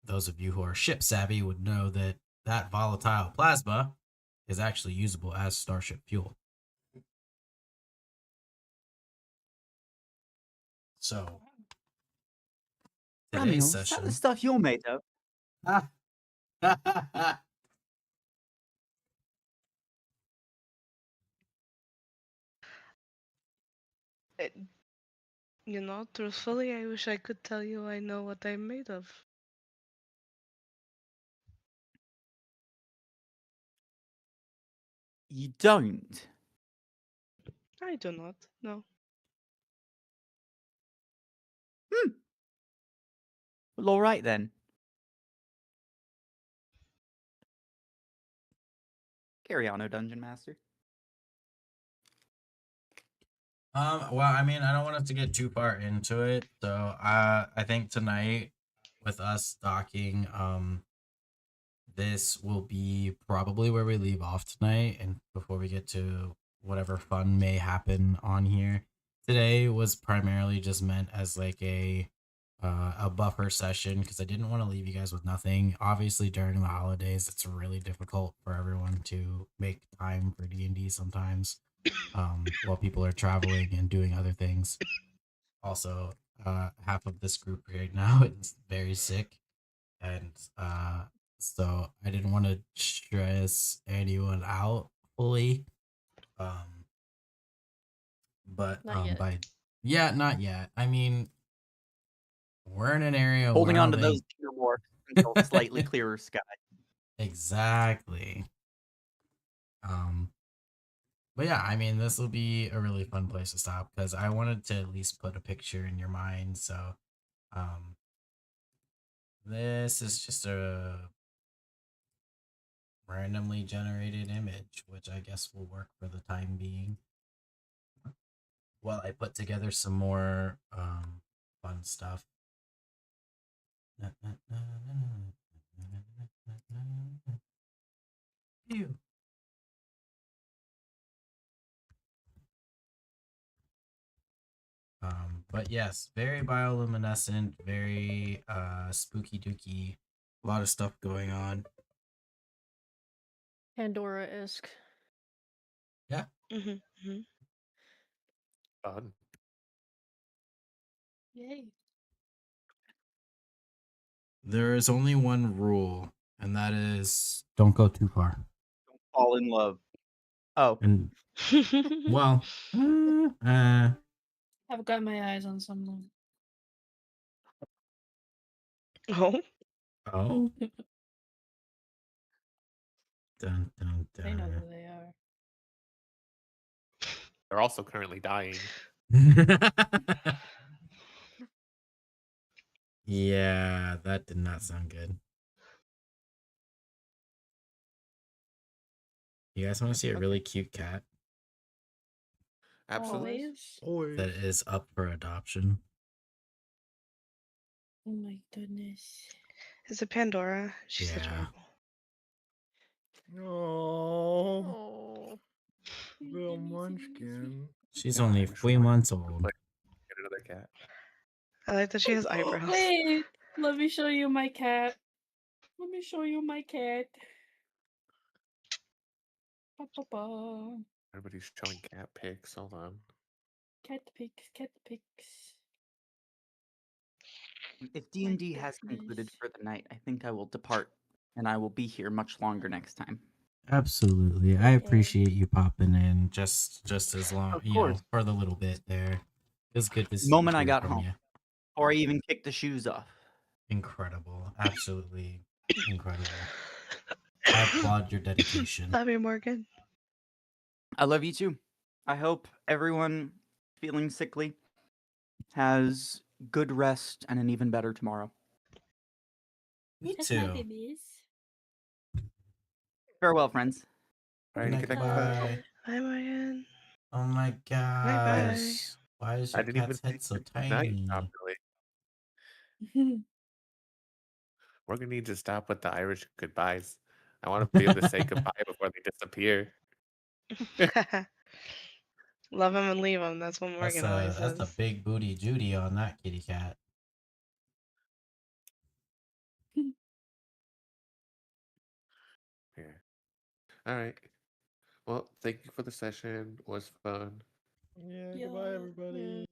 those of you who are ship savvy would know that that volatile plasma is actually usable as starship fuel. So Samuel, today's is that the session. stuff you're made of? It, truthfully, I wish I could tell you I know what I'm made of. You don't? I do not, no. Well, all right then. Carry on, O Dungeon Master. Well, I mean, I don't want us to get too far into it. So, I think tonight with us docking, this will be probably where we leave off tonight, and before we get to whatever fun may happen on here. Today was primarily just meant as like a buffer session because I didn't want to leave you guys with nothing. Obviously, during the holidays, it's really difficult for everyone to make time for D&D sometimes, while people are traveling and doing other things. Also, half of this group right now is very sick, and so I didn't want to stress anyone out fully. But Not yet. not yet. I mean, we're in an area Holding where I on don't to those think more until slightly clearer sky. exactly. But yeah, I mean, this will be a really fun place to stop because I wanted to at least put a picture in your mind. So, um, this is just a randomly generated image, which I guess will work for the time being. While I put together some more fun stuff. Ew. But yes, very bioluminescent, very spooky dooky, a lot of stuff going on. Pandora-esque. Yeah. Fun. Yay. There is only one rule, and that is don't go too far. Don't fall in love. Oh, And well, I've got my eyes on someone. Oh, oh, dun dun They know dun. who they are. They're also currently dying. Yeah, that did not sound good. You guys want to see a really cute cat Absolutely. Always. that is up for adoption? Oh my goodness. is it Pandora? She's Yeah. adorable. Oh, Oh. little munchkin. She's Yeah, only I'm 3 sure. months old. Like, get another cat. I like that she has eyebrows. Wait, let me show you my cat. Let me show you my cat. Ba-ba-ba. Everybody's showing cat pics. Hold on. Cat pics, cat pics. if My D&D has concluded goodness. for the night, I think I will depart, and I will be here much longer next time. Absolutely. I Okay. appreciate you popping in just as long, Of course. for the little bit there. It's good to The moment I hear got from home, you. or I even kicked the shoes off. Incredible. Absolutely incredible. I applaud your dedication. Love you, Morgan. I love you too. I hope everyone feeling sickly has good rest and an even better tomorrow. Me That's my too. babies. Farewell, friends. All Good right, night, good night, goodbye. Hi, Morgan. Oh my Bye bye. gosh. Why is I your didn't even cat's say head so good night tiny? properly. We're gonna need to stop with the Irish goodbyes. I want to be able to say goodbye before they disappear. Love him and leave him. That's what Morgan always That's the says. big booty Judy on that kitty cat. Yeah. All right. Well, thank you for the session. It was fun. Yeah, Yeah. goodbye, everybody.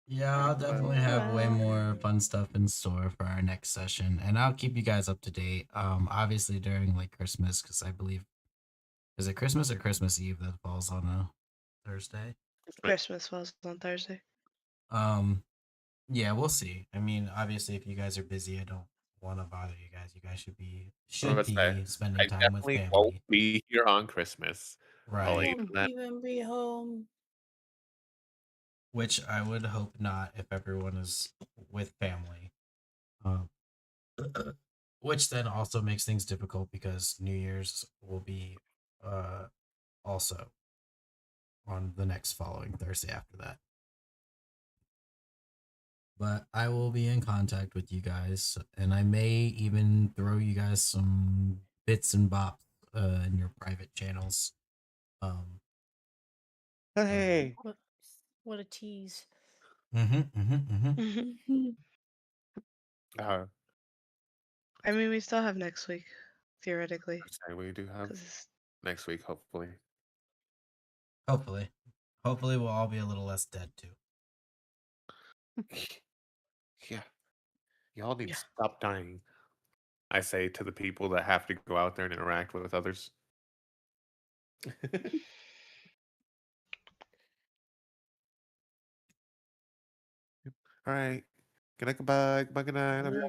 Yeah, I'll definitely have way Bye. more fun stuff in store for our next session, and I'll keep you guys up to date. Obviously during like Christmas, because I believe is it Christmas or Christmas Eve that falls on a Thursday. Christmas falls on Thursday. Yeah, we'll see. I mean, obviously, if you guys are busy, I don't want to bother you guys. You guys should Let's say, spending I time with definitely won't family, be here on Christmas. I'll I let right? you won't know that. even be home. Which I would hope not if everyone is with family. Um, which then also makes things difficult because New Year's will be also on the next following Thursday after that. But I will be in contact with you guys, and I may even throw you guys some bits and bops in your private channels. Um, Hey. What a tease. Uh, I mean, we still have next week, theoretically. say we do have 'Cause next week, hopefully. Hopefully, we'll all be a little less dead too. Yeah. Y'all need Yeah. to stop dying. I say to the people that have to go out there and interact with others. All right. Good night, goodbye. Goodbye, good night. Love you.